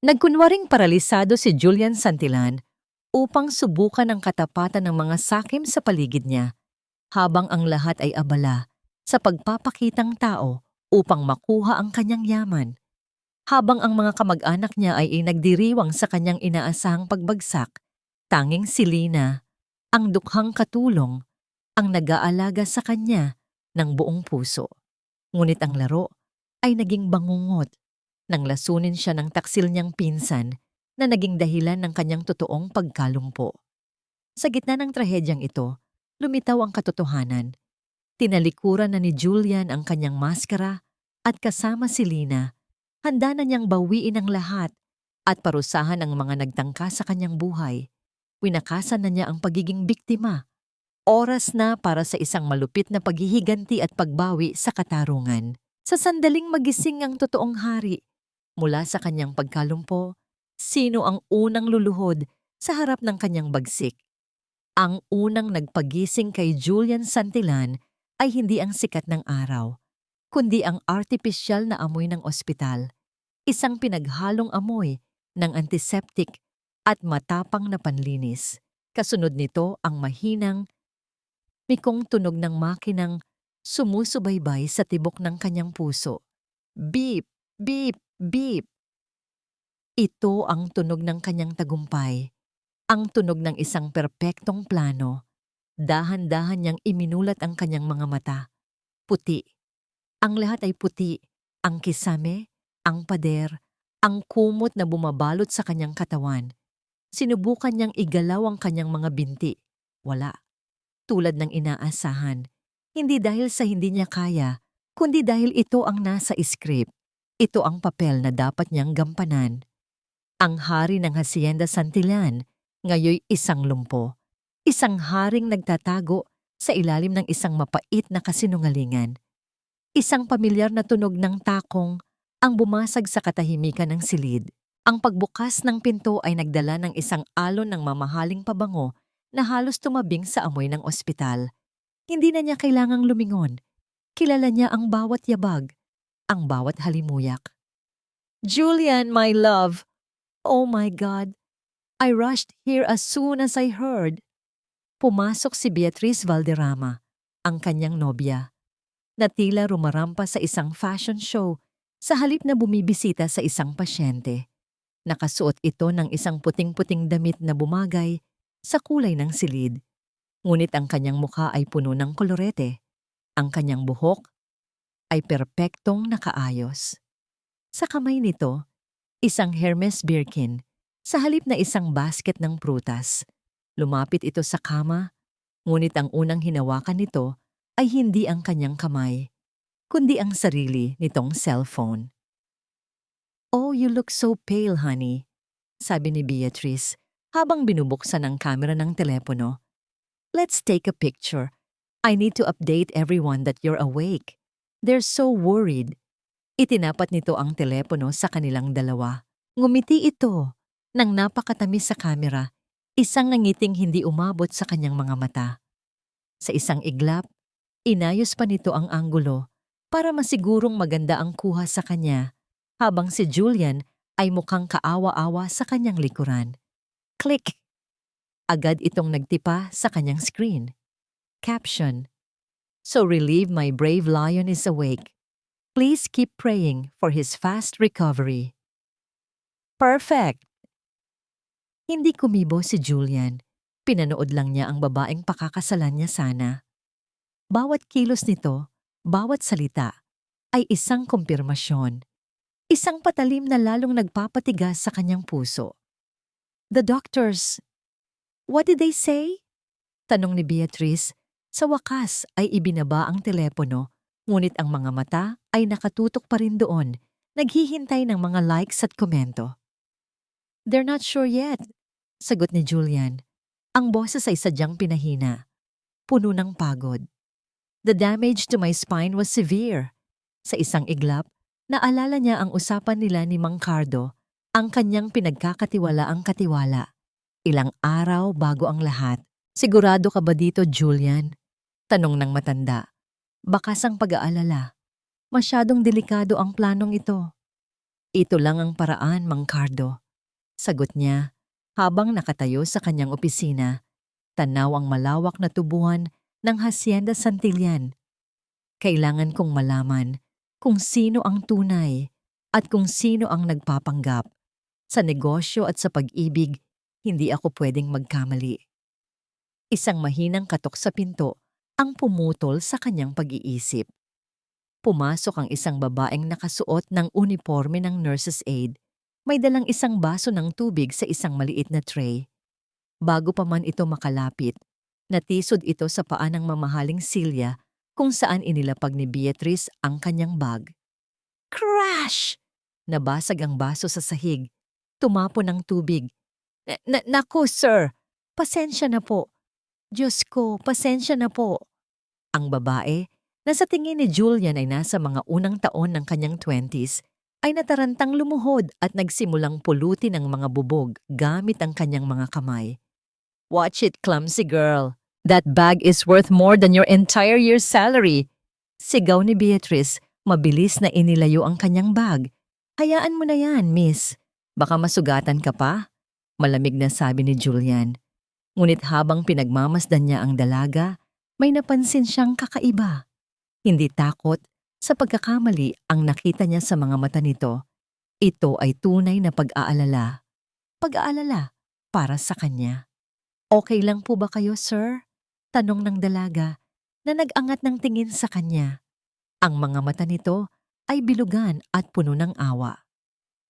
Nagkunwaring paralisado si Julian Santillan upang subukan ang katapatan ng mga sakim sa paligid niya, habang ang lahat ay abala sa pagpapakitang tao upang makuha ang kanyang yaman. Habang ang mga kamag-anak niya ay nagdiriwang sa kanyang inaasahang pagbagsak, tanging si Lina, ang dukhang katulong, ang nag-aalaga sa kanya ng buong puso. Ngunit ang laro ay naging bangungot nang lasunin siya ng taksil niyang pinsan na naging dahilan ng kanyang totoong pagkalumpo. Sa gitna ng trahedyang ito, lumitaw ang katotohanan. Tinalikuran na ni Julian ang kanyang maskara at kasama si Lina, handa na niyang bawiin ang lahat at parusahan ang mga nagtangka sa kanyang buhay. Winakasan na niya ang pagiging biktima. Oras na para sa isang malupit na paghihiganti at pagbawi sa katarungan. Sa sandaling magising ang totoong hari, mula sa kanyang pagkalumpo, sino ang unang luluhod sa harap ng kanyang bagsik? Ang unang nagpagising kay Julian Santillan ay hindi ang sikat ng araw, kundi ang artipisyal na amoy ng ospital, isang pinaghalong amoy ng antiseptic at matapang na panlinis. Kasunod nito ang mahinang, mikong tunog ng makinang sumusubaybay sa tibok ng kanyang puso. Beep! Beep! Beep! Ito ang tunog ng kanyang tagumpay, ang tunog ng isang perpektong plano. Dahan-dahan niyang iminulat ang kanyang mga mata. Puti. Ang lahat ay puti. Ang kisame, ang pader, ang kumot na bumabalot sa kanyang katawan. Sinubukan niyang igalaw ang kanyang mga binti. Wala. Tulad ng inaasahan. Hindi dahil sa hindi niya kaya, kundi dahil ito ang nasa script. Ito ang papel na dapat niyang gampanan. Ang hari ng Hacienda Santillan, ngayoy isang lumpo. Isang haring nagtatago sa ilalim ng isang mapait na kasinungalingan. Isang pamilyar na tunog ng takong ang bumasag sa katahimikan ng silid. Ang pagbukas ng pinto ay nagdala ng isang alon ng mamahaling pabango na halos tumabing sa amoy ng ospital. Hindi na niya kailangang lumingon. Kilala niya ang bawat yabag, ang bawat halimuyak. Julian, my love! Oh my God! I rushed here as soon as I heard. Pumasok si Beatriz Valderrama, ang kanyang nobya, na tila rumarampa sa isang fashion show sa halip na bumibisita sa isang pasyente. Nakasuot ito ng isang puting-puting damit na bumagay sa kulay ng silid. Ngunit ang kanyang mukha ay puno ng kolorete. Ang kanyang buhok ay perpektong nakaayos. Sa kamay nito, isang Hermes Birkin, sa halip na isang basket ng prutas. Lumapit ito sa kama, ngunit ang unang hinawakan nito ay hindi ang kanyang kamay, kundi ang sarili nitong cellphone. "Oh, you look so pale, honey," sabi ni Beatrice habang binubuksan ang kamera ng telepono. "Let's take a picture. I need to update everyone that you're awake. They're so worried." Itinapat nito ang telepono sa kanilang dalawa. Ngumiti ito nang napakatamis sa kamera, isang ngangiting hindi umabot sa kanyang mga mata. Sa isang iglap, inayos pa nito ang anggulo para masigurong maganda ang kuha sa kanya, habang si Julian ay mukhang kaawa-awa sa kanyang likuran. Click! Agad itong nagtipa sa kanyang screen. Caption: "So relieved my brave lion is awake. Please keep praying for his fast recovery." Perfect! Hindi kumibo si Julian. Pinanood lang niya ang babaeng pakakasalan niya sana. Bawat kilos nito, bawat salita, ay isang kumpirmasyon. Isang patalim na lalong nagpapatigas sa kanyang puso. "The doctors, what did they say?" Tanong ni Beatrice. Sa wakas ay ibinaba ang telepono, ngunit ang mga mata ay nakatutok pa rin doon, naghihintay ng mga likes at komento. "They're not sure yet," sagot ni Julian. Ang boses ay sadyang pinahina, puno ng pagod. "The damage to my spine was severe." Sa isang iglap, naalala niya ang usapan nila ni Mang Cardo, ang kanyang pinagkakatiwalaang katiwala. Ilang araw bago ang lahat. "Sigurado ka ba dito, Julian?" Tanong ng matanda. Bakas ang pag-aalala. "Masyadong delikado ang planong ito." Ito lang ang paraan, Mang Cardo. Sagot niya, habang nakatayo sa kanyang opisina, tanaw ang malawak na tubuhan ng Hacienda Santillan. Kailangan kong malaman kung sino ang tunay at kung sino ang nagpapanggap. Sa negosyo at sa pag-ibig, hindi ako pwedeng magkamali. Isang mahinang katok sa pinto ang pumutol sa kanyang pag-iisip. Pumasok ang isang babaeng nakasuot ng uniforme ng nurse's aide. May dalang isang baso ng tubig sa isang maliit na tray. Bago pa man ito makalapit, natisod ito sa paa ng mamahaling Celia kung saan inilapag ni Beatrice ang kanyang bag. Crash! Nabasag ang baso sa sahig. Tumapo ng tubig. Naku, sir! Pasensya na po. Diyos ko, pasensya na po. Ang babae, na sa tingin ni Julian ay nasa mga unang taon ng kanyang 20s, ay natarantang lumuhod at nagsimulang pulutin ang mga bubog gamit ang kanyang mga kamay. Watch it, clumsy girl. That bag is worth more than your entire year's salary. Sigaw ni Beatrice, mabilis na inilayo ang kanyang bag. Hayaan mo na yan, miss. Baka masugatan ka pa? Malamig na sabi ni Julian. Ngunit habang pinagmamasdan niya ang dalaga, may napansin siyang kakaiba. Hindi takot, sa pagkakamali ang nakita niya sa mga mata nito. Ito ay tunay na pag-aalala. Pag-aalala para sa kanya. Okay lang po ba kayo, sir? Tanong ng dalaga na nag-angat ng tingin sa kanya. Ang mga mata nito ay bilugan at puno ng awa.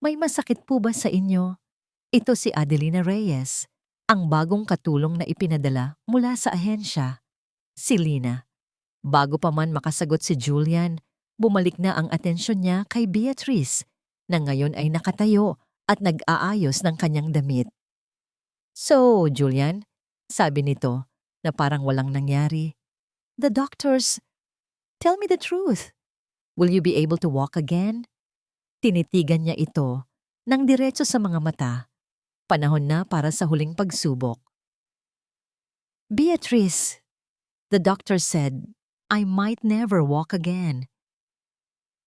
May masakit po ba sa inyo? Ito si Adelina Reyes, ang bagong katulong na ipinadala mula sa ahensya. Si Lina. Bago pa man makasagot si Julian, bumalik na ang atensyon niya kay Beatrice na ngayon ay nakatayo at nag-aayos ng kanyang damit. So, Julian, sabi nito na parang walang nangyari. The doctors, tell me the truth. Will you be able to walk again? Tinitigan niya ito nang diretso sa mga mata. Panahon na para sa huling pagsubok. Beatrice, the doctor said, I might never walk again.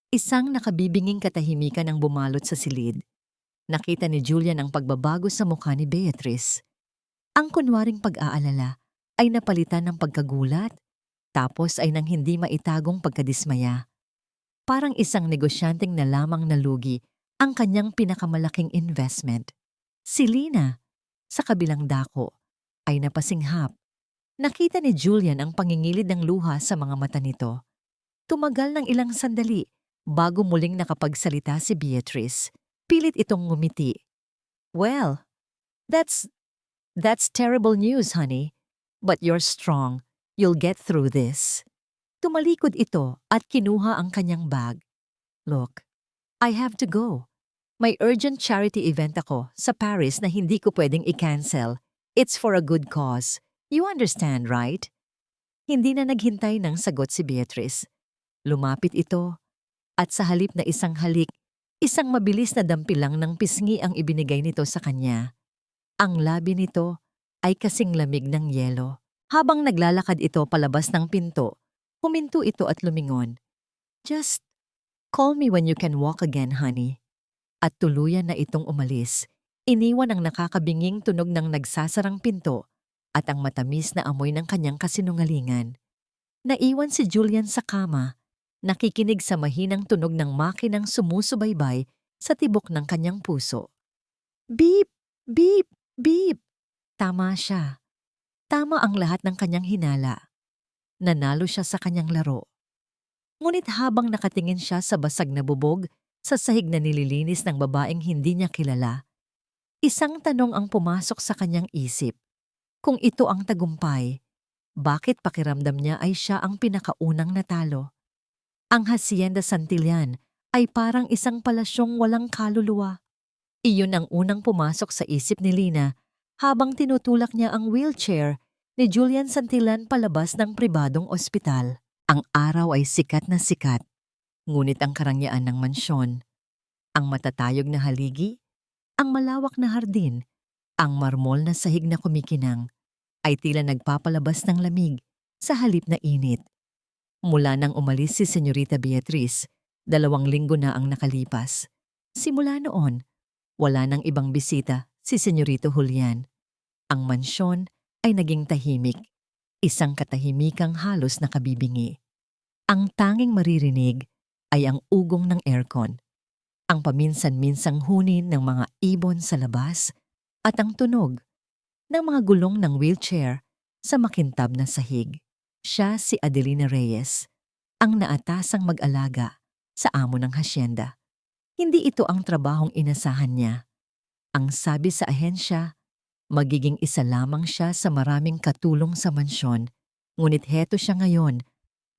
Isang nakabibinging katahimikan ang bumalot sa silid. Nakita ni Julian ang pagbabago sa mukha ni Beatrice. Ang kunwaring pag-aalala ay napalitan ng pagkagulat, tapos ay nang hindi maitagong pagkadismaya. Parang isang negosyanteng na lamang nalugi ang kanyang pinakamalaking investment. Si Lina, sa kabilang dako, ay napasinghap. Nakita ni Julian ang pangingilid ng luha sa mga mata nito. Tumagal ng ilang sandali bago muling nakapagsalita si Beatrice. Pilit itong ngumiti. Well, that's terrible news, honey. But you're strong. You'll get through this. Tumalikod ito at kinuha ang kanyang bag. Look, I have to go. May urgent charity event ako sa Paris na hindi ko pwedeng i-cancel. It's for a good cause. You understand, right? Hindi na naghintay ng sagot si Beatrice. Lumapit ito at sa halip na isang halik, isang mabilis na dampilang ng pisngi ang ibinigay nito sa kanya. Ang labi nito ay kasing lamig ng yelo. Habang naglalakad ito palabas ng pinto, huminto ito at lumingon. Just call me when you can walk again, honey. At tuluyan na itong umalis. Iniwan ang nakakabinging tunog ng nagsasarang pinto at ang matamis na amoy ng kanyang kasinungalingan. Naiwan si Julian sa kama, nakikinig sa mahinang tunog ng makinang sumusubaybay sa tibok ng kanyang puso. Beep! Beep! Beep! Tama siya. Tama ang lahat ng kanyang hinala. Nanalo siya sa kanyang laro. Ngunit habang nakatingin siya sa basag na bubog, sa sahig na nililinis ng babaeng hindi niya kilala, isang tanong ang pumasok sa kanyang isip. Kung ito ang tagumpay, bakit pakiramdam niya ay siya ang pinakaunang natalo? Ang Hacienda Santillan ay parang isang palasyong walang kaluluwa. Iyon ang unang pumasok sa isip ni Lina habang tinutulak niya ang wheelchair ni Julian Santillan palabas ng pribadong ospital. Ang araw ay sikat na sikat, ngunit ang karangyaan ng mansyon, ang matatayog na haligi, ang malawak na hardin, ang marmol na sahig na kumikinang, ay tila nagpapalabas ng lamig sa halip na init. Mula nang umalis si Senyorita Beatrice, 2 linggo na ang nakalipas. Simula noon, wala nang ibang bisita si Senyorito Julian. Ang mansyon ay naging tahimik, isang katahimikang halos nakabibingi. Ang tanging maririnig ay ang ugong ng aircon, ang paminsan-minsang hunin ng mga ibon sa labas, at ang tunog ng mga gulong ng wheelchair sa makintab na sahig. Siya si Adelina Reyes, ang naatasang mag-alaga sa amo ng hasyenda. Hindi ito ang trabahong inasahan niya. Ang sabi sa ahensya, magiging isa lamang siya sa maraming katulong sa mansyon, ngunit heto siya ngayon,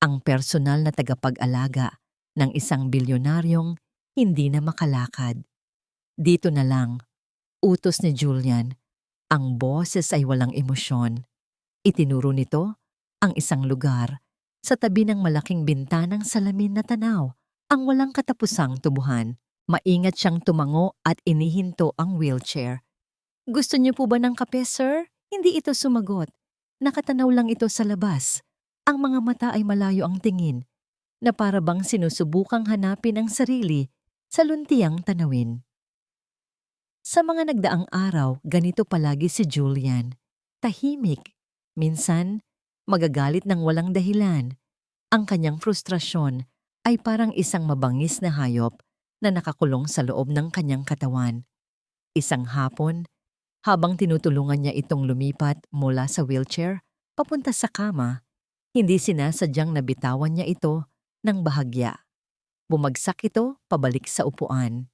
ang personal na tagapag-alaga ng isang bilyonaryong hindi na makalakad. Dito na lang, utos ni Julian, ang boses ay walang emosyon. Itinuro nito ang isang lugar sa tabi ng malaking bintanang salamin na tanaw, ang walang katapusang tubuhan. Maingat siyang tumango at inihinto ang wheelchair. Gusto niyo po ba ng kape, sir? Hindi ito sumagot. Nakatanaw lang ito sa labas. Ang mga mata ay malayo ang tingin, na para bang sinusubukang hanapin ang sarili sa luntiang tanawin. Sa mga nagdaang araw, ganito palagi si Julian. Tahimik. Minsan, magagalit ng walang dahilan. Ang kanyang frustrasyon ay parang isang mabangis na hayop na nakakulong sa loob ng kanyang katawan. Isang hapon, habang tinutulungan niya itong lumipat mula sa wheelchair papunta sa kama, hindi sinasadyang nabitawan niya ito ng bahagya. Bumagsak ito pabalik sa upuan.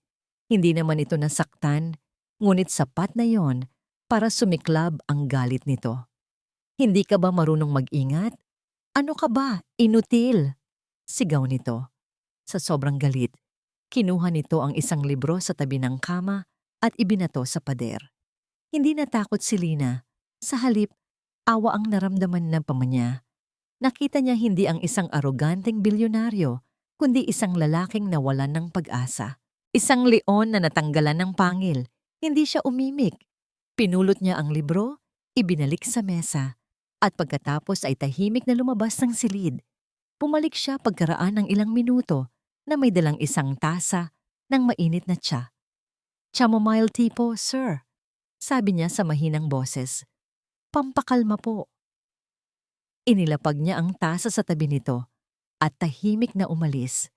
Hindi naman ito nasaktan, ngunit sapat na yon para sumiklab ang galit nito. Hindi ka ba marunong mag-ingat? Ano ka ba? Inutil! Sigaw nito. Sa sobrang galit, kinuha nito ang isang libro sa tabi ng kama at ibinato sa pader. Hindi natakot si Lina. Sa halip, awa ang naramdaman ng pama niya. Nakita niya hindi ang isang aroganteng bilyonaryo, kundi isang lalaking nawalan ng pag-asa. Isang leon na natanggalan ng pangil. Hindi siya umimik. Pinulot niya ang libro, ibinalik sa mesa, at pagkatapos ay tahimik na lumabas ng silid. Pumalik siya pagkaraan ng ilang minuto na may dalang isang tasa ng mainit na tsa. Chamomile tea po, sir, sabi niya sa mahinang boses. Pampakalma po. Inilapag niya ang tasa sa tabi nito at tahimik na umalis.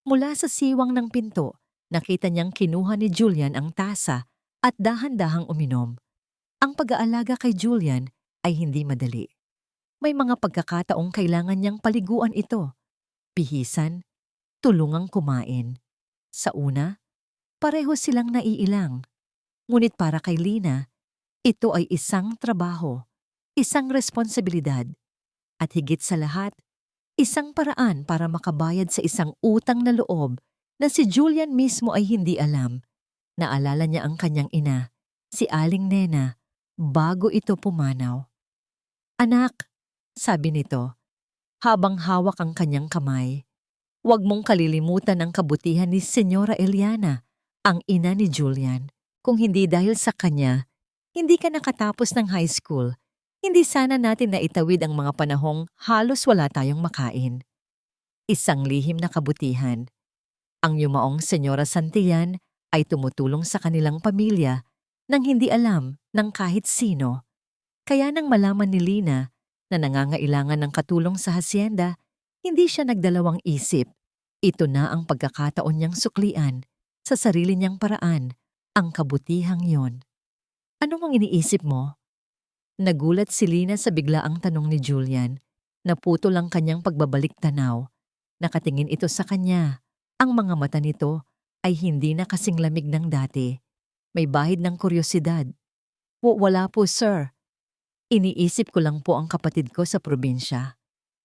Mula sa siwang ng pinto, nakita niyang kinuha ni Julian ang tasa at dahan-dahang uminom. Ang pag-aalaga kay Julian ay hindi madali. May mga pagkakataong kailangan niyang paliguan ito, bihisan, tulungang kumain. Sa una, pareho silang naiilang. Ngunit para kay Lina, ito ay isang trabaho, isang responsibilidad, at higit sa lahat, isang paraan para makabayad sa isang utang na loob na si Julian mismo ay hindi alam. Naalala niya ang kanyang ina, si Aling Nena, bago ito pumanaw. Anak, sabi nito, habang hawak ang kanyang kamay, huwag mong kalilimutan ang kabutihan ni Senyora Eliana, ang ina ni Julian. Kung hindi dahil sa kanya, hindi ka nakatapos ng high school. Hindi sana natin naitawid ang mga panahong halos wala tayong makain. Isang lihim na kabutihan. Ang yumaong Senyora Santillan ay tumutulong sa kanilang pamilya nang hindi alam ng kahit sino. Kaya nang malaman ni Lina na nangangailangan ng katulong sa hasyenda, hindi siya nagdalawang isip. Ito na ang pagkakataon niyang suklian sa sarili niyang paraan ang kabutihang yon. Ano ang iniisip mo? Nagulat si Lina sa biglaang tanong ni Julian. Naputol ang kanyang pagbabalik tanaw. Nakatingin ito sa kanya. Ang mga mata nito ay hindi na kasing lamig ng dati. May bahid ng kuryosidad. Wala po, sir. Iniisip ko lang po ang kapatid ko sa probinsya.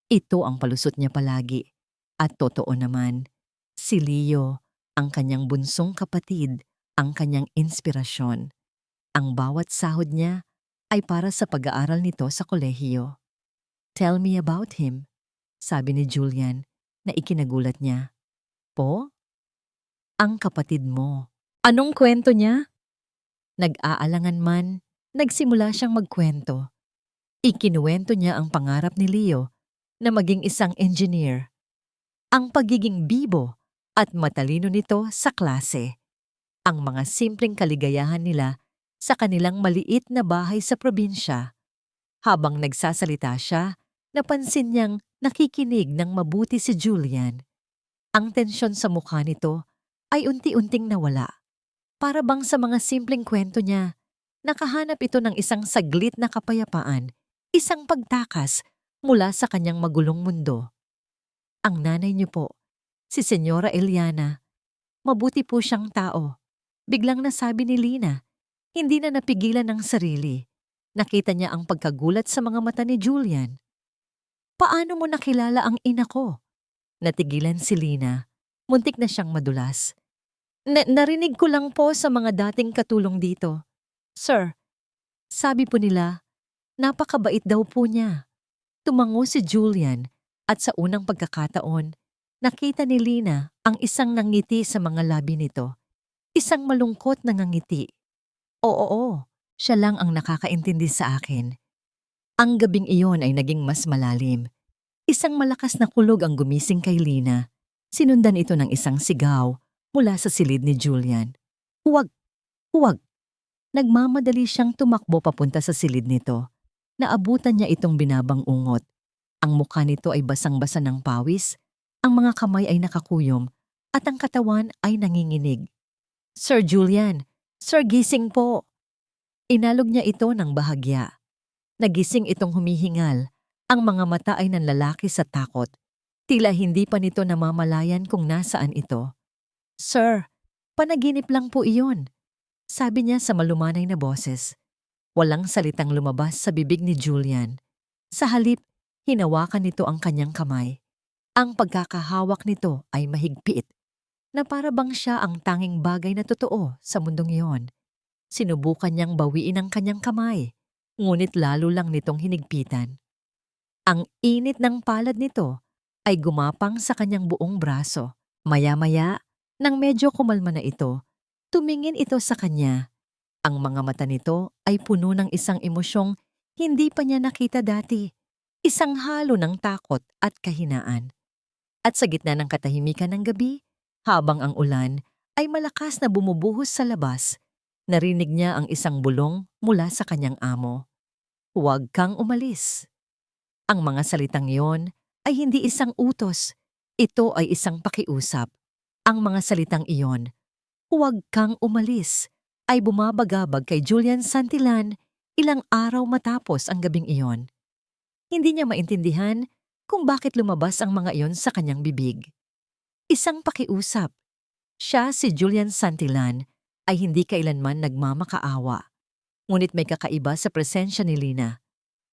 Ito ang palusot niya palagi. At totoo naman, si Leo, ang kanyang bunsong kapatid, ang kanyang inspirasyon. Ang bawat sahod niya ay para sa pag-aaral nito sa kolehiyo. Tell me about him, sabi ni Julian na ikinagulat niya. Po? Ang kapatid mo. Anong kwento niya? Nag-aalangan man, nagsimula siyang magkwento. Ikinuwento niya ang pangarap ni Leo na maging isang engineer. Ang pagiging bibo at matalino nito sa klase. ang mga simpleng kaligayahan nila sa kanilang maliit na bahay sa probinsya. Habang nagsasalita siya, napansin niyang nakikinig ng mabuti si Julian. Ang tensyon sa mukha nito ay unti-unting nawala. Para bang sa mga simpleng kwento niya, nakahanap ito ng isang saglit na kapayapaan, isang pagtakas mula sa kanyang magulong mundo. Ang nanay niyo po, si Senyora Eliana, mabuti po siyang tao. Biglang nasabi ni Lina, hindi na napigilan ng sarili. Nakita niya ang pagkagulat sa mga mata ni Julian. Paano mo nakilala ang ina ko? Natigilan si Lina. Muntik na siyang madulas. Narinig ko lang po sa mga dating katulong dito. Sir, sabi po nila, napakabait daw po niya. Tumango si Julian at sa unang pagkakataon, nakita ni Lina ang isang nangiti sa mga labi nito. Isang malungkot na ngangiti. Oo, siya lang ang nakakaintindi sa akin. Ang gabing iyon ay naging mas malalim. Isang malakas na kulog ang gumising kay Lina. Sinundan ito ng isang sigaw mula sa silid ni Julian. Huwag! Huwag! Nagmamadali siyang tumakbo papunta sa silid nito. Naabutan niya itong binabang-ungot. Ang mukha nito ay basang-basa ng pawis, ang mga kamay ay nakakuyom, at ang katawan ay nanginginig. Sir Julian! Sir, gising po! Inalog niya ito ng bahagya. Nagising itong humihingal. Ang mga mata ay nanlalaki sa takot. Tila hindi pa nito namamalayan kung nasaan ito. Sir, panaginip lang po iyon, sabi niya sa malumanay na boses. Walang salitang lumabas sa bibig ni Julian. Sa halip, hinawakan nito ang kanyang kamay. Ang pagkakahawak nito ay mahigpit, na para bang siya ang tanging bagay na totoo sa mundong iyon. Sinubukan niyang bawiin ang kanyang kamay, ngunit lalo lang nitong hinigpitan. Ang init ng palad nito ay gumapang sa kanyang buong braso. Maya-maya, nang medyo kumalma na ito, tumingin ito sa kanya. Ang mga mata nito ay puno ng isang emosyong hindi pa niya nakita dati. Isang halo ng takot at kahinaan. At sa gitna ng katahimikan ng gabi, habang ang ulan ay malakas na bumubuhos sa labas, narinig niya ang isang bulong mula sa kanyang amo. Huwag kang umalis. Ang mga salitang iyon ay hindi isang utos. Ito ay isang pakiusap. Ang mga salitang iyon, huwag kang umalis, ay bumabagabag kay Julian Santillan ilang araw matapos ang gabing iyon. Hindi niya maintindihan kung bakit lumabas ang mga iyon sa kanyang bibig. Isang pakiusap. Siya, si Julian Santillan, ay hindi kailanman nagmamakaawa. Ngunit may kakaiba sa presensya ni Lina.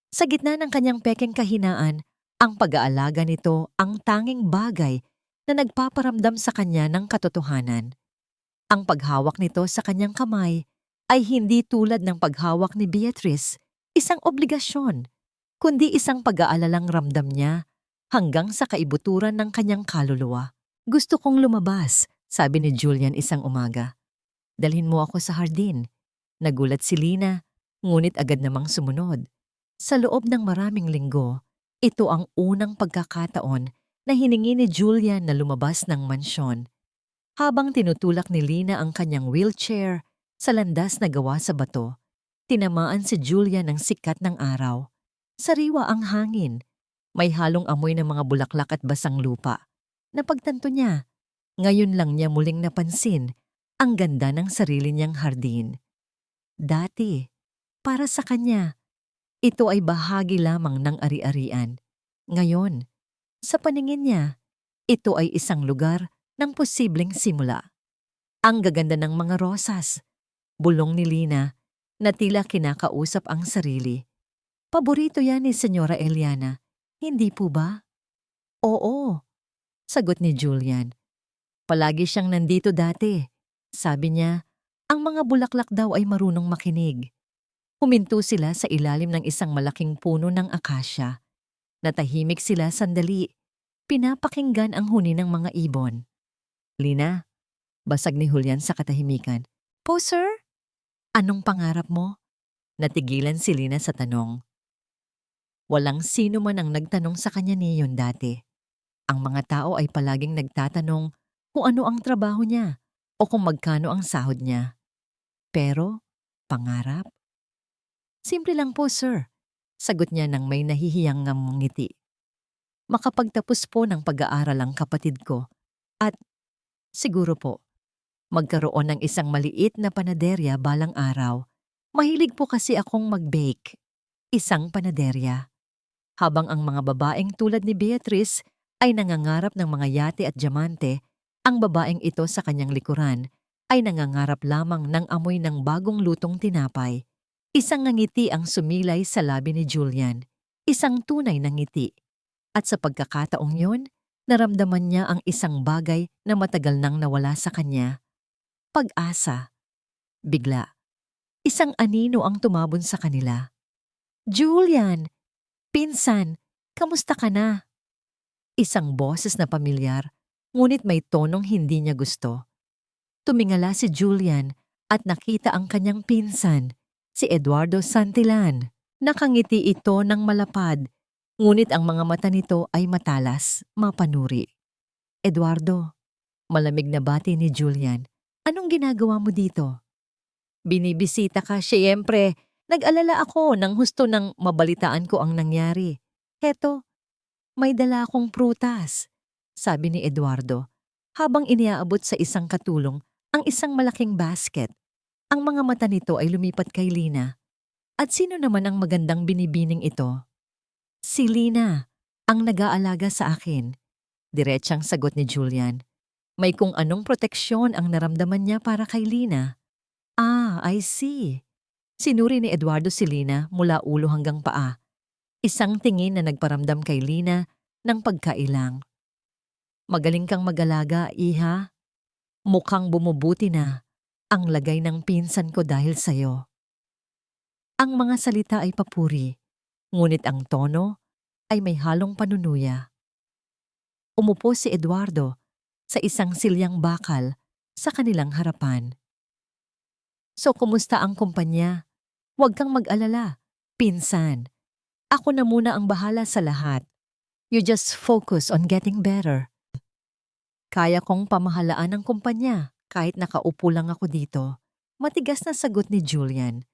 Sa gitna ng kanyang pekeng kahinaan, ang pag-aalaga nito ang tanging bagay na nagpaparamdam sa kanya ng katotohanan. Ang paghawak nito sa kanyang kamay ay hindi tulad ng paghawak ni Beatrice, isang obligasyon, kundi isang pag-aalalang ramdam niya hanggang sa kaibuturan ng kanyang kaluluwa. Gusto kong lumabas, sabi ni Julian isang umaga. Dalhin mo ako sa hardin. Nagulat si Lina, ngunit agad namang sumunod. Sa loob ng maraming linggo, ito ang unang pagkakataon na hiningi ni Julian na lumabas ng mansyon. Habang tinutulak ni Lina ang kanyang wheelchair sa landas na gawa sa bato, tinamaan si Julian ng sikat ng araw. Sariwa ang hangin. May halong amoy ng mga bulaklak at basang lupa. Napagtanto niya, ngayon lang niya muling napansin ang ganda ng sarili niyang hardin. Dati, para sa kanya, ito ay bahagi lamang ng ari-arian. Ngayon, sa paningin niya, ito ay isang lugar ng posibleng simula. Ang gaganda ng mga rosas, bulong ni Lina, na tila kinakausap ang sarili. Paborito yan ni Senyora Eliana, hindi po ba? Oo, sagot ni Julian. Palagi siyang nandito dati. Sabi niya, ang mga bulaklak daw ay marunong makinig. Huminto sila sa ilalim ng isang malaking puno ng akasya. Natahimik sila sandali. Pinapakinggan ang huni ng mga ibon. Lina, basag ni Julian sa katahimikan. Po, sir? Anong pangarap mo? Natigilan si Lina sa tanong. Walang sino man ang nagtanong sa kanya niyon dati. Ang mga tao ay palaging nagtatanong kung ano ang trabaho niya, o kung magkano ang sahod niya. Pero, pangarap? Simple lang po, sir. Sagot niya nang may nahihiyang ngiti. Makapagtapos po ng pag-aaral ang kapatid ko at siguro po, magkaroon ng isang maliit na panaderya balang araw. Mahilig po kasi akong mag-bake. Isang panaderya. Habang ang mga babaeng tulad ni Beatrice ay nangangarap ng mga yate at diamante, ang babaeng ito sa kanyang likuran ay nangangarap lamang ng amoy ng bagong lutong tinapay. Isang ngiti ang sumilay sa labi ni Julian. Isang tunay na ngiti. At sa pagkakataong yun, naramdaman niya ang isang bagay na matagal nang nawala sa kanya. Pag-asa. Bigla, isang anino ang tumabon sa kanila. Julian! Pinsan! Kamusta ka na? Isang boses na pamilyar, ngunit may tonong hindi niya gusto. Tumingala si Julian at nakita ang kanyang pinsan, si Eduardo Santillan. Nakangiti ito ng malapad, ngunit ang mga mata nito ay matalas, mapanuri. Eduardo, malamig na bati ni Julian. Anong ginagawa mo dito? Binibisita ka, siyempre. Nag-alala ako nang husto nang mabalitaan ko ang nangyari. Heto, may dala akong prutas, sabi ni Eduardo, habang iniaabot sa isang katulong ang isang malaking basket. Ang mga mata nito ay lumipat kay Lina. At sino naman ang magandang binibining ito? Si Lina, ang nag-aalaga sa akin. Diretsang sagot ni Julian. May kung anong proteksyon ang naramdaman niya para kay Lina. Ah, I see. Sinuri ni Eduardo si Lina mula ulo hanggang paa. Isang tingin na nagparamdam kay Lina ng pagkailang. Magaling kang mag-alaga, iha. Mukhang bumubuti na ang lagay ng pinsan ko dahil sa'yo. Ang mga salita ay papuri, ngunit ang tono ay may halong panunuya. Umupo si Eduardo sa isang silyang bakal sa kanilang harapan. So, kumusta ang kumpanya? Huwag kang mag-alala, pinsan. Ako na muna ang bahala sa lahat. You just focus on getting better. Kaya kong pamahalaan ang kumpanya kahit nakaupo lang ako dito. Matigas na sagot ni Julian.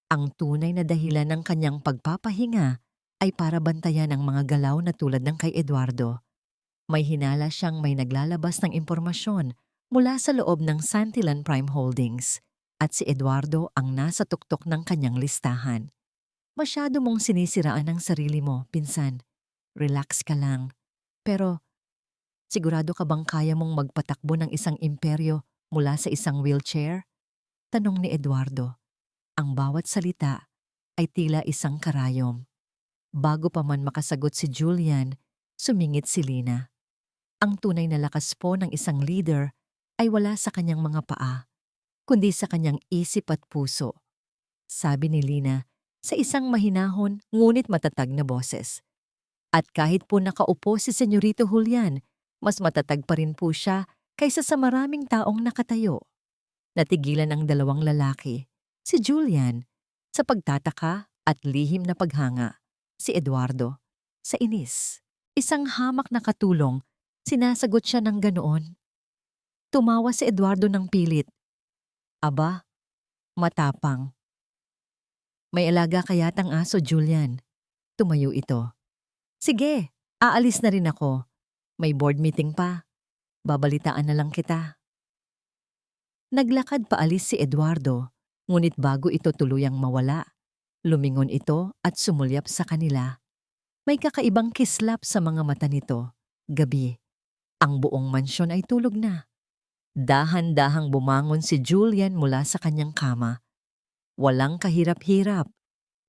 Ang tunay na dahilan ng kanyang pagpapahinga ay para bantayan ang mga galaw na tulad ng kay Eduardo. May hinala siyang may naglalabas ng impormasyon mula sa loob ng Santillan Prime Holdings at si Eduardo ang nasa tuktok ng kanyang listahan. Masyado mong sinisiraan ang sarili mo, pinsan. Relax ka lang. Pero, sigurado ka bang kaya mong magpatakbo ng isang imperyo mula sa isang wheelchair? Tanong ni Eduardo. Ang bawat salita ay tila isang karayom. Bago pa man makasagot si Julian, sumingit si Lina. Ang tunay na lakas po ng isang leader ay wala sa kanyang mga paa, kundi sa kanyang isip at puso. Sabi ni Lina sa isang mahinahon ngunit matatag na boses. At kahit po nakaupo si Senyorito Julian, mas matatag pa rin po siya kaysa sa maraming taong nakatayo. Natigilan ang dalawang lalaki, si Julian, sa pagtataka at lihim na paghanga. Si Eduardo, sa inis. Isang hamak na katulong, sinasagot siya ng ganoon. Tumawa si Eduardo ng pilit. Aba, matapang. May alaga ka yatang aso, Julian. Tumayo ito. Sige, aalis na rin ako. May board meeting pa. Babalitaan na lang kita. Naglakad paalis si Eduardo, ngunit bago ito tuluyang mawala, lumingon ito at sumulyap sa kanila. May kakaibang kislap sa mga mata nito. Gabi. Ang buong mansyon ay tulog na. Dahan-dahang bumangon si Julian mula sa kanyang kama. Walang kahirap-hirap.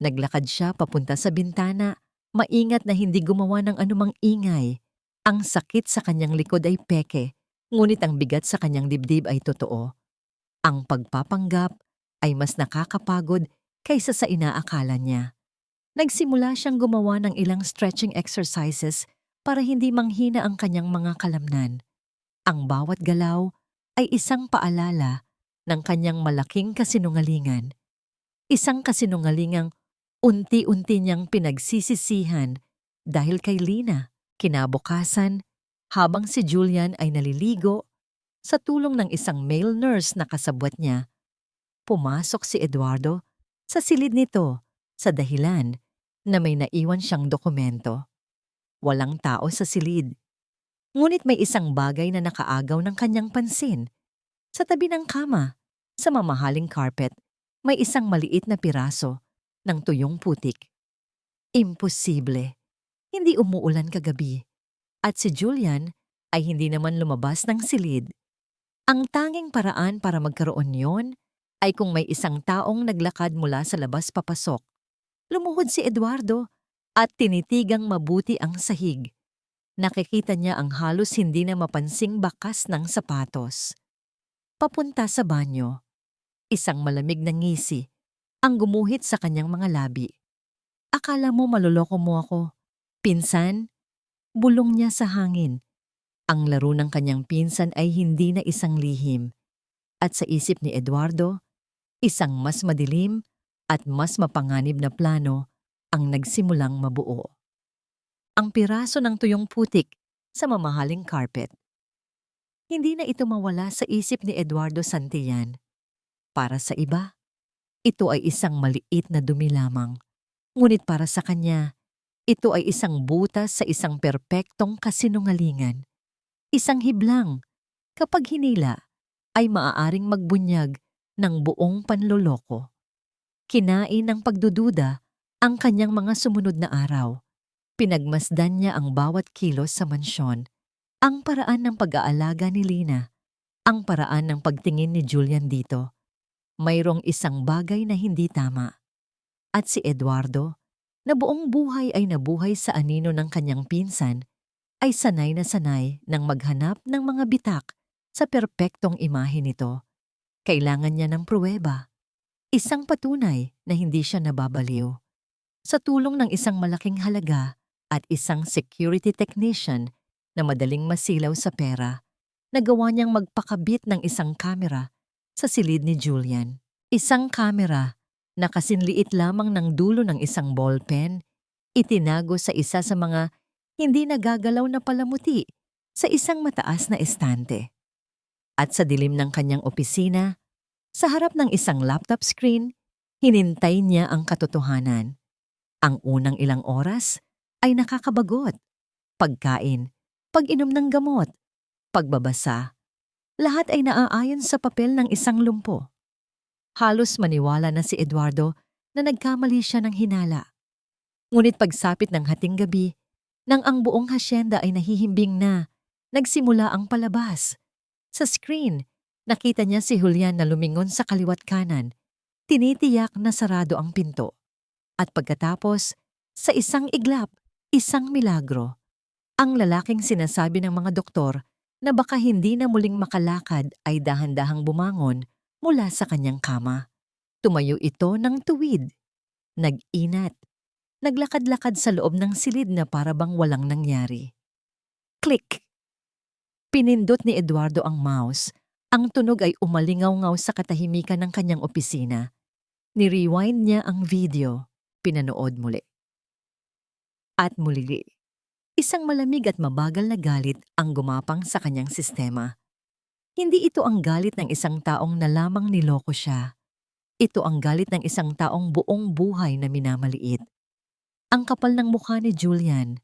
Naglakad siya papunta sa bintana, maingat na hindi gumawa ng anumang ingay. Ang sakit sa kanyang likod ay peke, ngunit ang bigat sa kanyang dibdib ay totoo. Ang pagpapanggap ay mas nakakapagod kaysa sa inaakala niya. Nagsimula siyang gumawa ng ilang stretching exercises para hindi manghina ang kanyang mga kalamnan. Ang bawat galaw ay isang paalala ng kanyang malaking kasinungalingan. Isang kasinungalingang unti-unti niyang pinagsisisihan dahil kay Lina. Kinabukasan, habang si Julian ay naliligo, Sa tulong ng isang male nurse na kasabwat niya, pumasok si Eduardo sa silid nito sa dahilan na may naiwan siyang dokumento. Walang tao sa silid. Ngunit may isang bagay na nakaagaw ng kanyang pansin. Sa tabi ng kama, sa mamahaling carpet, may isang maliit na piraso ng tuyong putik. Imposible. Hindi umuulan kagabi. At si Julian ay hindi naman lumabas ng silid. Ang tanging paraan para magkaroon yon ay kung may isang taong naglakad mula sa labas papasok. Lumuhod si Eduardo at tinitigang mabuti ang sahig. Nakikita niya ang halos hindi na mapansing bakas ng sapatos. Papunta sa banyo. Isang malamig na ngisi ang gumuhit sa kanyang mga labi. Akala mo maloloko mo ako. Pinsan, bulong niya sa hangin. Ang laro ng kanyang pinsan ay hindi na isang lihim. At sa isip ni Eduardo, isang mas madilim at mas mapanganib na plano ang nagsimulang mabuo. Ang piraso ng tuyong putik sa mamahaling carpet. Hindi na ito mawala sa isip ni Eduardo Santillan. Para sa iba, ito ay isang maliit na dumi lamang. Ngunit para sa kanya, ito ay isang butas sa isang perpektong kasinungalingan. Isang hiblang, kapag hinila, ay maaaring magbunyag ng buong panloloko. Kinain ng pagdududa ang kanyang mga sumunod na araw. Pinagmasdan niya ang bawat kilos sa mansyon, ang paraan ng pag-aalaga ni Lina, ang paraan ng pagtingin ni Julian dito. Mayroong isang bagay na hindi tama. At si Eduardo, na buong buhay ay nabuhay sa anino ng kanyang pinsan, ay sanay na sanay ng maghanap ng mga bitak sa perpektong imahe nito. Kailangan niya ng pruweba, isang patunay na hindi siya nababaliw. Sa tulong ng isang malaking halaga at isang security technician na madaling masilaw sa pera, nagawa niyang magpakabit ng isang kamera sa silid ni Julian. Isang kamera na kasinliit lamang ng dulo ng isang ballpen, itinago sa isa sa mga hindi nagagalaw na palamuti sa isang mataas na estante. At sa dilim ng kanyang opisina, sa harap ng isang laptop screen, hinintay niya ang katotohanan. Ang unang ilang oras ay nakakabagot. Pagkain, pag-inom ng gamot, pagbabasa, lahat ay naaayon sa papel ng isang lumpo. Halos maniwala na si Eduardo na nagkamali siya ng hinala. Ngunit pagsapit ng hating gabi, nang ang buong hasyenda ay nahihimbing na, nagsimula ang palabas. Sa screen, nakita niya si Julian na lumingon sa kaliwat kanan, tinitiyak na sarado ang pinto. At pagkatapos, sa isang iglap, isang milagro. Ang lalaking sinasabi ng mga doktor na baka hindi na muling makalakad ay dahan-dahang bumangon mula sa kanyang kama. Tumayo ito ng tuwid. Nag-inat. Naglakad-lakad sa loob ng silid na para bang walang nangyari. Click! Pinindot ni Eduardo ang mouse. Ang tunog ay umalingaw-ngaw sa katahimikan ng kanyang opisina. Ni-rewind niya ang video. Pinanood muli. At muli, isang malamig at mabagal na galit ang gumapang sa kanyang sistema. Hindi ito ang galit ng isang taong na lamang niloko siya. Ito ang galit ng isang taong buong buhay na minamaliit. Ang kapal ng mukha ni Julian.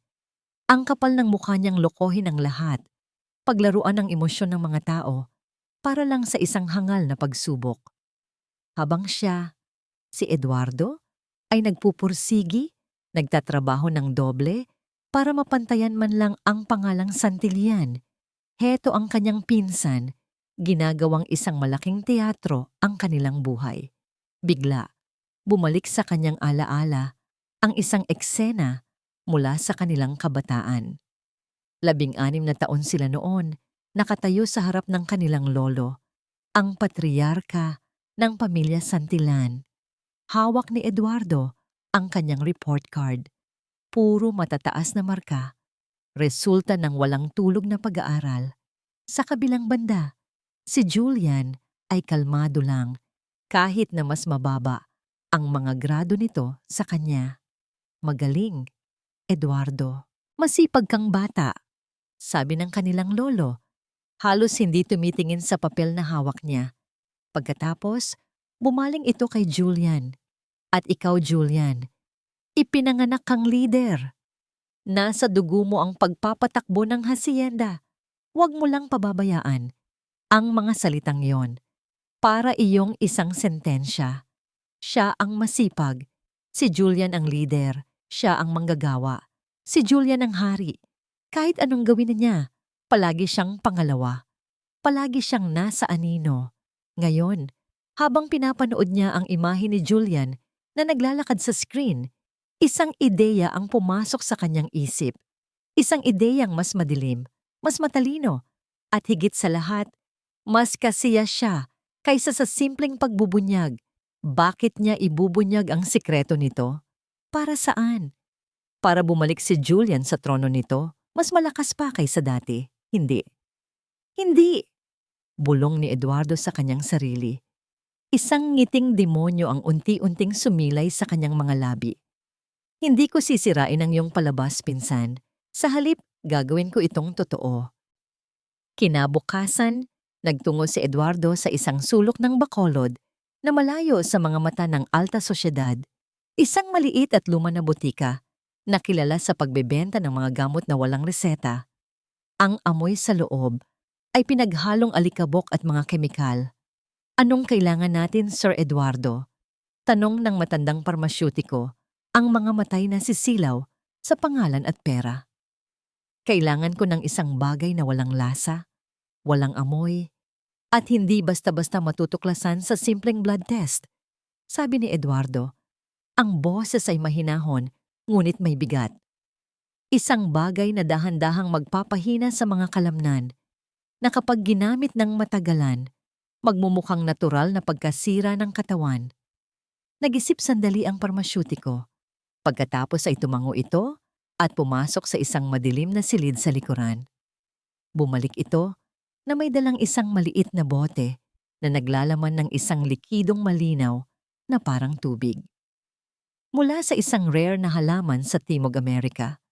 Ang kapal ng mukha niyang lokohin ang lahat. Paglaruan ng emosyon ng mga tao para lang sa isang hangal na pagsubok. Habang siya, si Eduardo, ay nagpupursigi, nagtatrabaho ng doble para mapantayan man lang ang pangalang Santillan. Heto ang kanyang pinsan, ginagawang isang malaking teatro ang kanilang buhay. Bigla, bumalik sa kanyang alaala ang isang eksena mula sa kanilang kabataan. 16 na taon sila noon, nakatayo sa harap ng kanilang lolo, ang patriarka ng pamilya Santillan. Hawak ni Eduardo ang kanyang report card. Puro matataas na marka, resulta ng walang tulog na pag-aaral. Sa kabilang banda, si Julian ay kalmado lang kahit na mas mababa ang mga grado nito sa kanya. Magaling, Eduardo. Masipag kang bata, sabi ng kanilang lolo. Halos hindi tumitingin sa papel na hawak niya. Pagkatapos, bumaling ito kay Julian. At ikaw, Julian, ipinanganak kang leader. Nasa dugo mo ang pagpapatakbo ng hasyenda. Huwag mo lang pababayaan ang mga salitang yon para iyong isang sentensya. Siya ang masipag. Si Julian ang leader. Siya ang manggagawa. Si Julian ang hari. Kahit anong gawin niya, palagi siyang pangalawa. Palagi siyang nasa anino. Ngayon, habang pinapanood niya ang imahe ni Julian na naglalakad sa screen, isang ideya ang pumasok sa kanyang isip. Isang ideyang mas madilim, mas matalino, at higit sa lahat, mas kasiya siya kaysa sa simpleng pagbubunyag. Bakit niya ibubunyag ang sikreto nito? Para saan? Para bumalik si Julian sa trono nito? Mas malakas pa kaysa dati? Hindi. Hindi! Bulong ni Eduardo sa kanyang sarili. Isang ngiting demonyo ang unti-unting sumilay sa kanyang mga labi. Hindi ko sisirain ang iyong palabas, pinsan. Sa halip, gagawin ko itong totoo. Kinabukasan, nagtungo si Eduardo sa isang sulok ng Bacolod na malayo sa mga mata ng alta sosyedad. Isang maliit at luma na butika na kilala sa pagbebenta ng mga gamot na walang reseta. Ang amoy sa loob ay pinaghalong alikabok at mga kemikal. Anong kailangan natin, Sir Eduardo? Tanong ng matandang parmasyutiko, ang mga matay na sisilaw sa pangalan at pera. Kailangan ko ng isang bagay na walang lasa, walang amoy, at hindi basta-basta matutuklasan sa simpleng blood test. Sabi ni Eduardo, ang boses ay mahinahon, ngunit may bigat. Isang bagay na dahan-dahang magpapahina sa mga kalamnan, na kapag ginamit ng matagalan, magmumukhang natural na pagkasira ng katawan. Nag-isip sandali ang parmasyutiko. Pagkatapos ay tumango ito at pumasok sa isang madilim na silid sa likuran. Bumalik ito na may dalang isang maliit na bote na naglalaman ng isang likidong malinaw na parang tubig. Mula sa isang rare na halaman sa Timog Amerika,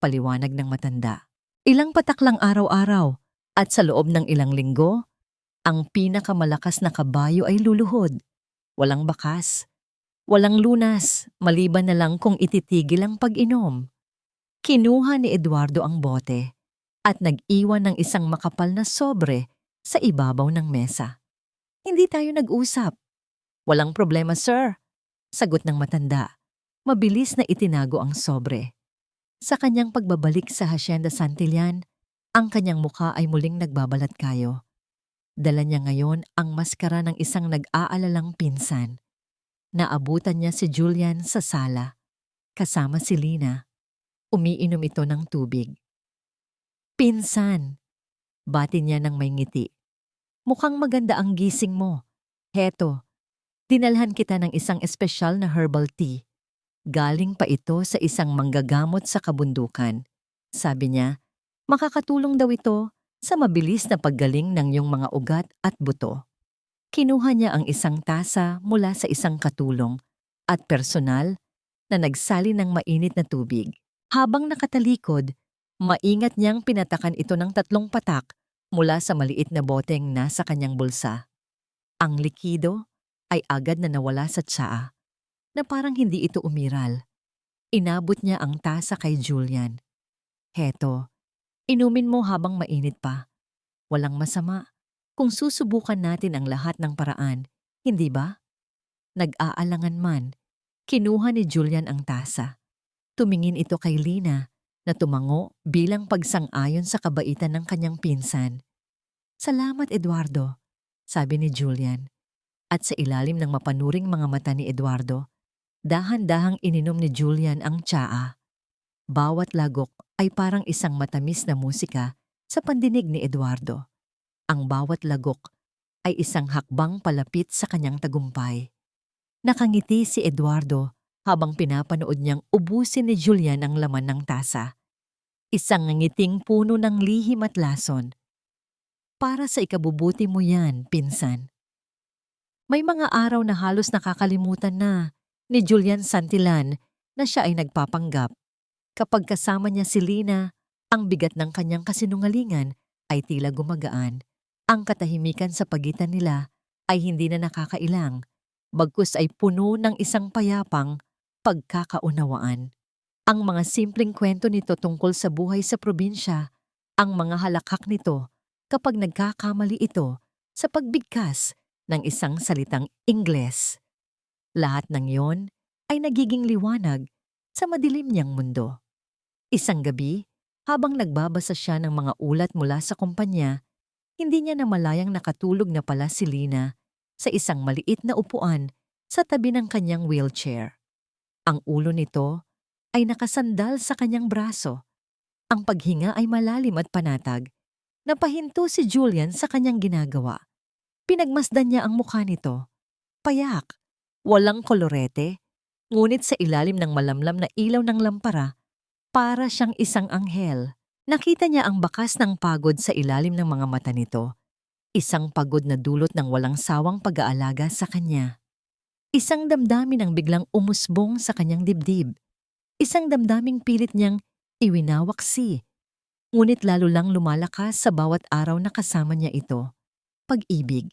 paliwanag ng matanda. Ilang patak lang araw-araw at sa loob ng ilang linggo, ang pinakamalakas na kabayo ay luluhod. Walang bakas, walang lunas, maliban na lang kung ititigil ang pag-inom. Kinuha ni Eduardo ang bote at nag-iwan ng isang makapal na sobre sa ibabaw ng mesa. Hindi tayo nag-usap. Walang problema, sir. Sagot ng matanda. Mabilis na itinago ang sobre. Sa kanyang pagbabalik sa Hacienda Santillan, ang kanyang mukha ay muling nagbabalat kayo. Dala niya ngayon ang maskara ng isang nag-aalalang pinsan. Naabutan niya si Julian sa sala. Kasama si Lina. Umiinom ito ng tubig. Pinsan, bati niya ng may ngiti. Mukhang maganda ang gising mo. Heto, dinalhan kita ng isang espesyal na herbal tea. Galing pa ito sa isang manggagamot sa kabundukan. Sabi niya, makakatulong daw ito sa mabilis na paggaling ng iyong mga ugat at buto. Kinuha niya ang isang tasa mula sa isang katulong at personal na nagsali ng mainit na tubig. Habang nakatalikod, maingat niyang pinatakan ito ng 3 patak mula sa maliit na boteng nasa kanyang bulsa. Ang likido ay agad na nawala sa tsaa, na parang hindi ito umiral. Inabot niya ang tasa kay Julian. Heto, inumin mo habang mainit pa. Walang masama kung susubukan natin ang lahat ng paraan, hindi ba? Nag-aalangan man, kinuha ni Julian ang tasa. Tumingin ito kay Lina na tumango bilang pagsang-ayon sa kabaitan ng kanyang pinsan. Salamat, Eduardo, sabi ni Julian. At sa ilalim ng mapanuring mga mata ni Eduardo, dahan-dahang ininom ni Julian ang tsaa. Bawat lagok ay parang isang matamis na musika sa pandinig ni Eduardo. Ang bawat lagok ay isang hakbang palapit sa kanyang tagumpay. Nakangiti si Eduardo habang pinapanood niyang ubusin ni Julian ang laman ng tasa. Isang ngiting puno ng lihim at lason. Para sa ikabubuti mo yan, pinsan. May mga araw na halos nakakalimutan na ni Julian Santillan na siya ay nagpapanggap. Kapag kasama niya si Lina, ang bigat ng kanyang kasinungalingan ay tila gumagaan. Ang katahimikan sa pagitan nila ay hindi na nakakailang, bagkus ay puno ng isang payapang pagkakaunawaan. Ang mga simpleng kwento nito tungkol sa buhay sa probinsya, ang mga halakhak nito kapag nagkakamali ito sa pagbigkas ng isang salitang Ingles. Lahat ng yon ay nagiging liwanag sa madilim niyang mundo. Isang gabi, habang nagbabasa siya ng mga ulat mula sa kumpanya, hindi niya namalayang nakatulog na pala si Lina sa isang maliit na upuan sa tabi ng kanyang wheelchair. Ang ulo nito ay nakasandal sa kanyang braso. Ang paghinga ay malalim at panatag. Napahinto si Julian sa kanyang ginagawa. Pinagmasdan niya ang mukha nito. Payak, walang kolorete, ngunit sa ilalim ng malamlam na ilaw ng lampara, para siyang isang anghel. Nakita niya ang bakas ng pagod sa ilalim ng mga mata nito. Isang pagod na dulot ng walang sawang pag-aalaga sa kanya. Isang damdamin ang biglang umusbong sa kanyang dibdib. Isang damdaming pilit niyang iwinawaksi. Ngunit lalo lang lumalakas sa bawat araw na kasama niya ito. Pag-ibig.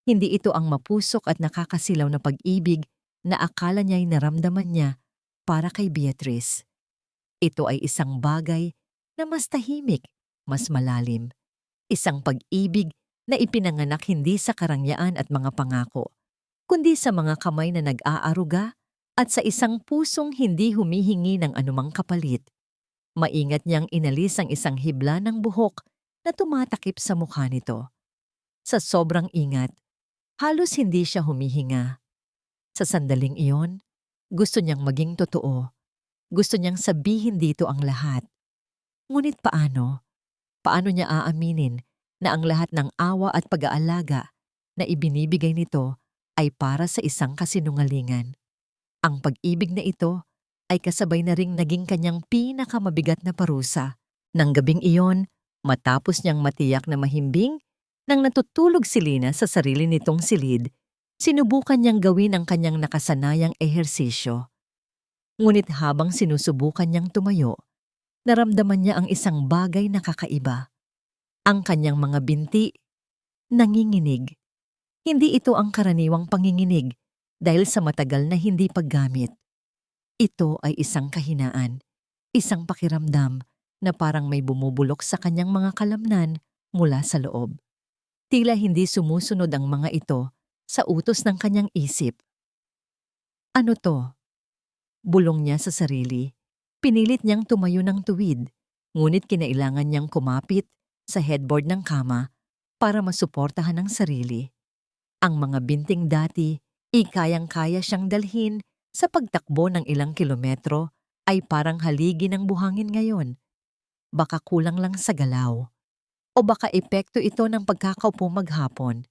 Hindi ito ang mapusok at nakakasilaw na pag-ibig na akala niya'y naramdaman niya para kay Beatrice. Ito ay isang bagay na mas tahimik, mas malalim. Isang pag-ibig na ipinanganak hindi sa karangyaan at mga pangako, kundi sa mga kamay na nag-aaruga at sa isang pusong hindi humihingi ng anumang kapalit. Maingat niyang inalis ang isang hibla ng buhok na tumatakip sa mukha nito. Sa sobrang ingat, halos hindi siya humihinga. Sa sandaling iyon, gusto niyang maging totoo. Gusto niyang sabihin dito ang lahat. Ngunit paano? Paano niya aaminin na ang lahat ng awa at pag-aalaga na ibinibigay nito ay para sa isang kasinungalingan? Ang pag-ibig na ito ay kasabay na ring naging kanyang pinakamabigat na parusa. Nang gabing iyon, matapos niyang matiyak na mahimbing, nang natutulog si Lina sa sarili nitong silid, sinubukan niyang gawin ang kanyang nakasanayang ehersisyo. Ngunit habang sinusubukan niyang tumayo, naramdaman niya ang isang bagay na kakaiba. Ang kanyang mga binti, nanginginig. Hindi ito ang karaniwang panginginig dahil sa matagal na hindi paggamit. Ito ay isang kahinaan, isang pakiramdam na parang may bumubulok sa kanyang mga kalamnan mula sa loob. Tila hindi sumusunod ang mga ito sa utos ng kanyang isip. Ano to? Bulong niya sa sarili. Pinilit niyang tumayo ng tuwid, ngunit kinailangan niyang kumapit sa headboard ng kama para masuportahan ang sarili. Ang mga binting dati, kayang-kaya siyang dalhin sa pagtakbo ng ilang kilometro ay parang haligi ng buhangin ngayon. Baka kulang lang sa galaw. O baka epekto ito ng pagkakaupo maghapon.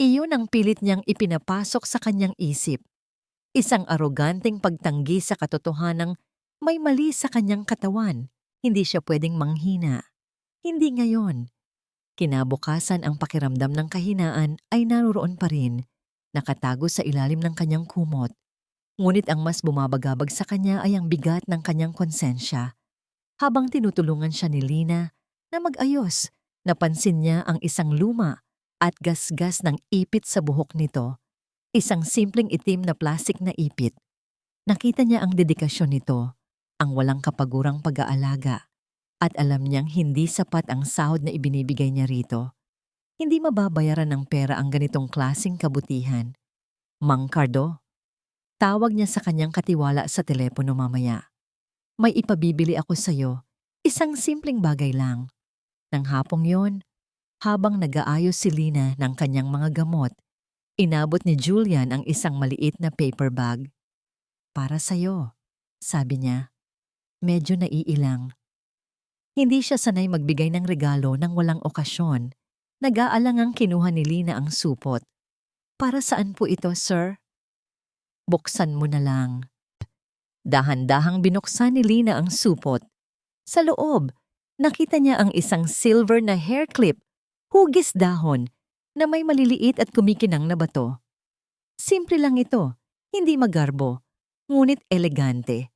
Iyon ang pilit niyang ipinapasok sa kanyang isip. Isang aroganteng pagtanggi sa katotohanang may mali sa kanyang katawan. Hindi siya pwedeng manghina. Hindi ngayon. Kinabukasan ang pakiramdam ng kahinaan ay naroon pa rin, nakatago sa ilalim ng kanyang kumot. Ngunit ang mas bumabagabag sa kanya ay ang bigat ng kanyang konsensya. Habang tinutulungan siya ni Lina na mag-ayos, napansin niya ang isang luma at gasgas ng ipit sa buhok nito. Isang simpleng itim na plastik na ipit. Nakita niya ang dedikasyon nito, ang walang kapagurang pag-aalaga, at alam niyang hindi sapat ang sahod na ibinibigay niya rito. Hindi mababayaran ng pera ang ganitong klaseng kabutihan. Mang Cardo, tawag niya sa kanyang katiwala sa telepono mamaya. May ipabibili ako sa'yo, isang simpleng bagay lang. Nang hapong yon, habang nag-aayos si Lina ng kanyang mga gamot, inabot ni Julian ang isang maliit na paper bag. Para sa'yo, sabi niya. Medyo naiilang. Hindi siya sanay magbigay ng regalo nang walang okasyon. Nag-aalangang kinuha ni Lina ang supot. Para saan po ito, sir? Buksan mo na lang. Dahan-dahang binuksan ni Lina ang supot. Sa loob, nakita niya ang isang silver na hair clip, hugis dahon, na may maliliit at kumikinang na bato. Simple lang ito, hindi magarbo, ngunit elegante.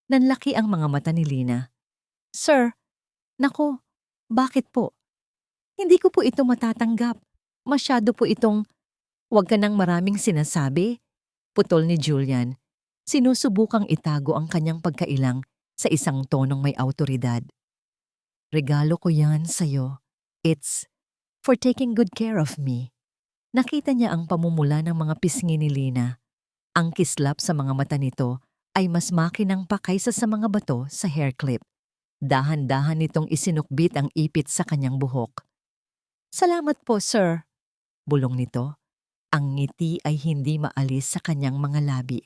Nanlaki ang mga mata ni Lina. Sir, naku, bakit po? Hindi ko po ito matatanggap. Masyado po itong, "Huwag ka nang maraming sinasabi," putol ni Julian. Sinusubukang itago ang kanyang pagkailang sa isang tonong may awtoridad. "Regalo ko yan sa'yo. It's for taking good care of me." Nakita niya ang pamumula ng mga pisngi ni Lina. Ang kislap sa mga mata nito ay mas makinang pa kaysa sa mga bato sa hair clip. Dahan-dahan nitong isinukbit ang ipit sa kanyang buhok. "Salamat po, sir," bulong nito. Ang ngiti ay hindi maalis sa kanyang mga labi.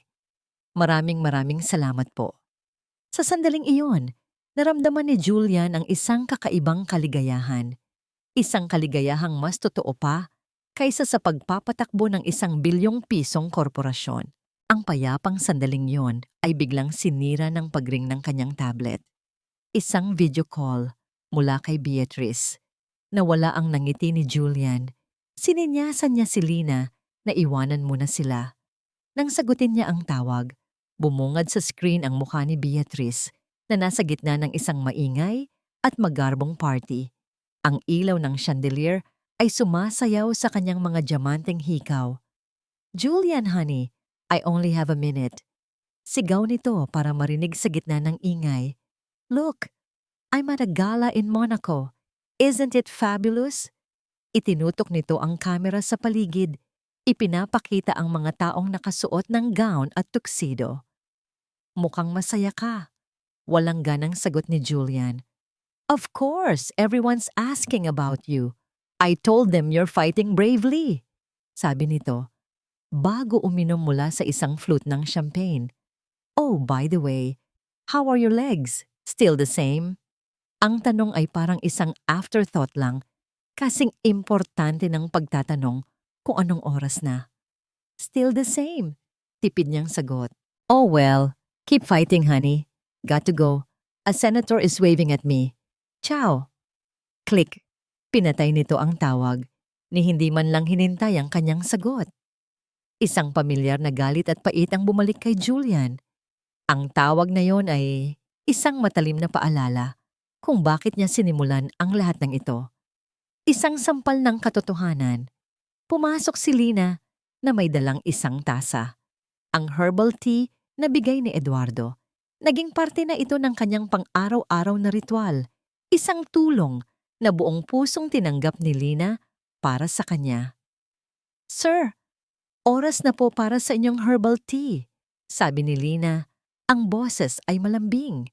Maraming salamat po." Sa sandaling iyon, naramdaman ni Julian ang isang kakaibang kaligayahan. Isang kaligayahang mas totoo pa kaysa sa pagpapatakbo ng ₱1 bilyon korporasyon. Ang payapang sandaling yon ay biglang sinira ng pagring ng kanyang tablet. Isang video call mula kay Beatrice. Nawala ang nangiti ni Julian. Sininyasan niya si Lina na iwanan muna sila. Nang sagutin niya ang tawag, bumungad sa screen ang mukha ni Beatrice na nasa gitna ng isang maingay at magarbong party. Ang ilaw ng chandelier ay sumasayaw sa kanyang mga diamanteng hikaw. "Julian, honey, I only have a minute." Sigaw nito para marinig sa gitna ng ingay. "Look, I'm at a gala in Monaco. Isn't it fabulous?" Itinutok nito ang kamera sa paligid. Ipinapakita ang mga taong nakasuot ng gown at tuxedo. "Mukhang masaya ka." Walang ganang sagot ni Julian. "Of course, everyone's asking about you. I told them you're fighting bravely," sabi nito, bago uminom mula sa isang flute ng champagne. "Oh, by the way, how are your legs? Still the same?" Ang tanong ay parang isang afterthought lang, kasing importante ng pagtatanong kung anong oras na. "Still the same," tipid niyang sagot. "Oh well, keep fighting, honey. Got to go. A senator is waving at me. Ciao." Click. Pinatay nito ang tawag, ni hindi man lang hinintay ang kanyang sagot. Isang pamilyar na galit at pait ang bumalik kay Julian. Ang tawag na yon ay isang matalim na paalala kung bakit niya sinimulan ang lahat ng ito. Isang sampal ng katotohanan. Pumasok si Lina na may dalang isang tasa. Ang herbal tea na bigay ni Eduardo. Naging parte na ito ng kanyang pang-araw-araw na ritual. Isang tulong na buong pusong tinanggap ni Lina para sa kanya. "Sir, oras na po para sa inyong herbal tea," sabi ni Lina. Ang boses ay malambing.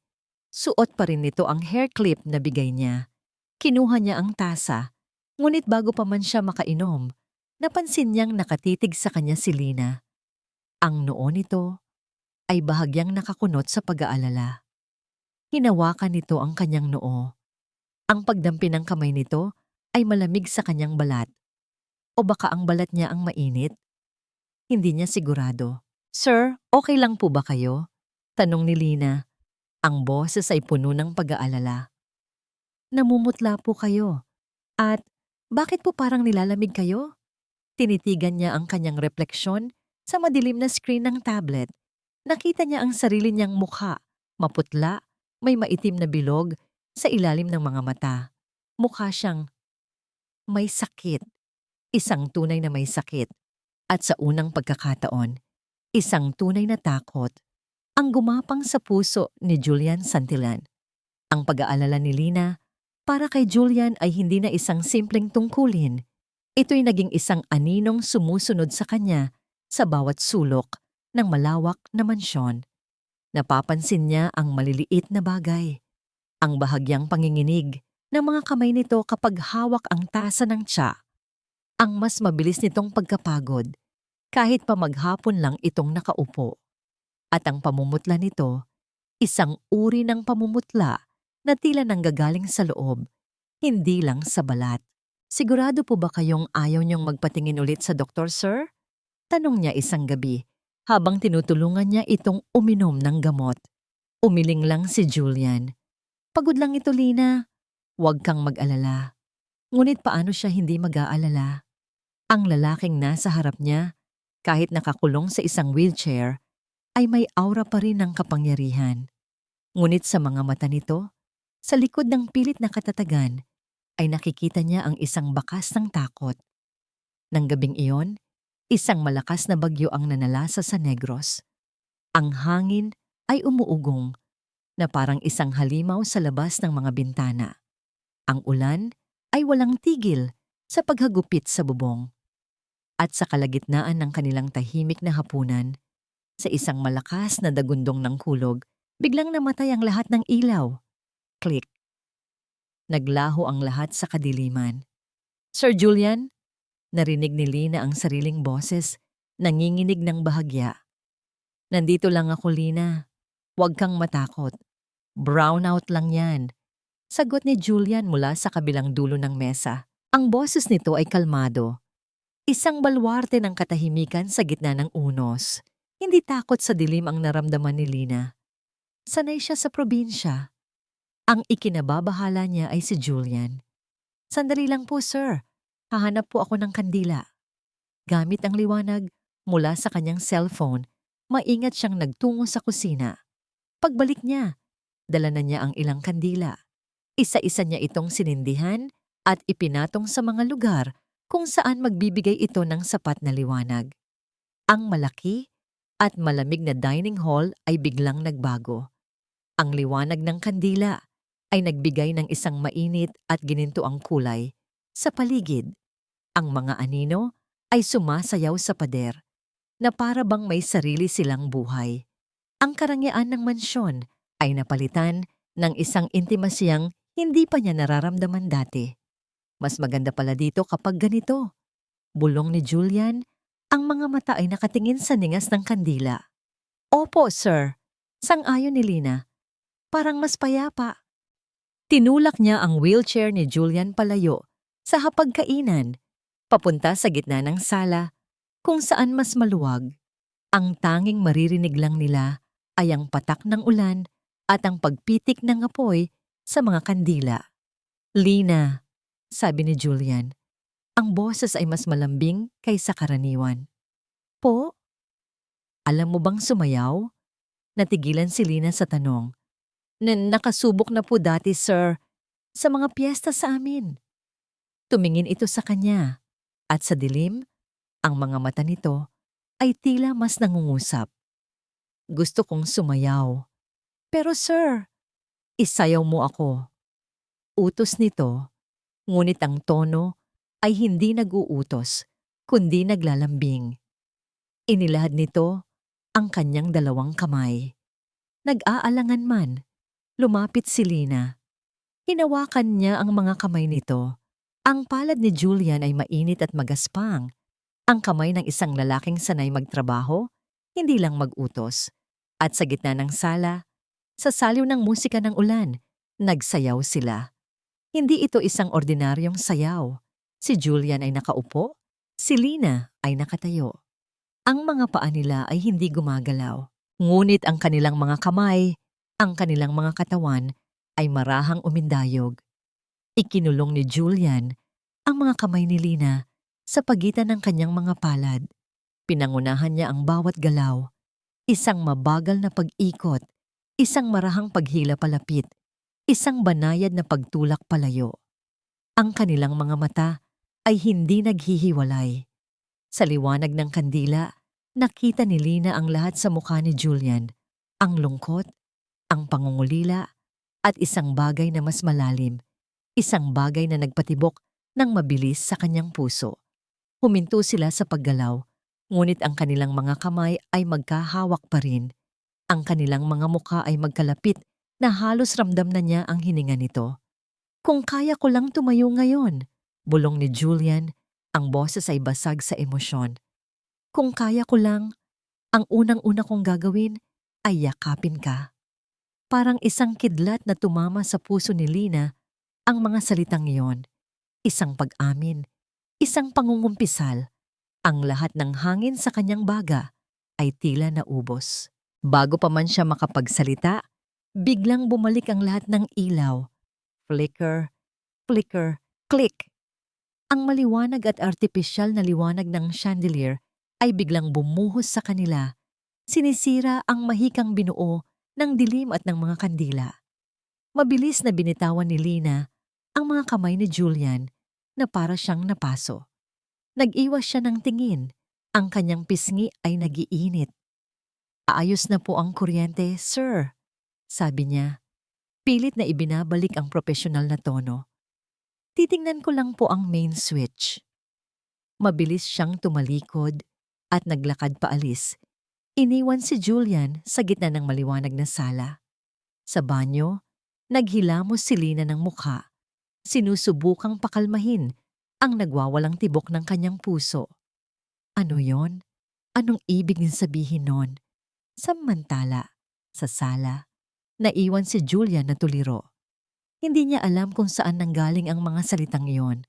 Suot pa rin nito ang hair clip na bigay niya. Kinuha niya ang tasa, ngunit bago pa man siya makainom, napansin niyang nakatitig sa kanya si Lina. Ang noo nito ay bahagyang nakakunot sa pag-aalala. Hinawakan nito ang kanyang noo. Ang pagdampi ng kamay nito ay malamig sa kanyang balat. O baka ang balat niya ang mainit? Hindi niya sigurado. "Sir, okay lang po ba kayo?" tanong ni Lina. Ang boses ay puno ng pag-aalala. "Namumutla po kayo. At bakit po parang nilalamig kayo?" Tinitigan niya ang kanyang refleksyon sa madilim na screen ng tablet. Nakita niya ang sarili niyang mukha, maputla, may maitim na bilog sa ilalim ng mga mata. Mukha siyang may sakit. Isang tunay na may sakit. At sa unang pagkakataon, isang tunay na takot ang gumapang sa puso ni Julian Santillan. Ang pag-aalala ni Lina para kay Julian ay hindi na isang simpleng tungkulin. Ito'y naging isang aninong sumusunod sa kanya sa bawat sulok ng malawak na mansyon. Napapansin niya ang maliliit na bagay. Ang bahagyang panginginig ng mga kamay nito kapag hawak ang tasa ng tsa. Ang mas mabilis nitong pagkapagod kahit pa maghapon lang itong nakaupo. At ang pamumutla nito, isang uri ng pamumutla na tila nanggagaling sa loob, hindi lang sa balat. "Sigurado po ba kayong ayaw niyong magpatingin ulit sa doktor, sir?" tanong niya isang gabi habang tinutulungan niya itong uminom ng gamot. Umiling lang si Julian. "Pagod lang ito, Lina. Huwag kang mag-alala." Ngunit paano siya hindi mag-aalala? Ang lalaking nasa harap niya, kahit nakakulong sa isang wheelchair, ay may aura pa rin ng kapangyarihan. Ngunit sa mga mata nito, sa likod ng pilit na katatagan, ay nakikita niya ang isang bakas ng takot. Nang gabing iyon, isang malakas na bagyo ang nanalasa sa Negros. Ang hangin ay umuugong na parang isang halimaw sa labas ng mga bintana. Ang ulan ay walang tigil sa paghagupit sa bubong. At sa kalagitnaan ng kanilang tahimik na hapunan, sa isang malakas na dagundong ng kulog, biglang namatay ang lahat ng ilaw. Click. Naglaho ang lahat sa kadiliman. Sir Julian, narinig ni Lina ang sariling boses, nanginginig ng bahagya. Nandito lang ako, Lina. Huwag kang matakot. Brownout lang yan. Sagot ni Julian mula sa kabilang dulo ng mesa. Ang boses nito ay kalmado. Isang balwarte ng katahimikan sa gitna ng unos. Hindi takot sa dilim ang naramdaman ni Lina. Sanay siya sa probinsya. Ang ikinababahala niya ay si Julian. Sandali lang po, sir. Hahanap po ako ng kandila. Gamit ang liwanag mula sa kanyang cellphone, maingat siyang nagtungo sa kusina. Pagbalik niya, dala na niya ang ilang kandila. Isa-isa niya itong sinindihan at ipinatong sa mga lugar kung saan magbibigay ito ng sapat na liwanag. Ang malaki at malamig na dining hall ay biglang nagbago. Ang liwanag ng kandila ay nagbigay ng isang mainit at ginintoang kulay sa paligid. Ang mga anino ay sumasayaw sa pader na para bang may sarili silang buhay. Ang karangyaan ng mansyon ay napalitan ng isang intimasyang hindi pa niya nararamdaman dati. Mas maganda pala dito kapag ganito. Bulong ni Julian, ang mga mata ay nakatingin sa ningas ng kandila. Opo, sir. Sang-ayon ni Lina. Parang mas payapa. Tinulak niya ang wheelchair ni Julian palayo sa hapagkainan, papunta sa gitna ng sala, kung saan mas maluwag. Ang tanging maririnig lang nila ay ang patak ng ulan at ang pagpitik ng apoy sa mga kandila. Lina, sabi ni Julian, ang boses ay mas malambing kaysa karaniwan. Po? Alam mo bang sumayaw? Natigilan si Lina sa tanong. Nakasubok na po dati, sir, sa mga piyesta sa amin. Tumingin ito sa kanya, at sa dilim, ang mga mata nito ay tila mas nangungusap. Gusto kong sumayaw. Pero sir, isayaw mo ako. Utos nito, ngunit ang tono ay hindi nag-uutos, kundi naglalambing. Inilahad nito ang kanyang dalawang kamay. Nag-aalangan man, lumapit si Lina. Hinawakan niya ang mga kamay nito. Ang palad ni Julian ay mainit at magaspang. Ang kamay ng isang lalaking sanay magtrabaho, hindi lang mag-utos. At sa gitna ng sala, sa saliw ng musika ng ulan, nagsayaw sila. Hindi ito isang ordinaryong sayaw. Si Julian ay nakaupo, si Lina ay nakatayo. Ang mga paa nila ay hindi gumagalaw. Ngunit ang kanilang mga kamay, ang kanilang mga katawan ay marahang umindayog. Ikinulong ni Julian ang mga kamay ni Lina sa pagitan ng kanyang mga palad. Pinangunahan niya ang bawat galaw, isang mabagal na pag-ikot, isang marahang paghila palapit, isang banayad na pagtulak palayo. Ang kanilang mga mata ay hindi naghihiwalay. Sa liwanag ng kandila, nakita ni Lina ang lahat sa mukha ni Julian, ang lungkot, ang pangungulila, at isang bagay na mas malalim, isang bagay na nagpatibok ng mabilis sa kanyang puso. Huminto sila sa paggalaw, ngunit ang kanilang mga kamay ay magkahawak pa rin. Ang kanilang mga mukha ay magkalapit na halos ramdam na niya ang hininga nito. Kung kaya ko lang tumayo ngayon, bulong ni Julian, ang boses ay basag sa emosyon. Kung kaya ko lang, ang unang-una kong gagawin ay yakapin ka. Parang isang kidlat na tumama sa puso ni Lina ang mga salitang iyon. Isang pag-amin, isang pangungumpisal. Ang lahat ng hangin sa kanyang baga ay tila naubos. Bago pa man siya makapagsalita, biglang bumalik ang lahat ng ilaw. Flicker, flicker, click. Ang maliwanag at artipisyal na liwanag ng chandelier ay biglang bumuhos sa kanila. Sinisira ang mahikang binuo ng dilim at ng mga kandila. Mabilis na binitawan ni Lina ang mga kamay ni Julian na para siyang napaso. Nag-iwas siya ng tingin. Ang kanyang pisngi ay nagiinit. "Aayos na po ang kuryente, sir," sabi niya. Pilit na ibinabalik ang profesional na tono. "Titingnan ko lang po ang main switch." Mabilis siyang tumalikod at naglakad paalis. Iniwan si Julian sa gitna ng maliwanag na sala. Sa banyo, naghilamos si Lina ng mukha. Sinusubukang pakalmahin ang nagwawalang tibok ng kanyang puso. Ano yon? Anong ibig niyang sabihin nun? Samantala, sa sala, naiwan si Julian na tuliro. Hindi niya alam kung saan nanggaling ang mga salitang iyon.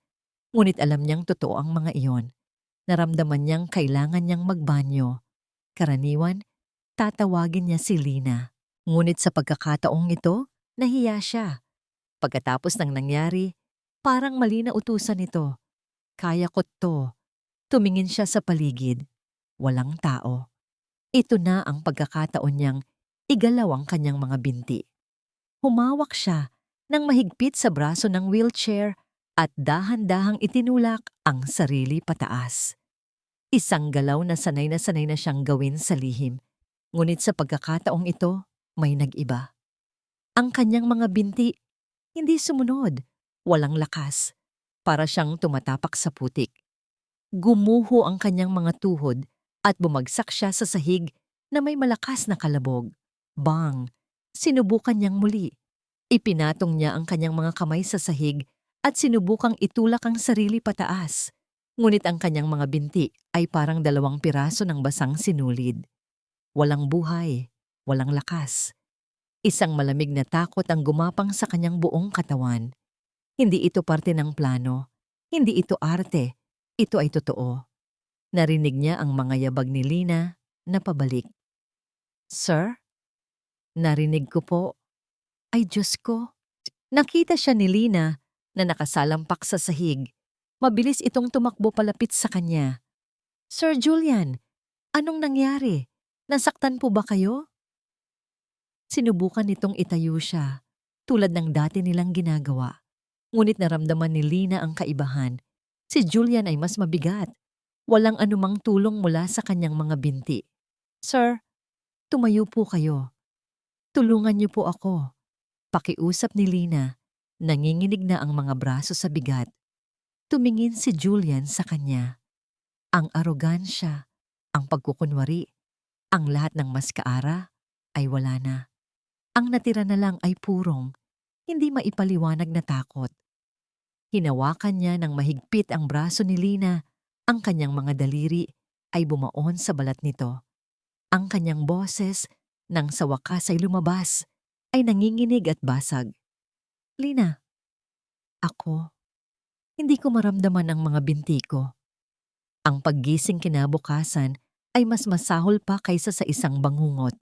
Ngunit alam niyang totoo ang mga iyon. Naramdaman niyang kailangan niyang magbanyo. Karaniwan, tatawagin niya si Lina. Ngunit sa pagkakataong ito, nahiya siya. Pagkatapos ng nangyari, parang mali na utusan ito. "Kaya ko to." Tumingin siya sa paligid. Walang tao. Ito na ang pagkakataon niyang igalaw ang kanyang mga binti. Humawak siya ng mahigpit sa braso ng wheelchair at dahan-dahang itinulak ang sarili pataas. Isang galaw na sanay na siyang gawin sa lihim. Ngunit sa pagkakataong ito, may nag-iba. Ang kanyang mga binti, hindi sumunod, walang lakas, para siyang tumatapak sa putik. Gumuho ang kanyang mga tuhod at bumagsak siya sa sahig na may malakas na kalabog. Bang! Sinubukan niyang muli. Ipinatong niya ang kanyang mga kamay sa sahig at sinubukang itulak ang sarili pataas. Ngunit ang kanyang mga binti ay parang 2 piraso ng basang sinulid. Walang buhay, walang lakas. Isang malamig na takot ang gumapang sa kanyang buong katawan. Hindi ito parte ng plano. Hindi ito arte. Ito ay totoo. Narinig niya ang mga yabag ni Lina na pabalik. "Sir? Narinig ko po." Ay Diyos ko! Nakita siya ni Lina na nakasalampak sa sahig. Mabilis itong tumakbo palapit sa kanya. "Sir Julian, anong nangyari? Nasaktan po ba kayo?" Sinubukan nitong itayo siya, tulad ng dati nilang ginagawa. Ngunit naramdaman ni Lina ang kaibahan. Si Julian ay mas mabigat. Walang anumang tulong mula sa kanyang mga binti. "Sir, tumayo po kayo. Tulungan niyo po ako." Pakiusap ni Lina. Nanginginig na ang mga braso sa bigat. Tumingin si Julian sa kanya. Ang arogansya, ang pagkukunwari, ang lahat ng maskaara ay wala na. Ang natira na lang ay purong, hindi maipaliwanag na takot. Hinawakan niya ng mahigpit ang braso ni Lina. Ang kanyang mga daliri ay bumaon sa balat nito. Ang kanyang boses, nang sa wakas ay lumabas, ay nanginginig at basag. "Lina, ako, hindi ko maramdaman ang mga binti ko." Ang paggising kinabukasan ay mas masahol pa kaysa sa isang bangungot.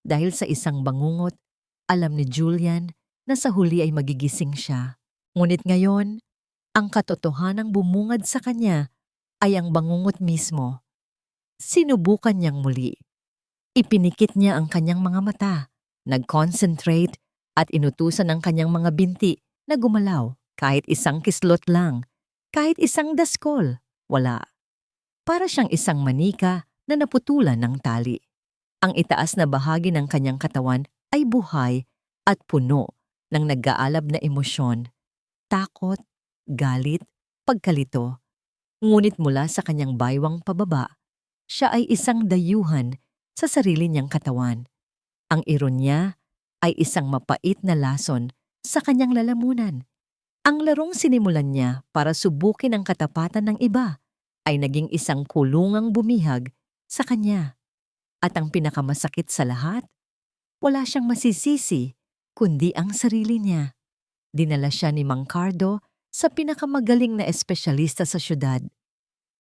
Dahil sa isang bangungot, alam ni Julian na sa huli ay magigising siya. Ngunit ngayon, ang katotohanang bumungad sa kanya ay ang bangungot mismo. Sinubukan niyang muli. Ipinikit niya ang kanyang mga mata, nag-concentrate at inutusan ang kanyang mga binti na gumalaw. Kahit isang kislot lang, kahit isang daskol, wala. Para siyang isang manika na naputulan ng tali. Ang itaas na bahagi ng kanyang katawan ay buhay at puno ng nag-aalab na emosyon. Takot, galit, pagkalito. Ngunit mula sa kanyang baywang pababa, siya ay isang dayuhan sa sarili niyang katawan. Ang ironya ay isang mapait na lason sa kanyang lalamunan. Ang larong sinimulan niya para subukin ang katapatan ng iba ay naging isang kulungang bumihag sa kanya. At ang pinakamasakit sa lahat, wala siyang masisisi kundi ang sarili niya. Dinala siya ni Mang Cardo sa pinakamagaling na espesyalista sa syudad.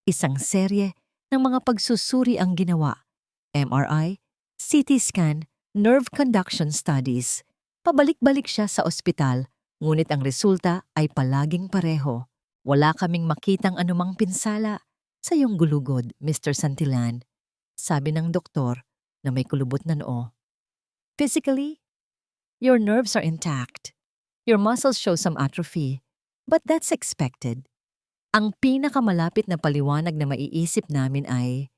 Isang serye ng mga pagsusuri ang ginawa. MRI, CT scan, nerve conduction studies. Pabalik-balik siya sa ospital, ngunit ang resulta ay palaging pareho. "Wala kaming makitang anumang pinsala sa iyong gulugod, Mr. Santillan," sabi ng doktor na may kulubot na noo. "Physically, your nerves are intact. Your muscles show some atrophy, But that's expected. Ang pinakamalapit na paliwanag na maiisip namin ay,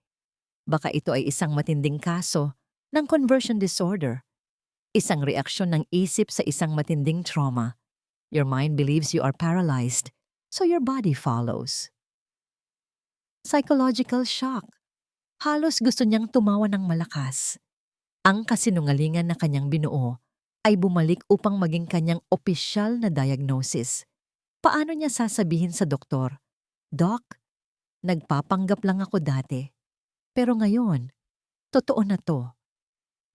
baka ito ay isang matinding kaso ng conversion disorder, isang reaksyon ng isip sa isang matinding trauma. Your mind believes you are paralyzed, so your body follows. Psychological shock. Halos gusto niyang tumawa ng malakas. Ang kasinungalingan na kanyang binuo ay bumalik upang maging kanyang opisyal na diagnosis. Paano niya sasabihin sa doktor, "Doc, nagpapanggap lang ako dati. Pero ngayon, totoo na to."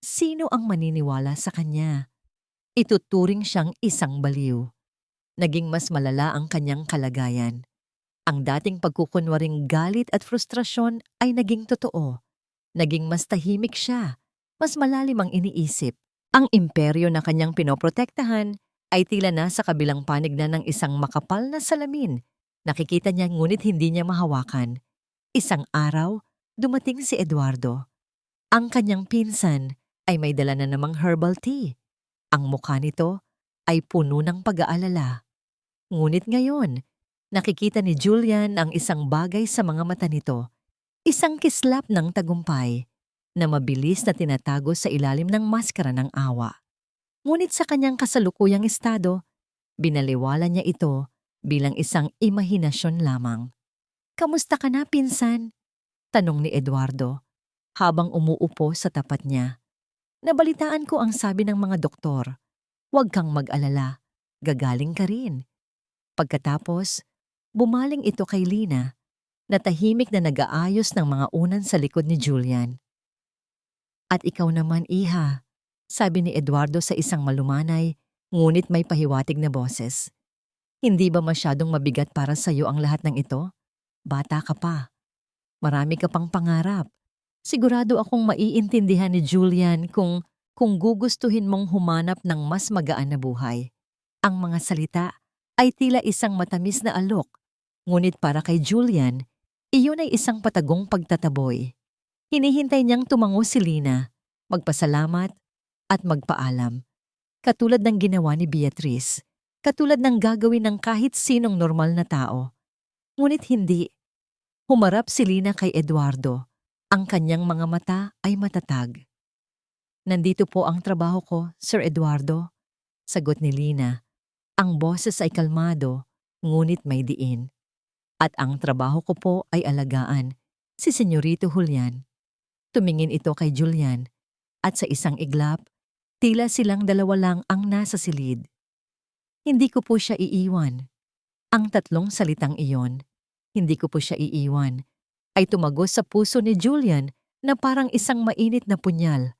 Sino ang maniniwala sa kanya? Ituturing siyang isang baliw. Naging mas malala ang kanyang kalagayan. Ang dating pagkukunwaring galit at frustrasyon ay naging totoo. Naging mas tahimik siya, mas malalim ang iniisip. Ang imperyo na kanyang pinoprotektahan ay tila nasa kabilang panig na ng isang makapal na salamin. Nakikita niya ngunit hindi niya mahawakan. Isang araw, dumating si Eduardo. Ang kanyang pinsan ay may dala na namang herbal tea. Ang mukha nito ay puno ng pag-aalala. Ngunit ngayon, nakikita ni Julian ang isang bagay sa mga mata nito. Isang kislap ng tagumpay na mabilis na tinatago sa ilalim ng maskara ng awa. Ngunit sa kanyang kasalukuyang estado, binaliwala niya ito bilang isang imahinasyon lamang. "Kamusta ka na, pinsan?" tanong ni Eduardo habang umuupo sa tapat niya. "Nabalitaan ko ang sabi ng mga doktor. Huwag kang mag-alala, gagaling ka rin." Pagkatapos, bumaling ito kay Lina, na tahimik na nag-aayos ng mga unan sa likod ni Julian. "At ikaw naman, iha," sabi ni Eduardo sa isang malumanay, ngunit may pahiwatig na boses. "Hindi ba masyadong mabigat para sa iyo ang lahat ng ito? Bata ka pa. Marami ka pang pangarap. Sigurado akong maiintindihan ni Julian kung gugustuhin mong humanap ng mas magaan na buhay." Ang mga salita ay tila isang matamis na alok, ngunit para kay Julian, iyon ay isang patagong pagtataboy. Hinihintay niyang tumango si Lina, magpasalamat at magpaalam. Katulad ng ginawa ni Beatrice, katulad ng gagawin ng kahit sinong normal na tao. Ngunit hindi. Humarap si Lina kay Eduardo. Ang kanyang mga mata ay matatag. "Nandito po ang trabaho ko, Sir Eduardo," sagot ni Lina. Ang boses ay kalmado, ngunit may diin. "At ang trabaho ko po ay alagaan si Senyorito Julian." Tumingin ito kay Julian, at sa isang iglap, tila silang dalawa lang ang nasa silid. "Hindi ko po siya iiwan." Ang tatlong salitang iyon, "hindi ko po siya iiwan," ay tumagos sa puso ni Julian na parang isang mainit na punyal.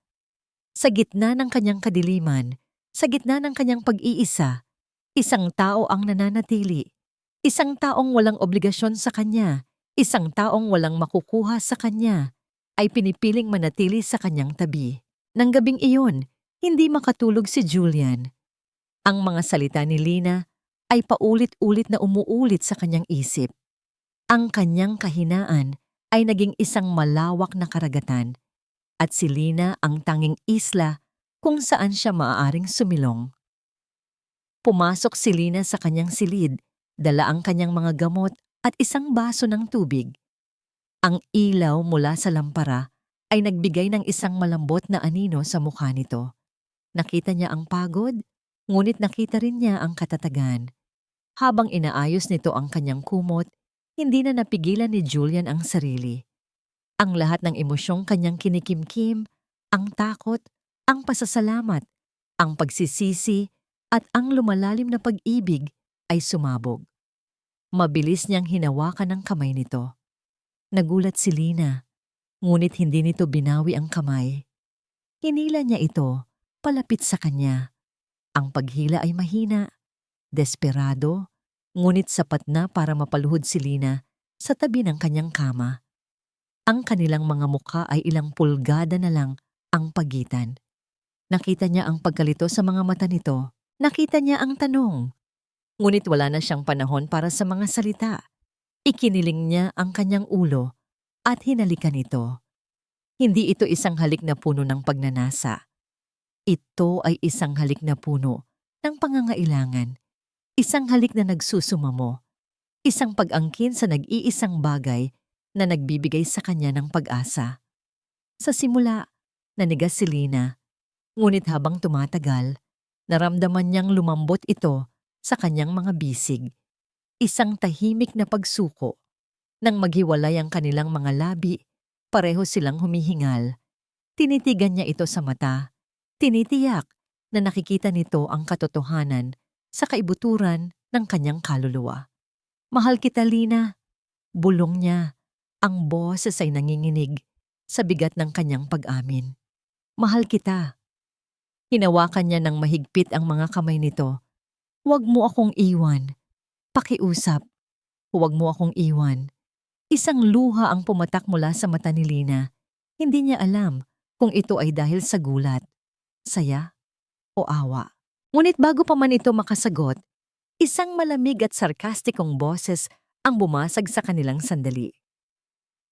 Sa gitna ng kanyang kadiliman, sa gitna ng kanyang pag-iisa, isang tao ang nananatili. Isang taong walang obligasyon sa kanya, isang taong walang makukuha sa kanya, ay pinipiling manatili sa kanyang tabi. Nang gabing iyon, hindi makatulog si Julian. Ang mga salita ni Lina ay paulit-ulit na umuulit sa kanyang isip. Ang kanyang kahinaan ay naging isang malawak na karagatan, at si Lina ang tanging isla kung saan siya maaaring sumilong. Pumasok si Lina sa kanyang silid, dala ang kanyang mga gamot at isang baso ng tubig. Ang ilaw mula sa lampara ay nagbigay ng isang malambot na anino sa mukha nito. Nakita niya ang pagod, ngunit nakita rin niya ang katatagan. Habang inaayos nito ang kanyang kumot, hindi na napigilan ni Julian ang sarili. Ang lahat ng emosyong kanyang kinikimkim, ang takot, ang pasasalamat, ang pagsisisi, at ang lumalalim na pag-ibig ay sumabog. Mabilis niyang hinawakan ang kamay nito. Nagulat si Lina, ngunit hindi nito binawi ang kamay. Hinila niya ito, palapit sa kanya. Ang paghila ay mahina, desperado, ngunit sapat na para mapaluhod si Lina sa tabi ng kanyang kama. Ang kanilang mga mukha ay ilang pulgada na lang ang pagitan. Nakita niya ang pagkalito sa mga mata nito. Nakita niya ang tanong. Ngunit wala na siyang panahon para sa mga salita. Ikiniling niya ang kanyang ulo at hinalikan ito. Hindi ito isang halik na puno ng pagnanasa. Ito ay isang halik na puno ng pangangailangan. Isang halik na nagsusumamo, isang pag-angkin sa nag-iisang bagay na nagbibigay sa kanya ng pag-asa. Sa simula, nanigas si Lina, ngunit habang tumatagal, naramdaman niyang lumambot ito sa kanyang mga bisig. Isang tahimik na pagsuko. Nang maghiwalay ang kanilang mga labi, pareho silang humihingal. Tinitigan niya ito sa mata. Tinitiyak na nakikita nito ang katotohanan sa kaibuturan ng kanyang kaluluwa. Mahal kita, Lina. Bulong niya. Ang boses ay nanginginig sa bigat ng kanyang pag-amin. Mahal kita. Hinawakan niya ng mahigpit ang mga kamay nito. Huwag mo akong iwan. Pakiusap. Huwag mo akong iwan. Isang luha ang pumatak mula sa mata ni Lina. Hindi niya alam kung ito ay dahil sa gulat, saya, o awa. Ngunit bago pa man ito makasagot, isang malamig at sarkastikong boses ang bumasag sa kanilang sandali.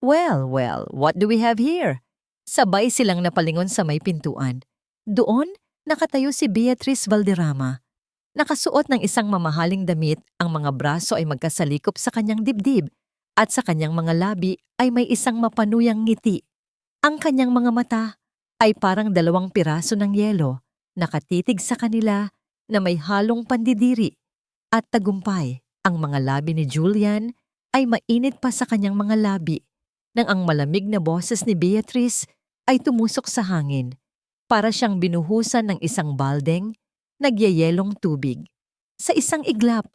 Well, what do we have here? Sabay silang napalingon sa may pintuan. Doon, nakatayo si Beatrice Valderrama. Nakasuot ng isang mamahaling damit, ang mga braso ay magkasalikop sa kanyang dibdib at sa kanyang mga labi ay may isang mapanuyang ngiti. Ang kanyang mga mata ay parang 2 piraso ng yelo, nakatitig sa kanila na may halong pandidiri at tagumpay. Ang mga labi ni Julian ay mainit pa sa kanyang mga labi nang ang malamig na boses ni Beatrice ay tumusok sa hangin para siyang binuhusan ng isang baldeng nagyayelong tubig. Sa isang iglap,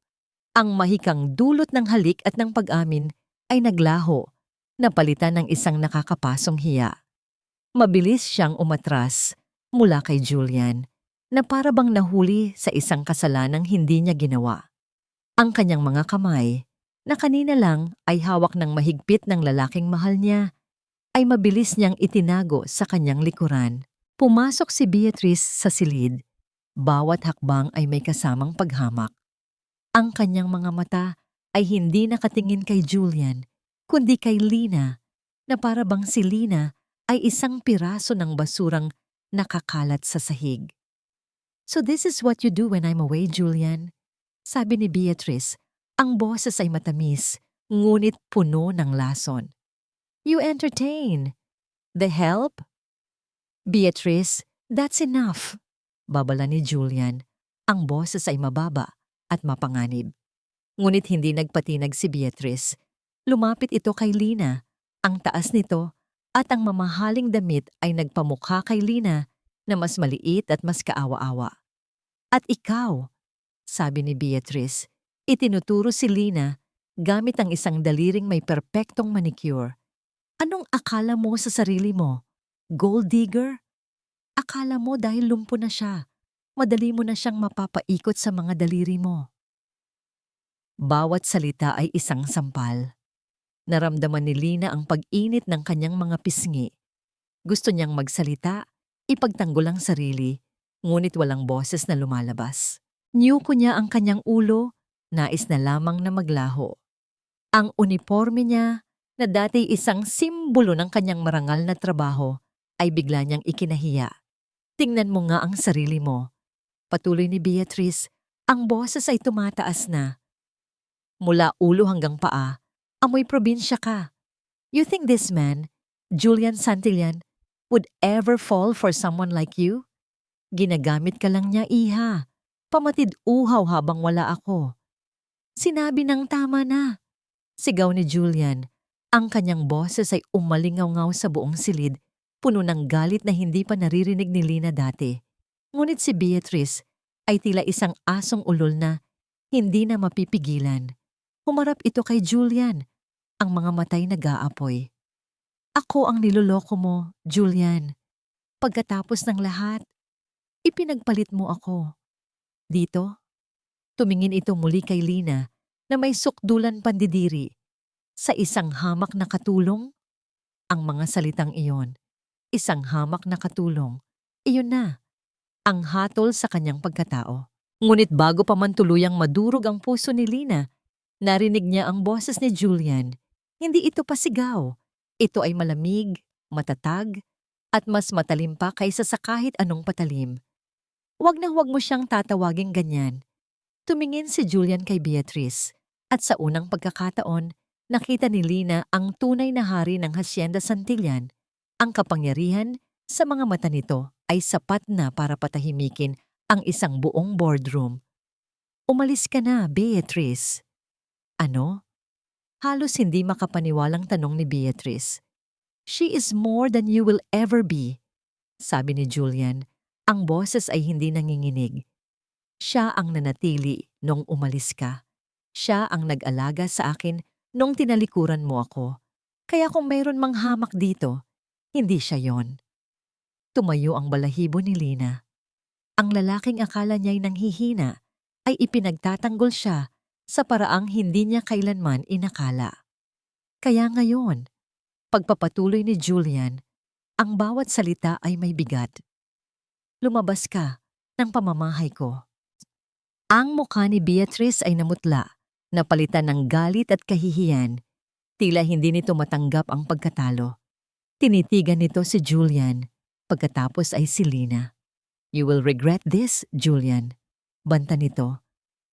ang mahikang dulot ng halik at ng pag-amin ay naglaho, napalitan ng isang nakakapasong hiya. Mabilis siyang umatras mula kay Julian na para bang nahuli sa isang kasalanang hindi niya ginawa. Ang kanyang mga kamay, na kanina lang ay hawak ng mahigpit ng lalaking mahal niya, ay mabilis niyang itinago sa kanyang likuran. Pumasok si Beatrice sa silid. Bawat hakbang ay may kasamang paghamak. Ang kanyang mga mata ay hindi nakatingin kay Julian, kundi kay Lina, na para bang si Lina ay isang piraso ng basurang nakakalat sa sahig. So this is what you do when I'm away, Julian? Sabi ni Beatrice. Ang boses ay matamis, ngunit puno ng lason. You entertain. The help? Beatrice, that's enough. Babala ni Julian. Ang boses ay mababa at mapanganib. Ngunit hindi nagpatinag si Beatrice. Lumapit ito kay Lina. Ang taas nito at ang mamahaling damit ay nagpamukha kay Lina na mas maliit at mas kaawa-awa. At ikaw, sabi ni Beatrice, itinuturo si Lina gamit ang isang daliring may perpektong manicure. Anong akala mo sa sarili mo? Gold digger? Akala mo dahil lumpo na siya, madali mo na siyang mapapaikot sa mga daliri mo. Bawat salita ay isang sampal. Naramdaman ni Lina ang pag-init ng kanyang mga pisngi. Gusto niyang magsalita, ipagtanggol ang sarili, ngunit walang boses na lumalabas. Niyuko niya ang kanyang ulo, nais na lamang na maglaho. Ang uniforme niya, na dati isang simbolo ng kanyang marangal na trabaho, ay bigla niyang ikinahiya. Tingnan mo nga ang sarili mo. Patuloy ni Beatrice, ang boses ay tumataas na. Mula ulo hanggang paa, amoy probinsya ka. You think this man, Julian Santillan, would ever fall for someone like you? Ginagamit ka lang niya, iha. Pamatid uhaw habang wala ako. Sinabi ng tama na. Sigaw ni Julian. Ang kanyang boses ay umalingaw-ngaw sa buong silid, puno ng galit na hindi pa naririnig ni Lina dati. Ngunit si Beatrice ay tila isang asong ulol na hindi na mapipigilan. Humarap ito kay Julian, ang mga matay nag-aapoy. Ako ang niloloko mo, Julian. Pagkatapos ng lahat, ipinagpalit mo ako. Dito, tumingin ito muli kay Lina na may sukdulan pandidiri. Sa isang hamak na katulong, ang mga salitang iyon, isang hamak na katulong, iyon na, ang hatol sa kanyang pagkatao. Ngunit bago pa man tuluyang madurog ang puso ni Lina, narinig niya ang boses ni Julian. Hindi ito pasigaw. Ito ay malamig, matatag, at mas matalim pa kaysa sa kahit anong patalim. Huwag na huwag mo siyang tatawaging ganyan. Tumingin si Julian kay Beatrice at sa unang pagkakataon, nakita ni Lina ang tunay na hari ng Hacienda Santillan. Ang kapangyarihan sa mga mata nito ay sapat na para patahimikin ang isang buong boardroom. Umalis ka na, Beatrice. Ano? Halos hindi makapaniwalang tanong ni Beatrice. She is more than you will ever be, sabi ni Julian. Ang boses ay hindi nanginginig. Siya ang nanatili nung umalis ka. Siya ang nag-alaga sa akin nung tinalikuran mo ako. Kaya kung mayroon mang hamak dito, hindi siya yon. Tumayo ang balahibo ni Lina. Ang lalaking akala niya'y nanghihina ay ipinagtatanggol siya sa paraang hindi niya kailanman inakala. Kaya ngayon, pagpapatuloy ni Julian, ang bawat salita ay may bigat. Lumabas ka ng pamamahay ko. Ang mukha ni Beatrice ay namutla, napalitan ng galit at kahihiyan. Tila hindi nito matanggap ang pagkatalo. Tinitigan nito si Julian, pagkatapos ay si Lina. You will regret this, Julian. Banta nito.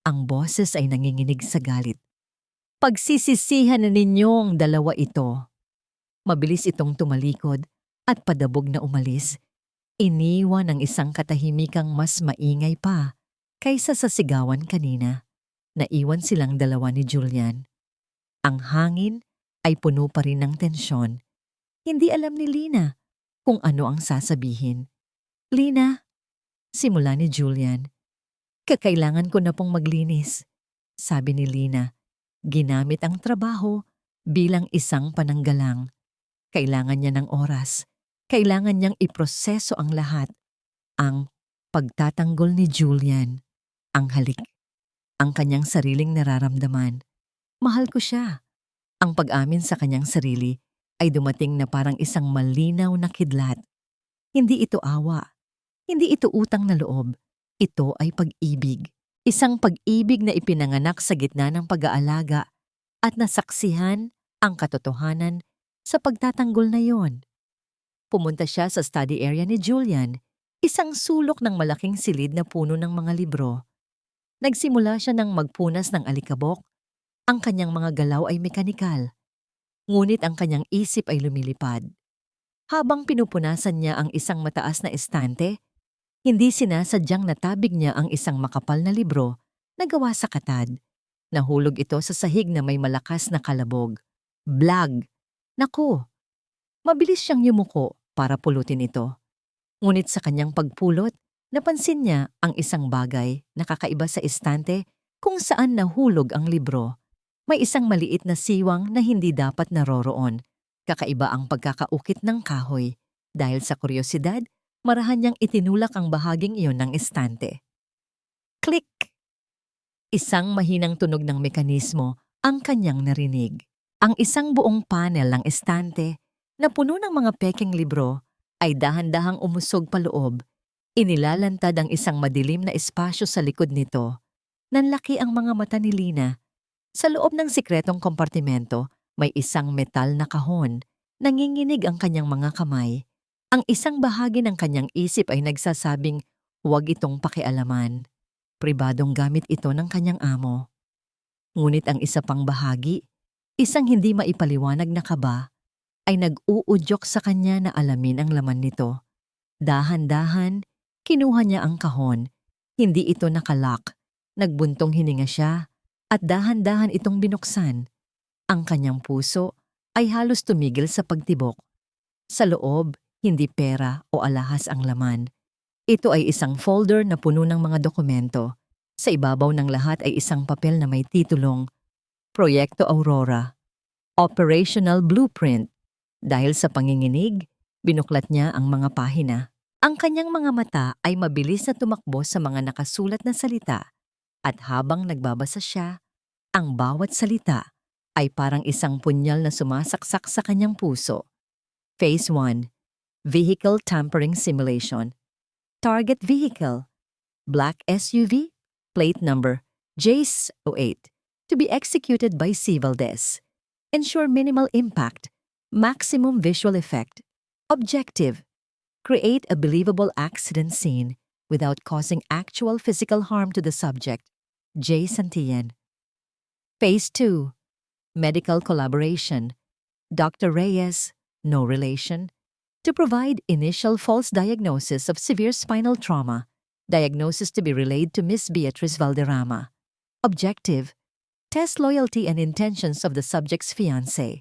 Ang boses ay nanginginig sa galit. Pagsisisihan na ninyong dalawa ito. Mabilis itong tumalikod at padabog na umalis. Iniwan ang isang katahimikang mas maingay pa kaysa sa sigawan kanina. Naiwan silang dalawa ni Julian. Ang hangin ay puno pa rin ng tensyon. Hindi alam ni Lina kung ano ang sasabihin. Lina, simula ni Julian. Kakailangan ko na pong maglinis, sabi ni Lina. Ginamit ang trabaho bilang isang pananggalang. Kailangan niya ng oras. Kailangan niyang iproseso ang lahat. Ang pagtatanggol ni Julian. Ang halik. Ang kanyang sariling nararamdaman. Mahal ko siya. Ang pag-amin sa kanyang sarili ay dumating na parang isang malinaw na kidlat. Hindi ito awa. Hindi ito utang na loob. Ito ay pag-ibig. Isang pag-ibig na ipinanganak sa gitna ng pag-aalaga at nasaksihan ang katotohanan sa pagtatanggol na yon. Pumunta siya sa study area ni Julian, isang sulok ng malaking silid na puno ng mga libro. Nagsimula siya ng magpunas ng alikabok. Ang kanyang mga galaw ay mekanikal. Ngunit ang kanyang isip ay lumilipad. Habang pinupunasan niya ang isang mataas na estante, hindi sinasadyang natabig niya ang isang makapal na libro na gawa sa katad. Nahulog ito sa sahig na may malakas na kalabog. Blag! Naku! Mabilis siyang yumuko para pulutin ito. Ngunit sa kanyang pagpulot, napansin niya ang isang bagay na kakaiba sa estante kung saan nahulog ang libro. May isang maliit na siwang na hindi dapat naroroon. Kakaiba ang pagkakaukit ng kahoy. Dahil sa kuryosidad, marahan niyang itinulak ang bahaging iyon ng estante. Click! Isang mahinang tunog ng mekanismo ang kanyang narinig. Ang isang buong panel ng estante na puno ng mga pekeng libro ay dahan-dahang umusog paloob. Inilalantad ang isang madilim na espasyo sa likod nito. Nanlaki ang mga mata ni Lina. Sa loob ng sikretong kompartimento, may isang metal na kahon. Nanginginig ang kanyang mga kamay. Ang isang bahagi ng kanyang isip ay nagsasabing, huwag itong pakialaman. Pribadong gamit ito ng kanyang amo. Ngunit ang isa pang bahagi, isang hindi maipaliwanag na kaba, ay nag-uudyok sa kanya na alamin ang laman nito. Dahan-dahan, kinuha niya ang kahon. Hindi ito nakalock. Nagbuntong hininga siya at dahan-dahan itong binuksan. Ang kanyang puso ay halos tumigil sa pagtibok. Sa loob, hindi pera o alahas ang laman. Ito ay isang folder na puno ng mga dokumento. Sa ibabaw ng lahat ay isang papel na may titulong Proyekto Aurora, Operational Blueprint. Dahil sa panginginig, binuklat niya ang mga pahina. Ang kanyang mga mata ay mabilis na tumakbo sa mga nakasulat na salita at habang nagbabasa siya, ang bawat salita ay parang isang punyal na sumasaksak sa kanyang puso. Phase 1. Vehicle Tampering Simulation. Target Vehicle. Black SUV. Plate number JACE-08. To be executed by C. Valdez. Ensure minimal impact. Maximum visual effect. Objective. Create a believable accident scene without causing actual physical harm to the subject. J. Santillan. Phase 2. Medical collaboration. Dr. Reyes, no relation, to provide initial false diagnosis of severe spinal trauma, diagnosis to be relayed to Miss Beatrice Valderrama. Objective: test loyalty and intentions of the subject's fiancé.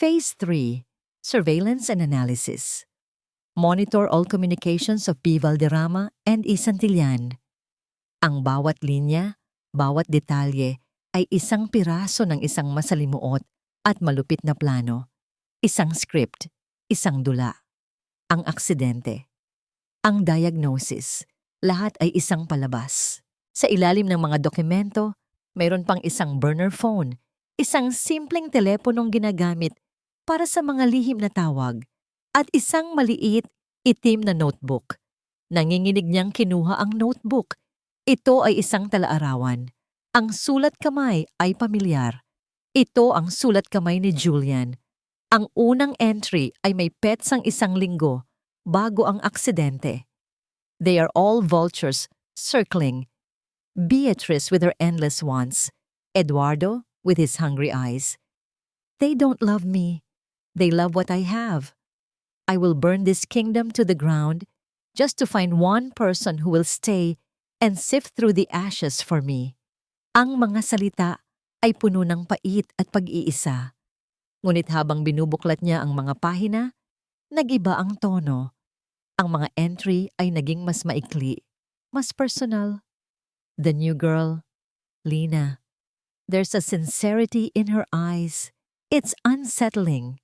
Phase 3. Surveillance and analysis. Monitor all communications of B. Valderrama and E. Santillan. Ang bawat linya, bawat detalye ay isang piraso ng isang masalimuot at malupit na plano. Isang script, isang dula. Ang aksidente. Ang diagnosis. Lahat ay isang palabas. Sa ilalim ng mga dokumento, mayroon pang isang burner phone, isang simpleng teleponong ginagamit para sa mga lihim na tawag, at isang maliit, itim na notebook. Nanginginig niyang kinuha ang notebook. Ito ay isang talaarawan. Ang sulat kamay ay pamilyar. Ito ang sulat kamay ni Julian. Ang unang entry ay may petsang 1 linggo bago ang aksidente. They are all vultures circling. Beatrice with her endless wants. Eduardo with his hungry eyes. They don't love me. They love what I have. I will burn this kingdom to the ground just to find one person who will stay and sift through the ashes for me. Ang mga salita ay puno ng pait at pag-iisa. Ngunit habang binubuklat niya ang mga pahina, nag-iba ang tono. Ang mga entry ay naging mas maikli, mas personal. The new girl, Lina. There's a sincerity in her eyes. It's unsettling.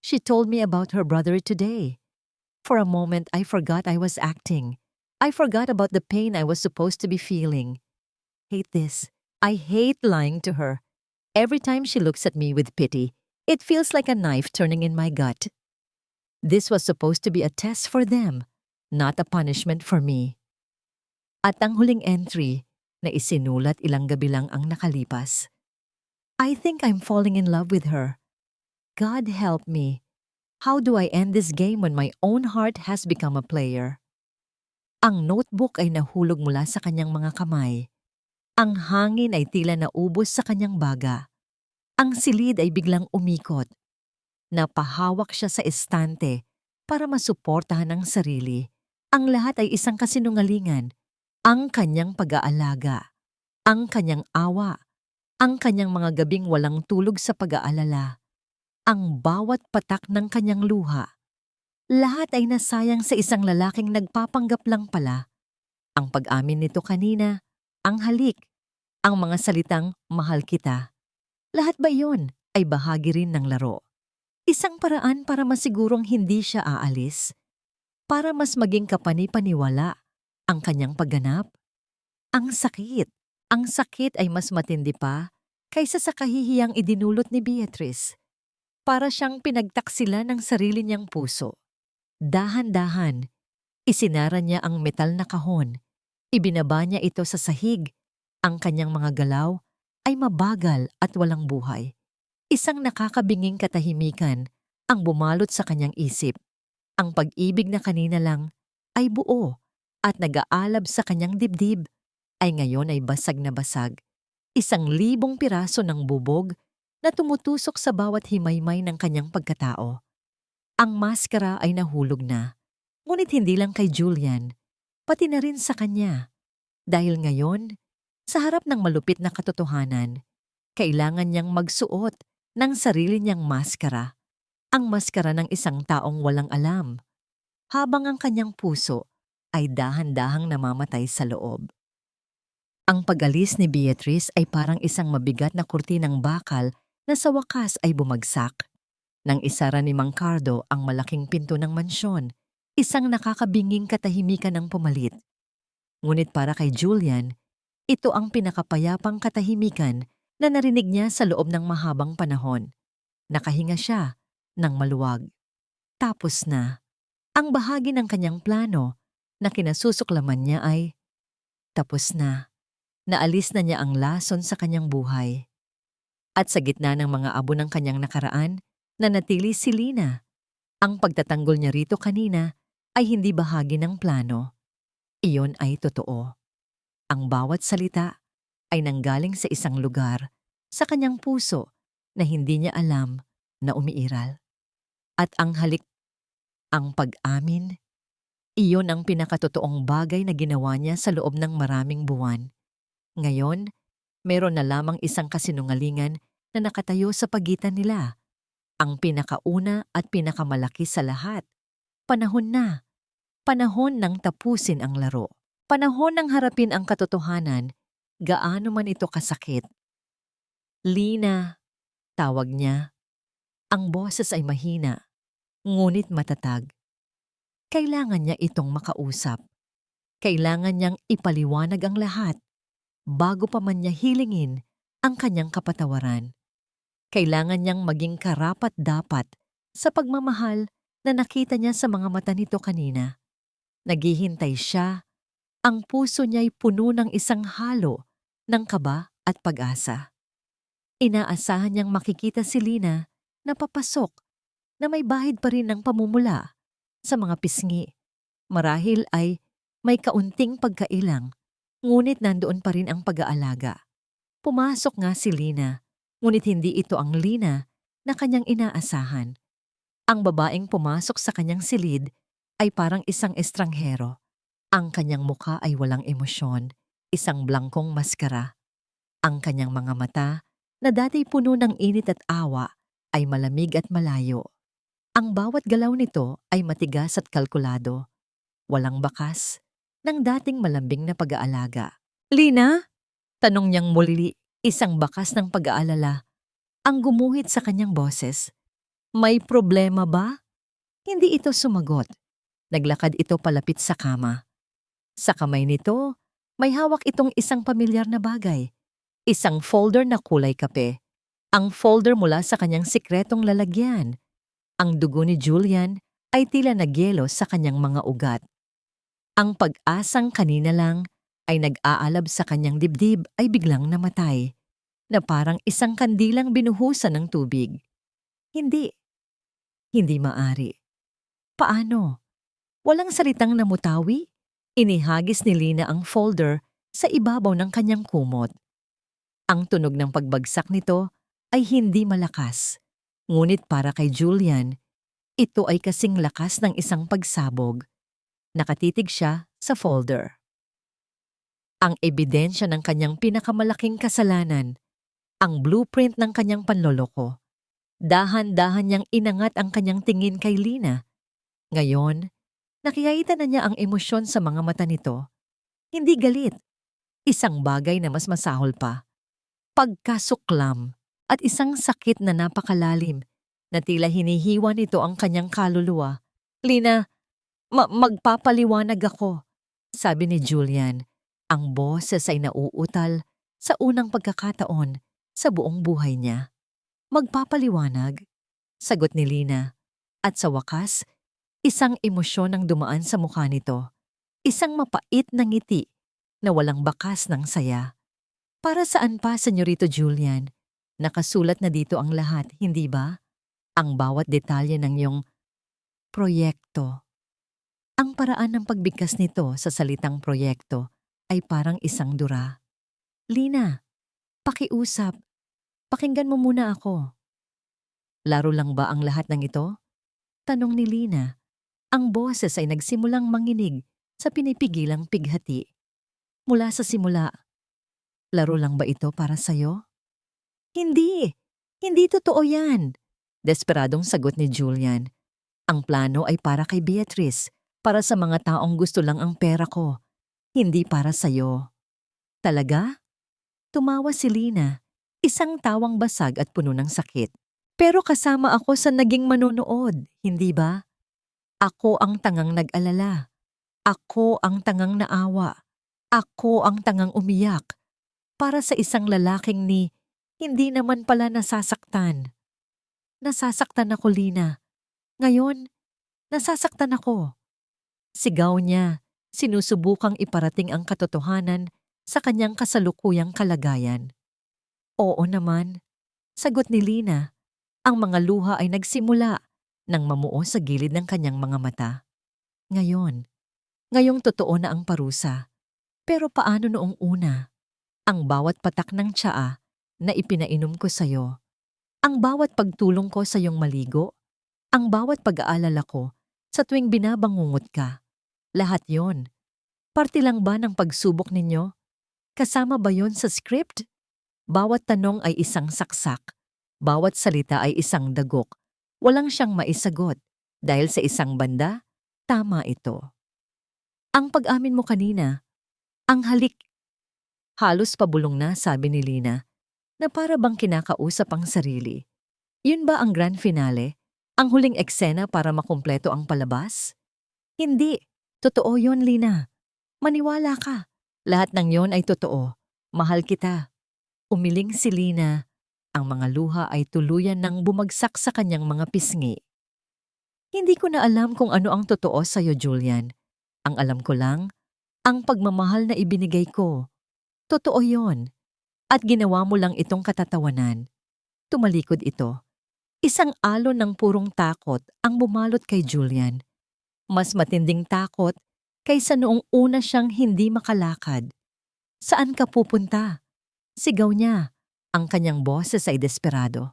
She told me about her brother today. For a moment, I forgot I was acting. I forgot about the pain I was supposed to be feeling. Hate this. I hate lying to her. Every time she looks at me with pity, it feels like a knife turning in my gut. This was supposed to be a test for them, not a punishment for me. At ang huling entry na isinulat ilang gabi lang ang nakalipas. I think I'm falling in love with her. God help me. How do I end this game when my own heart has become a player? Ang notebook ay nahulog mula sa kanyang mga kamay. Ang hangin ay tila naubos sa kanyang baga. Ang silid ay biglang umikot. Napahawak siya sa estante para masuportahan ang sarili. Ang lahat ay isang kasinungalingan. Ang kanyang pag-aalaga, ang kanyang awa, ang kanyang mga gabing walang tulog sa pag-aalala, ang bawat patak ng kanyang luha. Lahat ay nasayang sa isang lalaking nagpapanggap lang pala. Ang pag-amin nito kanina, ang halik, ang mga salitang mahal kita. Lahat ba iyon ay bahagi rin ng laro? Isang paraan para masigurong hindi siya aalis, para mas maging kapani-paniwala ang kanyang pagganap. Ang sakit ay mas matindi pa kaysa sa kahihiyang idinulot ni Beatrice. Para siyang pinagtaksilan ng sarili niyang puso. Dahan-dahan, isinara niya ang metal na kahon. Ibinaba niya ito sa sahig. Ang kanyang mga galaw ay mabagal at walang buhay. Isang nakakabinging katahimikan ang bumalot sa kanyang isip. Ang pag-ibig na kanina lang ay buo at nag-aalab sa kanyang dibdib, ay ngayon ay basag na basag. 1,000 piraso ng bubog na tumutusok sa bawat himaymay ng kanyang pagkatao. Ang maskara ay nahulog na, ngunit hindi lang kay Julian, pati na rin sa kanya. Dahil ngayon, sa harap ng malupit na katotohanan, kailangan niyang magsuot ng sarili niyang maskara, ang maskara ng isang taong walang alam, habang ang kanyang puso ay dahan-dahang namamatay sa loob. Ang pag-alis ni Beatrice ay parang isang mabigat na kurtinang bakal na sa wakas ay bumagsak. Nang isara ni Mang Cardo ang malaking pinto ng mansyon, isang nakakabinging katahimikan ang pumalit. Ngunit para kay Julian, ito ang pinakapayapang katahimikan na narinig niya sa loob ng mahabang panahon. Nakahinga siya ng maluwag. Tapos na. Ang bahagi ng kanyang plano na kinasusuklaman niya ay tapos na. Naalis na niya ang lason sa kanyang buhay. At sa gitna ng mga abo ng kanyang nakaraan, nanatili si Lina. Ang pagtatanggol niya rito kanina ay hindi bahagi ng plano. Iyon ay totoo. Ang bawat salita ay nanggaling sa isang lugar sa kanyang puso na hindi niya alam na umiiral. At ang halik, ang pag-amin, iyon ang pinakatotoong bagay na ginawa niya sa loob ng maraming buwan. Ngayon, meron na lamang isang kasinungalingan na nakatayo sa pagitan nila. Ang pinakauna at pinakamalaki sa lahat. Panahon na. Panahon ng tapusin ang laro. Panahon ng harapin ang katotohanan, gaano man ito kasakit. Lina, tawag niya. Ang boses ay mahina, ngunit matatag. Kailangan niya itong makausap. Kailangan niyang ipaliwanag ang lahat bago pa man niya hilingin ang kanyang kapatawaran. Kailangan niyang maging karapat-dapat sa pagmamahal na nakita niya sa mga mata nito kanina. Naghihintay siya, ang puso niya'y puno ng isang halo ng kaba at pag-asa. Inaasahan niyang makikita si Lina na papasok, na may bahid pa rin ng pamumula sa mga pisngi. Marahil ay may kaunting pagkailang, ngunit nandoon pa rin ang pag-aalaga. Pumasok nga si Lina, ngunit hindi ito ang Lina na kanyang inaasahan. Ang babaeng pumasok sa kanyang silid ay parang isang estranghero. Ang kanyang mukha ay walang emosyon, isang blangkong maskara. Ang kanyang mga mata, na dati puno ng init at awa, ay malamig at malayo. Ang bawat galaw nito ay matigas at kalkulado. Walang bakas ng dating malambing na pag-aalaga. "Lina?" tanong niyang muli, isang bakas ng pag-aalala ang gumuhit sa kanyang boses. "May problema ba?" Hindi ito sumagot. Naglakad ito palapit sa kama. Sa kamay nito, may hawak itong isang pamilyar na bagay. Isang folder na kulay kape. Ang folder mula sa kanyang sikretong lalagyan. Ang dugo ni Julian ay tila nagyelo sa kanyang mga ugat. Ang pag-asang kanina lang ay nag-aalab sa kanyang dibdib ay biglang namatay, na parang isang kandilang binuhusan ng tubig. Hindi. Hindi maari. Paano? Walang salitang namutawi? Inihagis ni Lina ang folder sa ibabaw ng kanyang kumot. Ang tunog ng pagbagsak nito ay hindi malakas. Ngunit para kay Julian, ito ay kasing lakas ng isang pagsabog. Nakatitig siya sa folder. Ang ebidensya ng kanyang pinakamalaking kasalanan, ang blueprint ng kanyang panloloko. Dahan-dahan niyang inangat ang kanyang tingin kay Lina. Ngayon, nakikita na niya ang emosyon sa mga mata nito. Hindi galit. Isang bagay na mas masahol pa. Pagkasuklam at isang sakit na napakalalim na tila hinihiwa nito ang kanyang kaluluwa. "Lina, magpapaliwanag ako," sabi ni Julian. Ang boses ay nauutal sa unang pagkakataon sa buong buhay niya. "Magpapaliwanag?" sagot ni Lina. At sa wakas, isang emosyon ang dumaan sa mukha nito. Isang mapait na ngiti na walang bakas ng saya. "Para saan pa, Senyorito Julian? Nakasulat na dito ang lahat, hindi ba? Ang bawat detalye ng iyong proyekto." Ang paraan ng pagbigkas nito sa salitang proyekto ay parang isang dura. "Lina, pakiusap. Pakinggan mo muna ako." "Laro lang ba ang lahat ng ito?" tanong ni Lina. Ang boses ay nagsimulang manginig sa pinipigilang pighati. Mula sa simula, "Laro lang ba ito para sa'yo?" "Hindi! Hindi totoo yan!" Desperadong sagot ni Julian. "Ang plano ay para kay Beatrice, para sa mga taong gusto lang ang pera ko, hindi para sa'yo." "Talaga?" Tumawa si Lina, isang tawang basag at puno ng sakit. "Pero kasama ako sa naging manonood, hindi ba? Ako ang tangang nag-alala. Ako ang tangang naawa. Ako ang tangang umiyak. Para sa isang lalaking hindi naman pala nasasaktan." "Nasasaktan ako, Lina. Ngayon, nasasaktan ako." Sigaw niya, sinusubukang iparating ang katotohanan sa kanyang kasalukuyang kalagayan. "Oo naman," sagot ni Lina. Ang mga luha ay nagsimula nang mamuo sa gilid ng kanyang mga mata. Ngayong totoo na ang parusa. Pero paano noong una? Ang bawat patak ng tsaa na ipinainom ko sa'yo, ang bawat pagtulong ko sa iyong maligo, ang bawat pag-aalala ko sa tuwing binabangungot ka, lahat yon. Parte lang ba ng pagsubok ninyo? Kasama ba yon sa script? Bawat tanong ay isang saksak, bawat salita ay isang dagok. Walang siyang maisagot dahil sa isang banda, tama ito. Ang pag-amin mo kanina, ang halik, halos pabulong na sabi ni Lina, na para bang kinakausap ang sarili. Yun ba ang grand finale? Ang huling eksena para makumpleto ang palabas? Hindi. Totoo yon, Lina. Maniwala ka. Lahat ng yon ay totoo. Mahal kita. Umiling si Lina. Ang mga luha ay tuluyan ng bumagsak sa kanyang mga pisngi. Hindi ko na alam kung ano ang totoo sa'yo, Julian. Ang alam ko lang, ang pagmamahal na ibinigay ko. Totoo yon. At ginawa mo lang itong katatawanan. Tumalikod ito. Isang alon ng purong takot ang bumalot kay Julian. Mas matinding takot kaysa noong una siyang hindi makalakad. Saan ka pupunta? Sigaw niya. Ang kanyang boses ay desperado.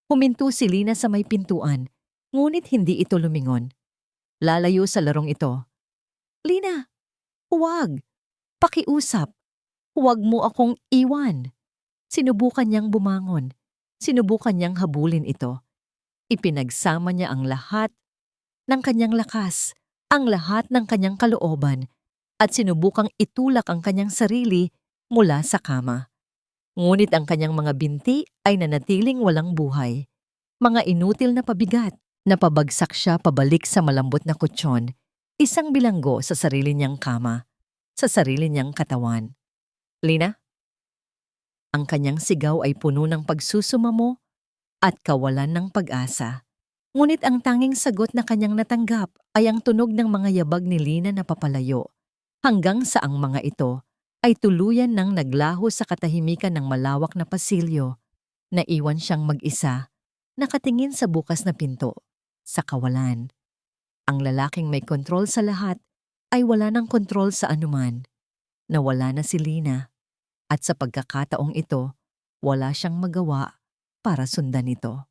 Huminto si Lina sa may pintuan, ngunit hindi ito lumingon. Lalayo sa larong ito. Lina, huwag. Pakiusap. Huwag mo akong iwan. Sinubukan niyang bumangon. Sinubukan niyang habulin ito. Ipinagsama niya ang lahat ng kanyang lakas, ang lahat ng kanyang kalooban, at sinubukang itulak ang kanyang sarili mula sa kama. Ngunit ang kanyang mga binti ay nanatiling walang buhay. Mga inutil na pabigat, napabagsak siya pabalik sa malambot na kutsyon, isang bilanggo sa sarili niyang kama, sa sarili niyang katawan. Lina? Ang kanyang sigaw ay puno ng pagsusumamo at kawalan ng pag-asa. Ngunit ang tanging sagot na kanyang natanggap ay ang tunog ng mga yabag ni Lina na papalayo, hanggang sa ang mga ito ay tuluyan ng naglaho sa katahimikan ng malawak na pasilyo. Naiwan siyang mag-isa, nakatingin sa bukas na pinto, sa kawalan. Ang lalaking may kontrol sa lahat ay wala ng kontrol sa anuman. Nawala na si Lina, at sa pagkakataong ito, wala siyang magawa para sundan ito.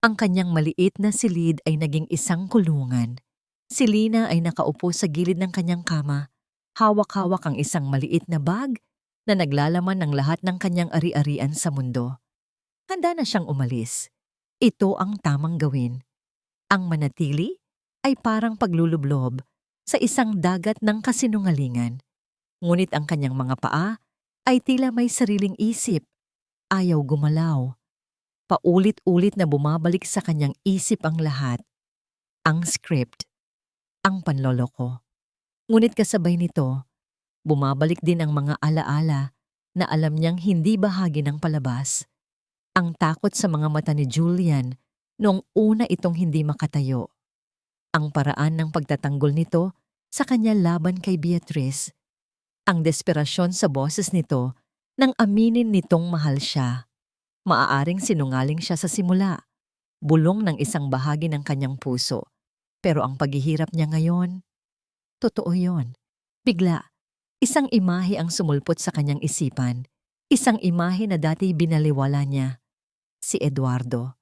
Ang kanyang maliit na silid ay naging isang kulungan. Si Lina ay nakaupo sa gilid ng kanyang kama, hawak-hawak ang isang maliit na bag na naglalaman ng lahat ng kanyang ari-arian sa mundo. Handa na siyang umalis. Ito ang tamang gawin. Ang manatili ay parang paglulublob sa isang dagat ng kasinungalingan. Ngunit ang kanyang mga paa ay tila may sariling isip. Ayaw gumalaw. Paulit-ulit na bumabalik sa kanyang isip ang lahat. Ang script. Ang panloloko. Ngunit kasabay nito, bumabalik din ang mga alaala na alam niyang hindi bahagi ng palabas. Ang takot sa mga mata ni Julian noong una itong hindi makatayo. Ang paraan ng pagtatanggol nito sa kanya laban kay Beatrice. Ang desperasyon sa boses nito nang aminin nitong mahal siya. Maaaring sinungaling siya sa simula, bulong ng isang bahagi ng kanyang puso. Pero ang paghihirap niya ngayon, totoo yon. Bigla, isang imahe ang sumulpot sa kanyang isipan. Isang imahe na dati binaliwala niya. Si Eduardo.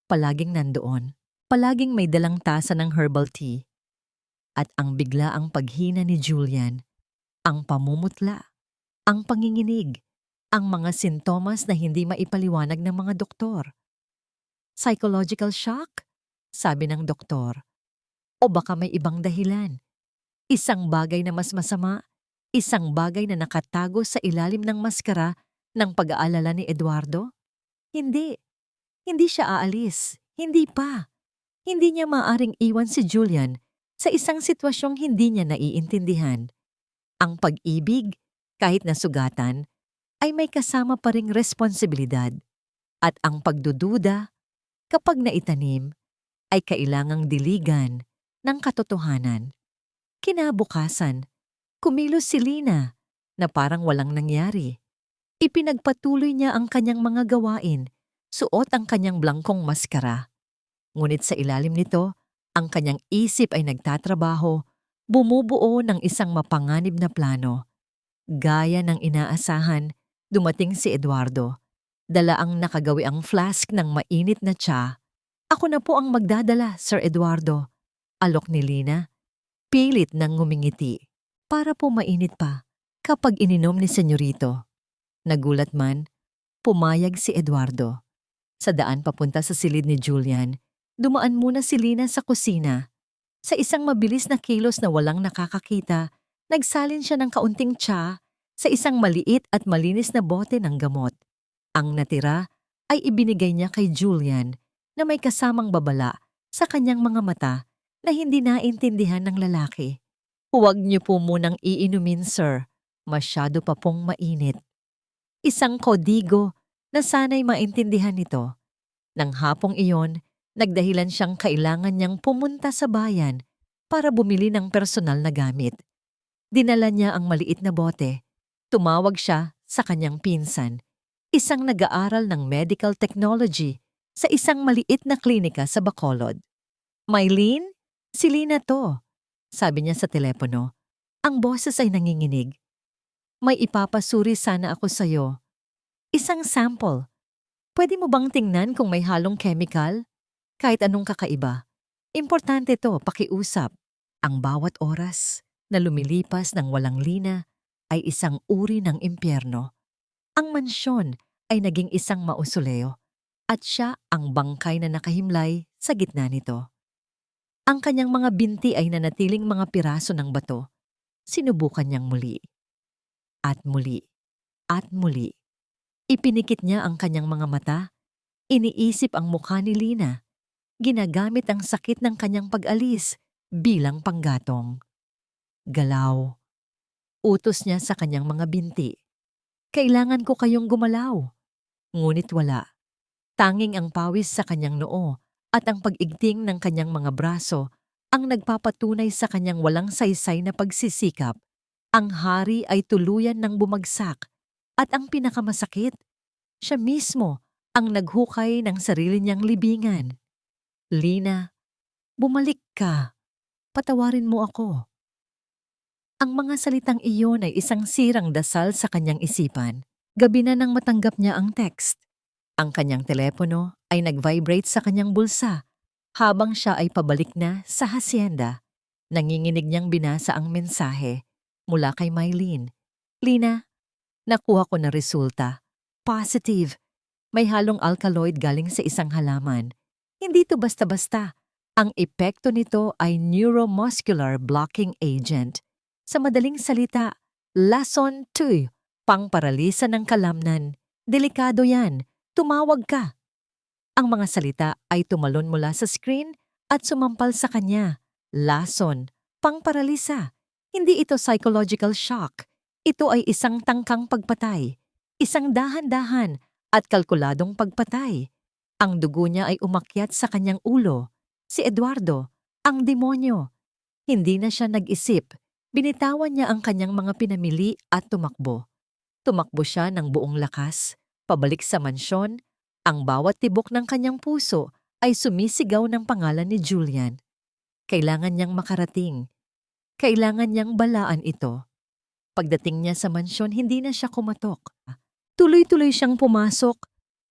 Palaging nandoon. Palaging may dalang tasa ng herbal tea. At ang biglaang paghina ni Julian, ang pamumutla, ang panginginig, ang mga sintomas na hindi maipaliwanag ng mga doktor. Psychological shock? Sabi ng doktor. O baka may ibang dahilan. Isang bagay na mas masama, isang bagay na nakatago sa ilalim ng maskara ng pag-aalala ni Eduardo? Hindi. Hindi siya aalis. Hindi pa. Hindi niya maaring iwan si Julian sa isang sitwasyong hindi niya naiintindihan. Ang pag-ibig, kahit nasugatan, ay may kasama pa ring responsibilidad. At ang pagdududa, kapag naitanim, ay kailangang diligan ng katotohanan. Kinabukasan, kumilos si Lina na parang walang nangyari. Ipinagpatuloy niya ang kanyang mga gawain, suot ang kanyang blangkong maskara. Ngunit sa ilalim nito, ang kanyang isip ay nagtatrabaho Bumubuo ng isang mapanganib na plano. Gaya ng inaasahan, dumating si Eduardo. Dala ang nakagawiang flask ng mainit na tsa. Ako na po ang magdadala, Sir Eduardo. Alok ni Lina. Pilit nang ngumingiti. Para po mainit pa kapag ininom ni Senyorito. Nagulat man, pumayag si Eduardo. Sa daan papunta sa silid ni Julian, dumaan muna si Lina sa kusina. Sa isang mabilis na kilos na walang nakakakita, nagsalin siya ng kaunting tsa sa isang maliit at malinis na bote ng gamot. Ang natira ay ibinigay niya kay Julian na may kasamang babala sa kanyang mga mata na hindi naintindihan ng lalaki. Huwag niyo po munang iinumin, sir. Masyado pa pong mainit. Isang kodigo na sana'y maintindihan nito. Nang hapong iyon, nagdahilan siyang kailangan niyang pumunta sa bayan para bumili ng personal na gamit. Dinala niya ang maliit na bote. Tumawag siya sa kanyang pinsan, isang nag-aaral ng medical technology sa isang maliit na klinika sa Bacolod. Mylene? Si Lina to, sabi niya sa telepono. Ang boses ay nanginginig. May ipapasuri sana ako sa'yo. Isang sample. Pwede mo bang tingnan kung may halong chemical? Kahit anong kakaiba. Importante to, pakiusap. Ang bawat oras na lumilipas ng walang Lina ay isang uri ng impyerno. Ang mansyon ay naging isang mausoleo at siya ang bangkay na nakahimlay sa gitna nito. Ang kanyang mga binti ay nanatiling mga piraso ng bato. Sinubukan niyang muli. At muli. At muli. Ipinikit niya ang kanyang mga mata. Iniisip ang mukha ni Lina. Ginagamit ang sakit ng kanyang pag-alis bilang panggatong. Galaw. Utos niya sa kanyang mga binti. Kailangan ko kayong gumalaw. Ngunit wala. Tanging ang pawis sa kanyang noo at ang pag-igting ng kanyang mga braso ang nagpapatunay sa kanyang walang saysay na pagsisikap. Ang hari ay tuluyan ng bumagsak at ang pinakamasakit, siya mismo ang naghukay ng sarili niyang libingan. Lina, bumalik ka. Patawarin mo ako. Ang mga salitang iyon ay isang sirang dasal sa kanyang isipan. Gabi na nang matanggap niya ang text. Ang kanyang telepono ay nag-vibrate sa kanyang bulsa habang siya ay pabalik na sa hacienda. Nanginginig niyang binasa ang mensahe mula kay Mylene. Lina, nakuha ko na resulta. Positive. May halong alkaloid galing sa isang halaman. Hindi to basta-basta. Ang epekto nito ay neuromuscular blocking agent. Sa madaling salita, Lason 2, pangparalisa ng kalamnan. Delikado yan. Tumawag ka. Ang mga salita ay tumalon mula sa screen at sumampal sa kanya. Lason, pangparalisa. Hindi ito psychological shock. Ito ay isang tangkang pagpatay. Isang dahan-dahan at kalkuladong pagpatay. Ang dugo niya ay umakyat sa kanyang ulo. Si Eduardo, ang demonyo. Hindi na siya nag-isip. Binitawan niya ang kanyang mga pinamili at tumakbo. Tumakbo siya ng buong lakas. Pabalik sa mansyon, ang bawat tibok ng kanyang puso ay sumisigaw ng pangalan ni Julian. Kailangan niyang makarating. Kailangan niyang balaan ito. Pagdating niya sa mansyon, hindi na siya kumatok. Tuloy-tuloy siyang pumasok.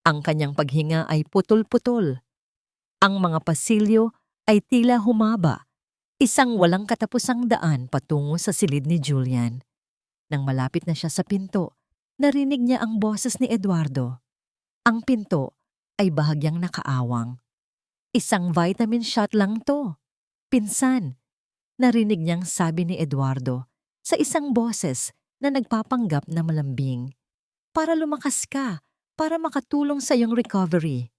Ang kanyang paghinga ay putol-putol. Ang mga pasilyo ay tila humaba. Isang walang katapusang daan patungo sa silid ni Julian. Nang malapit na siya sa pinto, narinig niya ang boses ni Eduardo. Ang pinto ay bahagyang nakaawang. Isang vitamin shot lang to. Pinsan, narinig niyang sabi ni Eduardo sa isang boses na nagpapanggap na malambing. Para lumakas ka, para makatulong sa iyong recovery.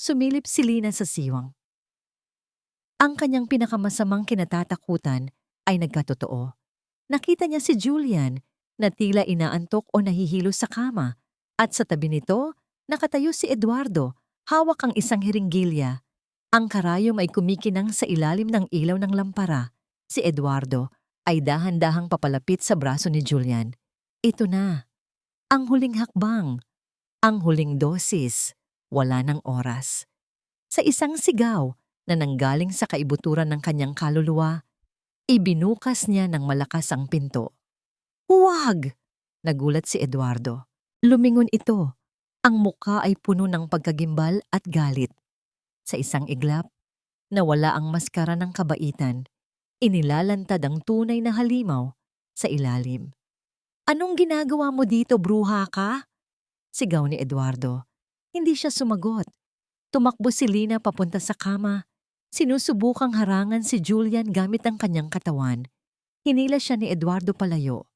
Sumilip si Lina sa siwang. Ang kanyang pinakamasamang kinatatakutan ay nagkatotoo. Nakita niya si Julian na tila inaantok o nahihilo sa kama at sa tabi nito nakatayo si Eduardo, hawak ang isang hiringgilya. Ang karayom ay kumikinang sa ilalim ng ilaw ng lampara. Si Eduardo ay dahan-dahang papalapit sa braso ni Julian. Ito na. Ang huling hakbang. Ang huling dosis. Wala ng oras. Sa isang sigaw na nanggaling sa kaibuturan ng kanyang kaluluwa, Ibinukas niya ng malakas ang pinto. "Huwag!" Nagulat si Eduardo. Lumingon ito. Ang muka ay puno ng pagkagimbal at galit. Sa isang iglap, nawala ang maskara ng kabaitan. Inilalantad ang tunay na halimaw sa ilalim. "Anong ginagawa mo dito, bruha ka?" Sigaw ni Eduardo. Hindi siya sumagot. Tumakbo si Lina papunta sa kama. Sinusubukang harangan si Julian gamit ang kanyang katawan. Hinila siya ni Eduardo palayo.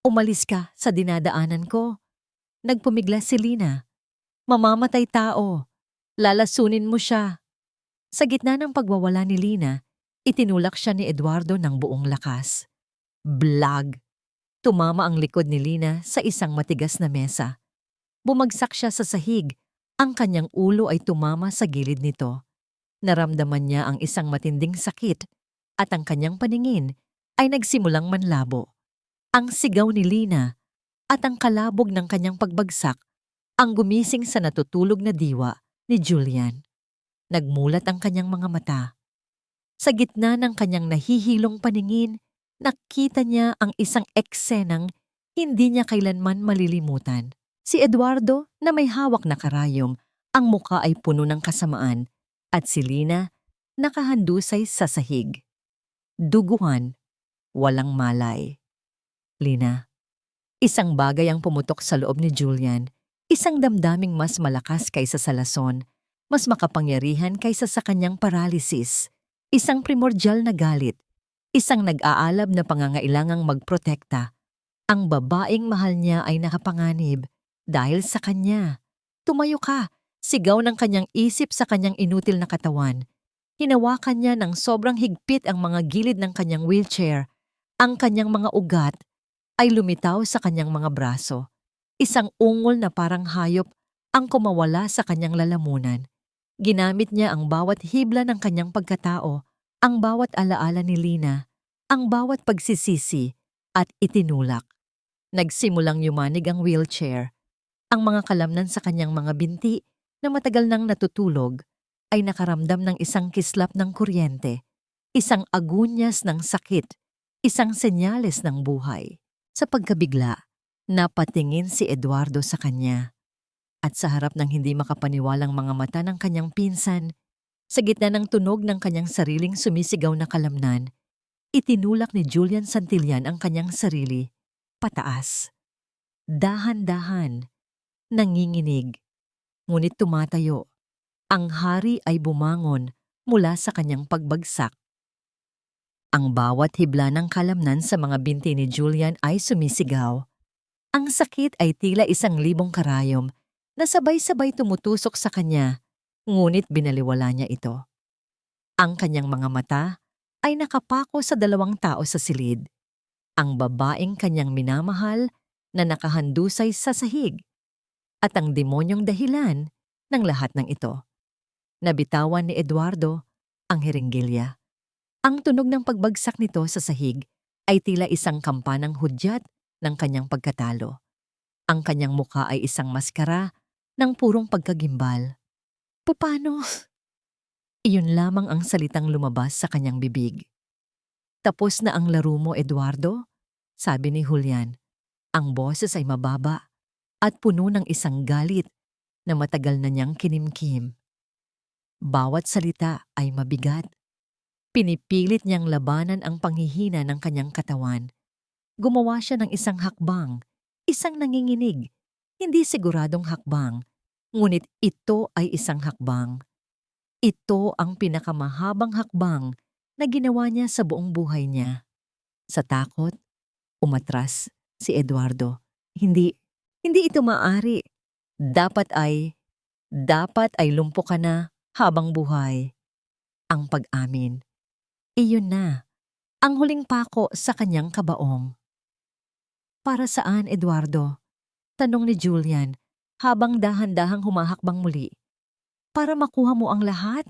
"Umalis ka sa dinadaanan ko." Nagpumigla si Lina. "Mamamatay tao. Lalasunin mo siya." Sa gitna ng pagwawala ni Lina, itinulak siya ni Eduardo ng buong lakas. Blag! Tumama ang likod ni Lina sa isang matigas na mesa. Bumagsak siya sa sahig. Ang kanyang ulo ay tumama sa gilid nito. Naramdaman niya ang isang matinding sakit at ang kanyang paningin ay nagsimulang manlabo. Ang sigaw ni Lina at ang kalabog ng kanyang pagbagsak ang gumising sa natutulog na diwa ni Julian. Nagmulat ang kanyang mga mata. Sa gitna ng kanyang nahihilong paningin, nakita niya ang isang eksenang hindi niya kailanman malilimutan. Si Eduardo na may hawak na karayom, ang muka ay puno ng kasamaan, at si Lina nakahandusay sa sahig. Duguan, walang malay. "Lina." Isang bagay ang pumutok sa loob ni Julian, isang damdaming mas malakas kaysa sa lason, mas makapangyarihan kaysa sa kanyang paralysis, isang primordial na galit, isang nag-aalab na pangangailangang magprotekta. Ang babaeng mahal niya ay nakapanganib dahil sa kanya. "Tumayo ka!" Sigaw ng kanyang isip sa kanyang inutil na katawan. Hinawakan niya ng sobrang higpit ang mga gilid ng kanyang wheelchair. Ang kanyang mga ugat ay lumitaw sa kanyang mga braso. Isang ungol na parang hayop ang kumawala sa kanyang lalamunan. Ginamit niya ang bawat hibla ng kanyang pagkatao, ang bawat alaala ni Lina, ang bawat pagsisisi, at itinulak. Nagsimulang yumanig ang wheelchair. Ang mga kalamnan sa kanyang mga binti na matagal nang natutulog ay nakaramdam ng isang kislap ng kuryente, isang agunyas ng sakit, isang senyales ng buhay. Sa pagkabigla, napatingin si Eduardo sa kanya. At sa harap ng hindi makapaniwalang mga mata ng kanyang pinsan, sa gitna ng tunog ng kanyang sariling sumisigaw na kalamnan, itinulak ni Julian Santillan ang kanyang sarili pataas. Dahan-dahan, nanginginig, ngunit tumatayo. Ang hari ay bumangon mula sa kanyang pagbagsak. Ang bawat hibla ng kalamnan sa mga binti ni Julian ay sumisigaw. Ang sakit ay tila 1,000 karayom na sabay-sabay tumutusok sa kanya, ngunit binaliwala niya ito. Ang kanyang mga mata ay nakapako sa 2 tao sa silid. Ang babaeng kanyang minamahal na nakahandusay sa sahig at ang demonyong dahilan ng lahat ng ito. Nabitawan ni Eduardo ang hiringgilya. Ang tunog ng pagbagsak nito sa sahig ay tila isang kampanang hudyat ng kanyang pagkatalo. Ang kanyang muka ay isang maskara ng purong pagkagimbal. "Paano?" Iyon lamang ang salitang lumabas sa kanyang bibig. "Tapos na ang laro mo, Eduardo?" sabi ni Julian. Ang boses ay mababa at puno ng isang galit na matagal na niyang kinimkim. Bawat salita ay mabigat. Pinipilit niyang labanan ang panghihina ng kanyang katawan. Gumawa siya ng isang hakbang, isang nanginginig, hindi siguradong hakbang, ngunit ito ay isang hakbang. Ito ang pinakamahabang hakbang na ginawa niya sa buong buhay niya. Sa takot, umatras si Eduardo. Hindi ito maaari. Dapat ay lumpo ka na habang buhay." Ang pag-amin. Iyon na, ang huling pako sa kanyang kabaong. "Para saan, Eduardo?" tanong ni Julian habang dahan-dahang humahakbang muli. "Para makuha mo ang lahat?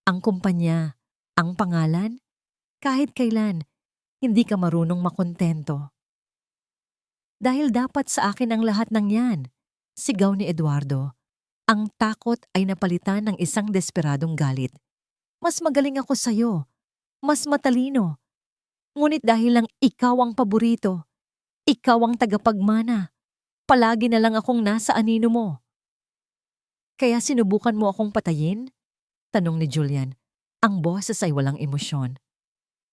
Ang kumpanya, ang pangalan? Kahit kailan, hindi ka marunong makontento." "Dahil dapat sa akin ang lahat ng yan," sigaw ni Eduardo. Ang takot ay napalitan ng isang desperadong galit. "Mas magaling ako sa'yo. Mas matalino. Ngunit dahil lang ikaw ang paborito, ikaw ang tagapagmana, palagi na lang akong nasa anino mo. Kaya sinubukan mo akong patayin? Tanong ni Julian. Ang boses ay walang emosyon.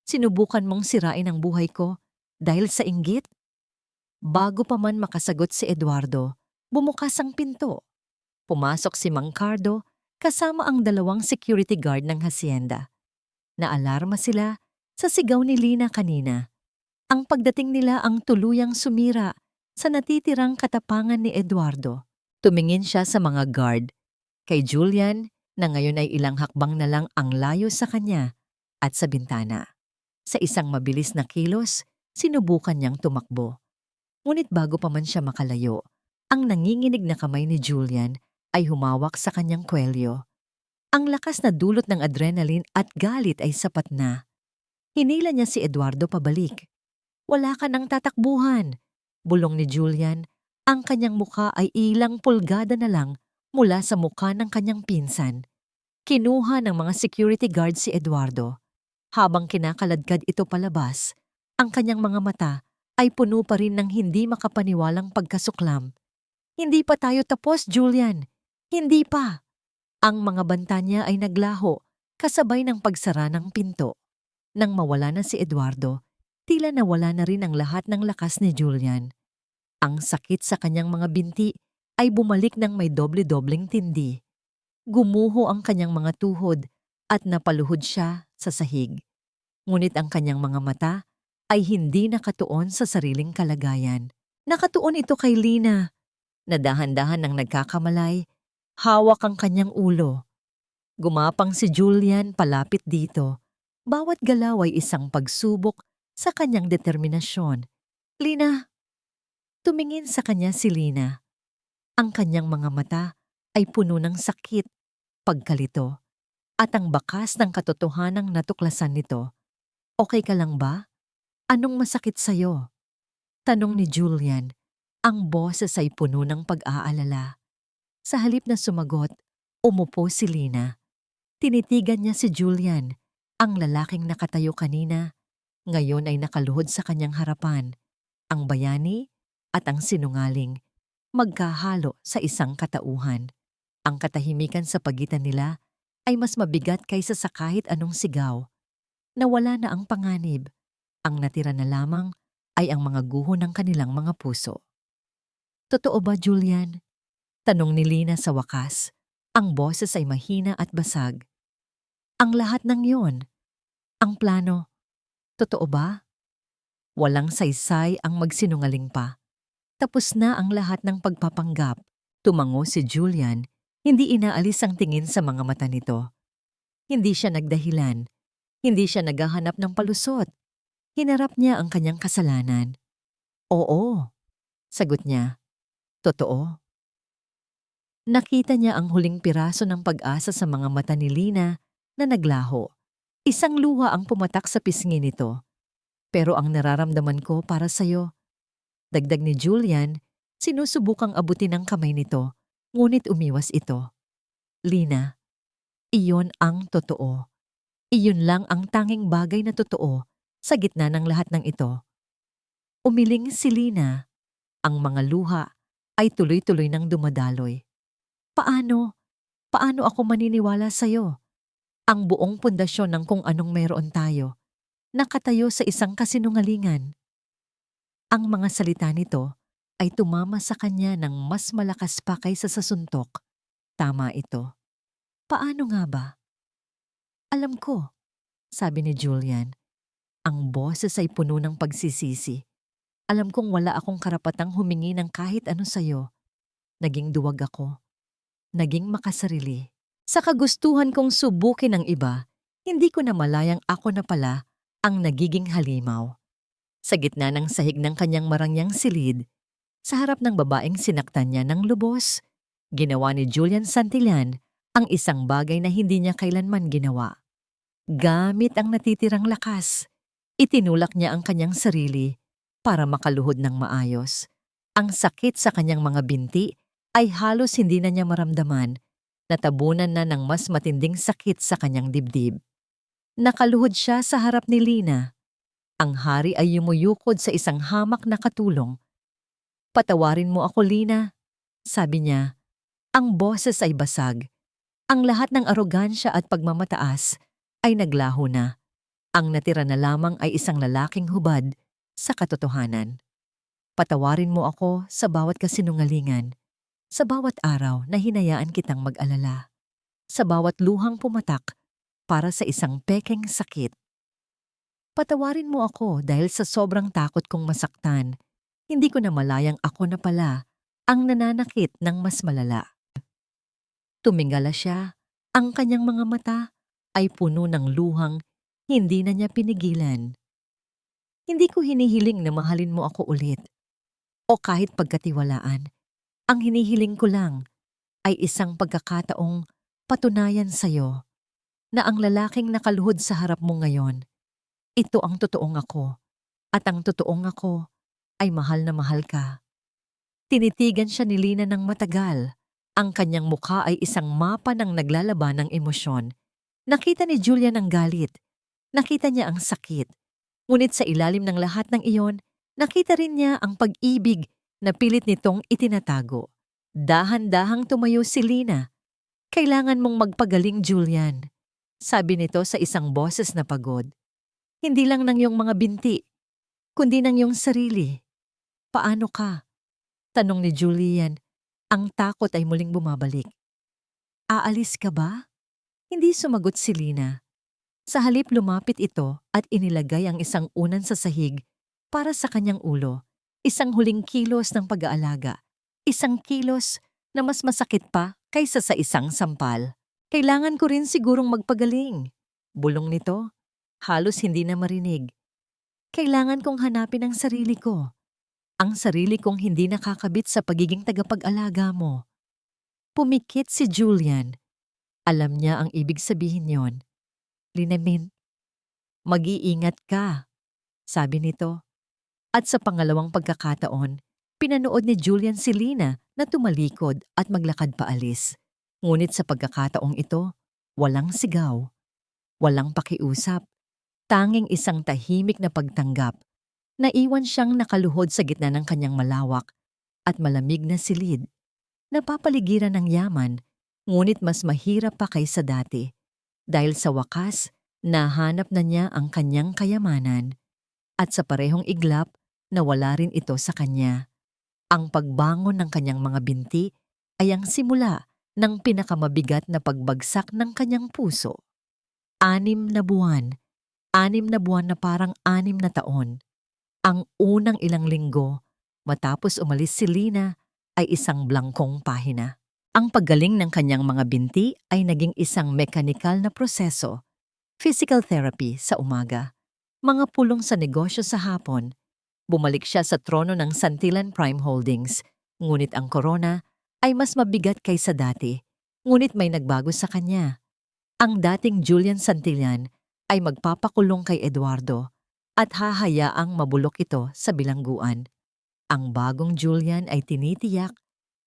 Sinubukan mong sirain ang buhay ko dahil sa inggit? Bago pa man makasagot si Eduardo, bumukas ang pinto. Pumasok si Mang Cardo kasama ang dalawang security guard ng hacienda. Naalarma sila sa sigaw ni Lina kanina. Ang pagdating nila ang tuluyang sumira sa natitirang katapangan ni Eduardo. Tumingin siya sa mga guard, kay Julian na ngayon ay ilang hakbang na lang ang layo sa kanya at sa bintana. Sa isang mabilis na kilos, sinubukan niyang tumakbo. Ngunit bago pa man siya makalayo, ang nanginginig na kamay ni Julian ay humawak sa kanyang kwelyo. Ang lakas na dulot ng adrenaline at galit ay sapat na. Hinila niya si Eduardo pabalik. Wala ka nang tatakbuhan, bulong ni Julian. Ang kanyang muka ay ilang pulgada na lang mula sa muka ng kanyang pinsan. Kinuha ng mga security guard si Eduardo. Habang kinakaladkad ito palabas, ang kanyang mga mata ay puno pa rin ng hindi makapaniwalang pagkasuklam. Hindi pa tayo tapos, Julian. Hindi pa. Ang mga banta niya ay naglaho kasabay ng pagsara ng pinto. Nang mawala na si Eduardo, tila nawala na rin ang lahat ng lakas ni Julian. Ang sakit sa kanyang mga binti ay bumalik ng may doble-dobleng tindi. Gumuho ang kanyang mga tuhod at napaluhod siya sa sahig. Ngunit ang kanyang mga mata ay hindi nakatuon sa sariling kalagayan. Nakatuon ito kay Lina, na dahan-dahan nang nagkakamalay, hawak ang kanyang ulo. Gumapang si Julian palapit dito. Bawat galaw ay isang pagsubok sa kanyang determinasyon. Lina! Tumingin sa kanya si Lina. Ang kanyang mga mata ay puno ng sakit, pagkalito, at ang bakas ng katotohanang natuklasan nito. Okay ka lang ba? Anong masakit sa'yo? Tanong ni Julian. Ang boses ay puno ng pag-aalala. Sa halip na sumagot, umupo si Lina. Tinitigan niya si Julian, ang lalaking nakatayo kanina. Ngayon ay nakaluhod sa kanyang harapan. Ang bayani at ang sinungaling, magkahalo sa isang katauhan. Ang katahimikan sa pagitan nila ay mas mabigat kaysa sa kahit anong sigaw. Nawala na ang panganib. Ang natira na lamang ay ang mga guho ng kanilang mga puso. Totoo ba, Julian? Tanong ni Lina sa wakas. Ang boses ay mahina at basag. Ang lahat ng yon. Ang plano. Totoo ba? Walang saysay ang magsinungaling pa. Tapos na ang lahat ng pagpapanggap. Tumango si Julian, hindi inaalis ang tingin sa mga mata nito. Hindi siya nagdahilan. Hindi siya naghahanap ng palusot. Hinarap niya ang kanyang kasalanan. Oo, sagot niya. Totoo. Nakita niya ang huling piraso ng pag-asa sa mga mata ni Lina na naglaho. Isang luha ang pumatak sa pisngi nito. Pero ang nararamdaman ko para sa'yo. Dagdag ni Julian, sinusubukang abutin ang kamay nito, ngunit umiwas ito. Lina, iyon ang totoo. Iyon lang ang tanging bagay na totoo sa gitna ng lahat ng ito. Umiling si Lina. Ang mga luha ay tuloy-tuloy nang dumadaloy. Paano? Paano ako maniniwala sa'yo? Ang buong pundasyon ng kung anong mayroon tayo, nakatayo sa isang kasinungalingan. Ang mga salita nito ay tumama sa kanya ng mas malakas pa kaysa sa suntok. Tama ito. Paano nga ba? Alam ko, sabi ni Julian. Ang boses ay puno ng pagsisisi. Alam kong wala akong karapatang humingi ng kahit ano sa'yo. Naging duwag ako. Naging makasarili. Sa kagustuhan kong subukin ang iba, hindi ko namalayang ako na pala ang nagiging halimaw. Sa gitna ng sahig ng kanyang marangyang silid, sa harap ng babaeng sinaktan niya ng lubos, ginawa ni Julian Santillan ang isang bagay na hindi niya kailanman ginawa. Gamit ang natitirang lakas, itinulak niya ang kanyang sarili para makaluhod ng maayos. Ang sakit sa kanyang mga binti ay halos hindi na niya maramdaman. Natabunan na ng mas matinding sakit sa kanyang dibdib. Nakaluhod siya sa harap ni Lina. Ang hari ay yumuyukod sa isang hamak na katulong. "Patawarin mo ako, Lina," sabi niya. Ang boses ay basag. Ang lahat ng arogansya at pagmamataas ay naglaho na. Ang natira na lamang ay isang lalaking hubad sa katotohanan. "Patawarin mo ako sa bawat kasinungalingan, sa bawat araw na hinayaan kitang mag-alala, sa bawat luhang pumatak para sa isang pekeng sakit. Patawarin mo ako dahil sa sobrang takot kong masaktan, hindi ko na malayang ako na pala ang nananakit ng mas malala." Tumingala siya. Ang kanyang mga mata ay puno ng luhang hindi na niya pinigilan. "Hindi ko hinihiling na mahalin mo ako ulit o kahit pagkatiwalaan. Ang hinihiling ko lang ay isang pagkakataong patunayan sa'yo na ang lalaking nakaluhod sa harap mo ngayon, ito ang totoong ako at ang totoong ako ay mahal na mahal ka." Tinitigan siya ni Lina ng matagal. Ang kanyang mukha ay isang mapa ng naglalaban ng emosyon. Nakita ni Julian ang galit. Nakita niya ang sakit. Ngunit sa ilalim ng lahat ng iyon, nakita rin niya ang pag-ibig na pilit nitong itinatago. Dahan-dahang tumayo si Lina. "Kailangan mong magpagaling, Julian," sabi nito sa isang boses na pagod. "Hindi lang ng iyong mga binti, kundi ng iyong sarili." "Paano ka?" tanong ni Julian. Ang takot ay muling bumabalik. "Aalis ka ba?" Hindi sumagot si Lina. Sa halip lumapit ito at inilagay ang isang unan sa sahig para sa kanyang ulo. Isang huling kilos ng pag-aalaga. Isang kilos na mas masakit pa kaysa sa isang sampal. "Kailangan ko rin sigurong magpagaling," bulong nito. Halos hindi na marinig. "Kailangan kong hanapin ang sarili ko. Ang sarili kong hindi nakakabit sa pagiging tagapag-alaga mo." Pumikit si Julian. Alam niya ang ibig sabihin yon. "Linamin, mag-iingat ka," sabi nito. At sa pangalawang pagkakataon, pinanood ni Julian si Lina na tumalikod at maglakad paalis. Ngunit sa pagkakataong ito, walang sigaw, walang pakiusap, tanging isang tahimik na pagtanggap. Naiwan siyang nakaluhod sa gitna ng kanyang malawak at malamig na silid. Napapaligiran ng yaman, ngunit mas mahirap pa kaysa dati. Dahil sa wakas, nahanap na niya ang kanyang kayamanan. At sa parehong iglap, nawala rin ito sa kanya. Ang pagbangon ng kanyang mga binti ay ang simula ng pinakamabigat na pagbagsak ng kanyang puso. 6 na buwan. 6 na buwan na parang 6 na taon. Ang unang ilang linggo, matapos umalis si Lina, ay isang blangkong pahina. Ang paggaling ng kanyang mga binti ay naging isang mekanikal na proseso. Physical therapy sa umaga, mga pulong sa negosyo sa hapon. Bumalik siya sa trono ng Santillan Prime Holdings, ngunit ang corona ay mas mabigat kaysa dati. Ngunit may nagbago sa kanya. Ang dating Julian Santillan ay magpapakulong kay Eduardo at hahayaang mabulok ito sa bilangguan. Ang bagong Julian ay tinitiyak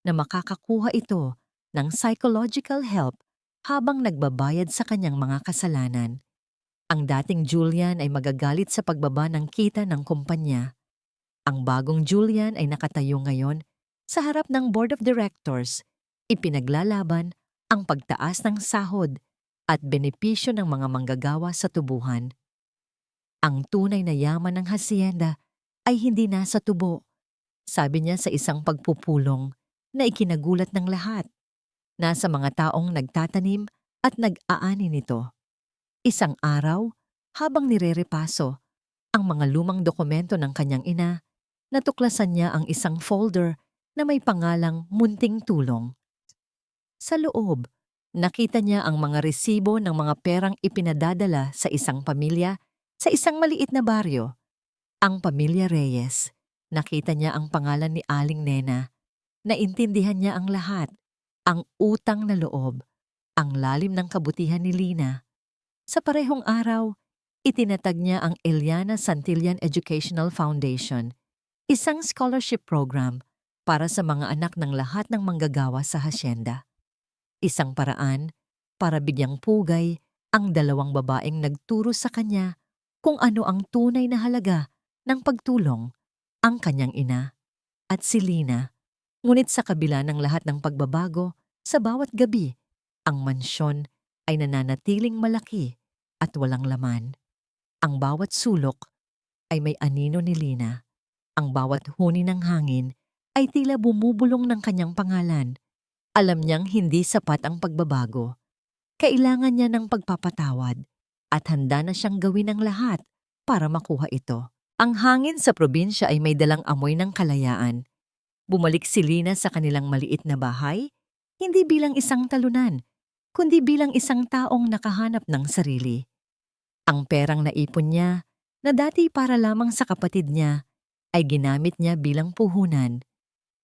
na makakakuha ito ng psychological help habang nagbabayad sa kanyang mga kasalanan. Ang dating Julian ay magagalit sa pagbaba ng kita ng kumpanya. Ang bagong Julian ay nakatayo ngayon sa harap ng board of directors, ipinaglalaban ang pagtaas ng sahod at benepisyo ng mga manggagawa sa tubuhan. Ang tunay na yaman ng hasyenda ay hindi nasa tubo, sabi niya sa isang pagpupulong na ikinagulat ng lahat. Nasa mga taong nagtatanim at nag-aani nito. Isang araw, habang nirerepaso ang mga lumang dokumento ng kanyang ina, natuklasan niya ang isang folder na may pangalang Munting Tulong. Sa loob, nakita niya ang mga resibo ng mga perang ipinadadala sa isang pamilya sa isang maliit na baryo, ang pamilya Reyes. Nakita niya ang pangalan ni Aling Nena. Naintindihan niya ang lahat, ang utang na loob, ang lalim ng kabutihan ni Lina. Sa parehong araw, itinatag niya ang Eliana Santillan Educational Foundation, isang scholarship program para sa mga anak ng lahat ng manggagawa sa hasyenda. Isang paraan para bigyang pugay ang 2 babaeng nagturo sa kanya kung ano ang tunay na halaga ng pagtulong, ang kanyang ina at si Lina. Ngunit sa kabila ng lahat ng pagbabago, sa bawat gabi, ang mansyon ay nananatiling malaki at walang laman. Ang bawat sulok ay may anino ni Lina. Ang bawat huni ng hangin ay tila bumubulong ng kanyang pangalan. Alam niyang hindi sapat ang pagbabago. Kailangan niya ng pagpapatawad at handa na siyang gawin ang lahat para makuha ito. Ang hangin sa probinsya ay may dalang amoy ng kalayaan. Bumalik si Lina sa kanilang maliit na bahay, hindi bilang isang talunan, kundi bilang isang taong nakahanap ng sarili. Ang perang naipon niya, na dati para lamang sa kapatid niya, ay ginamit niya bilang puhunan.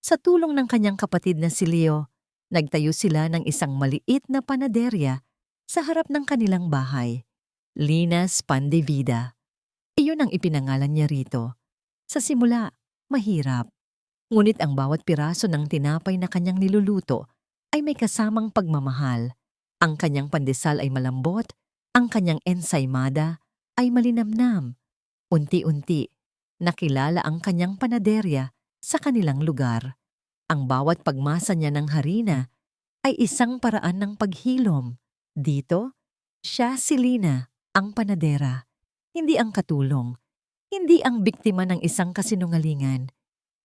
Sa tulong ng kanyang kapatid na si Leo, nagtayo sila ng isang maliit na panaderya sa harap ng kanilang bahay. Lina's Pan de Vida. Iyon ang ipinangalan niya rito. Sa simula, mahirap. Ngunit ang bawat piraso ng tinapay na kanyang niluluto ay may kasamang pagmamahal. Ang kanyang pandesal ay malambot, ang kanyang ensaymada ay malinamnam. Unti-unti, nakilala ang kanyang panaderya sa kanilang lugar. Ang bawat pagmasa niya ng harina ay isang paraan ng paghilom. Dito, siya si Lina, ang panadera. Hindi ang katulong, hindi ang biktima ng isang kasinungalingan.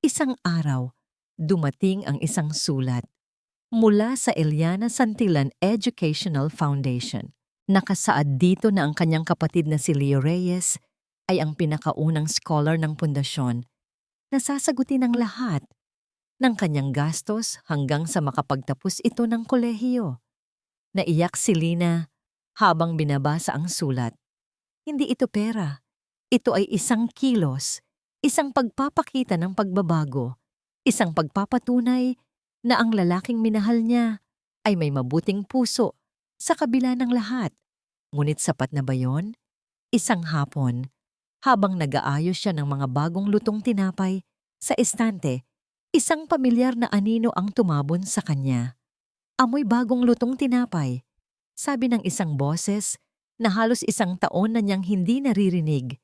Isang araw, dumating ang isang sulat mula sa Eliana Santillan Educational Foundation. Nakasaad dito na ang kanyang kapatid na si Leo Reyes ay ang pinakaunang scholar ng pundasyon na sasagutin ang lahat ng kanyang gastos hanggang sa makapagtapos ito ng kolehiyo. Naiyak si Lina habang binabasa ang sulat. Hindi ito pera. Ito ay isang kilos, isang pagpapakita ng pagbabago, isang pagpapatunay na ang lalaking minahal niya ay may mabuting puso sa kabila ng lahat. Ngunit sapat na ba yon? Isang hapon, habang nag-aayos siya ng mga bagong lutong tinapay sa estante, isang pamilyar na anino ang tumabon sa kanya. Amoy bagong lutong tinapay, sabi ng isang boses na halos isang taon na niyang hindi naririnig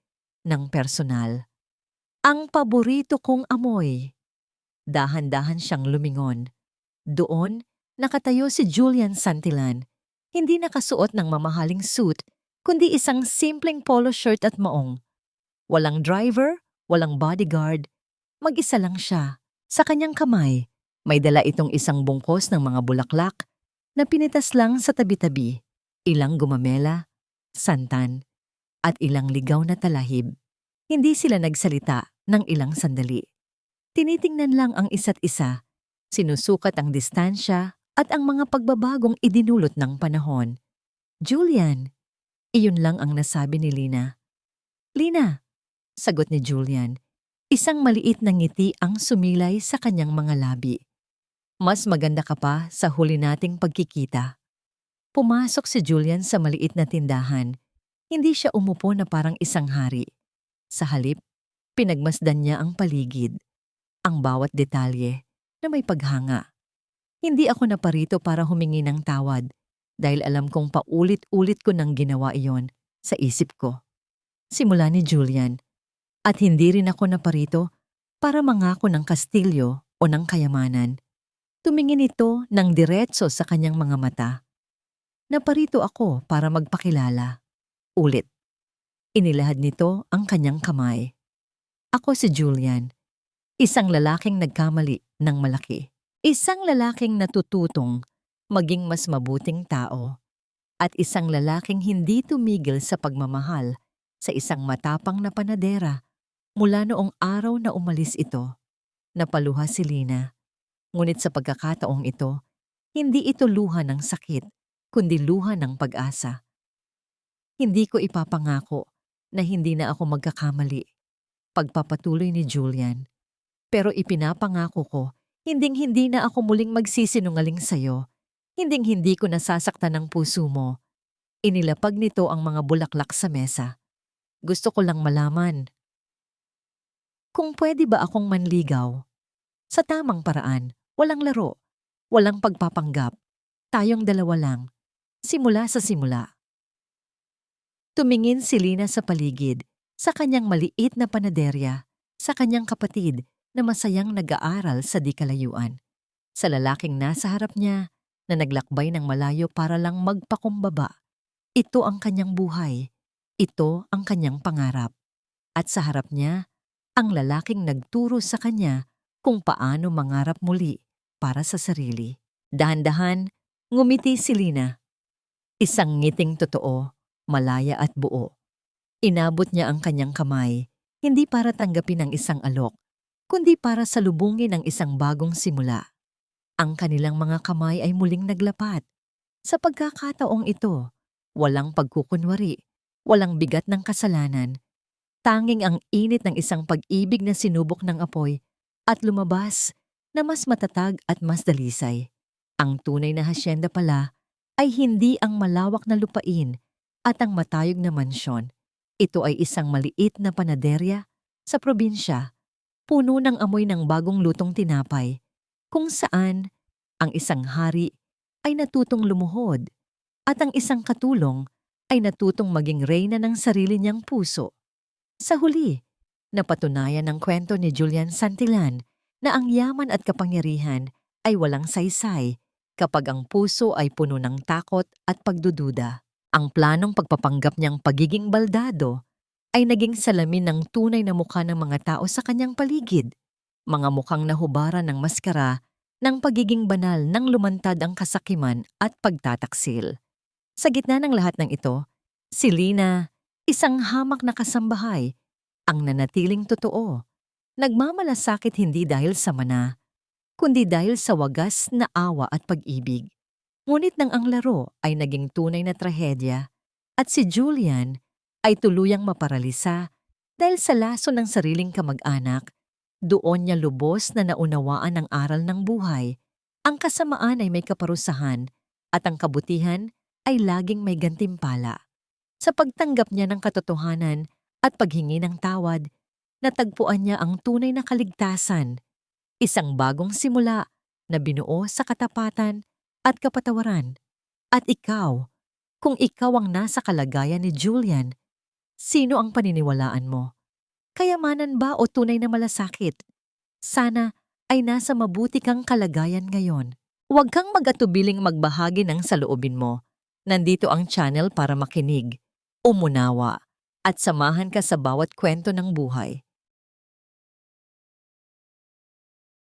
ng personal. Ang paborito kong amoy. Dahan-dahan siyang lumingon. Doon, nakatayo si Julian Santillan, hindi nakasuot ng mamahaling suit, kundi isang simpleng polo shirt at maong. Walang driver, walang bodyguard, mag-isa lang siya. Sa kanyang kamay, may dala itong isang bungkos ng mga bulaklak na pinitas lang sa tabi-tabi, ilang gumamela, santan, at ilang ligaw na talahib. Hindi sila nagsalita ng ilang sandali. Tinitingnan lang ang isa't isa, sinusukat ang distansya at ang mga pagbabagong idinulot ng panahon. Julian, iyon lang ang nasabi ni Lina. Lina, sagot ni Julian. Isang maliit na ngiti ang sumilay sa kanyang mga labi. Mas maganda ka pa sa huli nating pagkikita. Pumasok si Julian sa maliit na tindahan. Hindi siya umupo na parang isang hari. Sa halip, pinagmasdan niya ang paligid, ang bawat detalye na may paghanga. Hindi ako naparito para humingi ng tawad dahil alam kong paulit-ulit ko nang ginawa iyon sa isip ko. Simula ni Julian. At hindi rin ako naparito para mangako ng kastilyo o ng kayamanan. Tumingin ito ng diretso sa kanyang mga mata. Naparito ako para magpakilala. Ulit. Inilahad nito ang kanyang kamay. Ako si Julian, isang lalaking nagkamali ng malaki. Isang lalaking natututong maging mas mabuting tao. At isang lalaking hindi tumigil sa pagmamahal sa isang matapang na panadera mula noong araw na umalis ito. Napaluha si Lina. Ngunit sa pagkakataong ito, hindi ito luha ng sakit, kundi luha ng pag-asa. Hindi ko ipapangako na hindi na ako magkakamali. Pagpapatuloy ni Julian. Pero ipinapangako ko, hinding-hindi na ako muling magsisinungaling sa'yo. Hinding-hindi ko nasasaktan ang puso mo. Inilapag nito ang mga bulaklak sa mesa. Gusto ko lang malaman. Kung pwede ba akong manligaw? Sa tamang paraan, walang laro, walang pagpapanggap. Tayong dalawa lang. Simula sa simula. Tumingin si Lina sa paligid, sa kanyang maliit na panaderya, sa kanyang kapatid na masayang nag-aaral sa di kalayuan, sa lalaking nasa harap niya na naglakbay ng malayo para lang magpakumbaba. Ito ang kanyang buhay. Ito ang kanyang pangarap. At sa harap niya, ang lalaking nagturo sa kanya kung paano mangarap muli para sa sarili. Dahan-dahan, ngumiti si Lina. Isang ngiting totoo, malaya at buo. Inabot niya ang kanyang kamay, hindi para tanggapin ang isang alok, kundi para salubungin ang isang bagong simula. Ang kanilang mga kamay ay muling naglapat. Sa pagkakataong ito, walang pagkukunwari, walang bigat ng kasalanan, tanging ang init ng isang pag-ibig na sinubok ng apoy at lumabas na mas matatag at mas dalisay. Ang tunay na hasyenda pala ay hindi ang malawak na lupain at ang matayog na mansyon. Ito ay isang maliit na panaderya sa probinsya, puno ng amoy ng bagong lutong tinapay, kung saan ang isang hari ay natutong lumuhod at ang isang katulong ay natutong maging reyna ng sarili niyang puso. Sa huli, napatunayan ng kwento ni Julian Santillan na ang yaman at kapangyarihan ay walang saysay kapag ang puso ay puno ng takot at pagdududa. Ang planong pagpapanggap niyang pagiging baldado ay naging salamin ng tunay na mukha ng mga tao sa kanyang paligid. Mga mukhang nahubaran ng maskara ng pagiging banal nang lumantad ang kasakiman at pagtataksil. Sa gitna ng lahat ng ito, si Lina, isang hamak na kasambahay, ang nanatiling totoo. Nagmamalasakit hindi dahil sa mana, kundi dahil sa wagas na awa at pag-ibig. Ngunit nang ang laro ay naging tunay na trahedya at si Julian ay tuluyang maparalisa dahil sa laso ng sariling kamag-anak, doon niya lubos na naunawaan ang aral ng buhay. Ang kasamaan ay may kaparusahan at ang kabutihan ay laging may gantimpala. Sa pagtanggap niya ng katotohanan at paghingi ng tawad, natagpuan niya ang tunay na kaligtasan, isang bagong simula na binuo sa katapatan at kapatawaran. At ikaw, kung ikaw ang nasa kalagayan ni Julian, sino ang paniniwalaan mo? Kayamanan ba o tunay na malasakit? Sana ay nasa mabuti kang kalagayan ngayon. Huwag kang mag-atubiling magbahagi ng saloobin mo. Nandito ang channel para makinig, umunawa, at samahan ka sa bawat kwento ng buhay.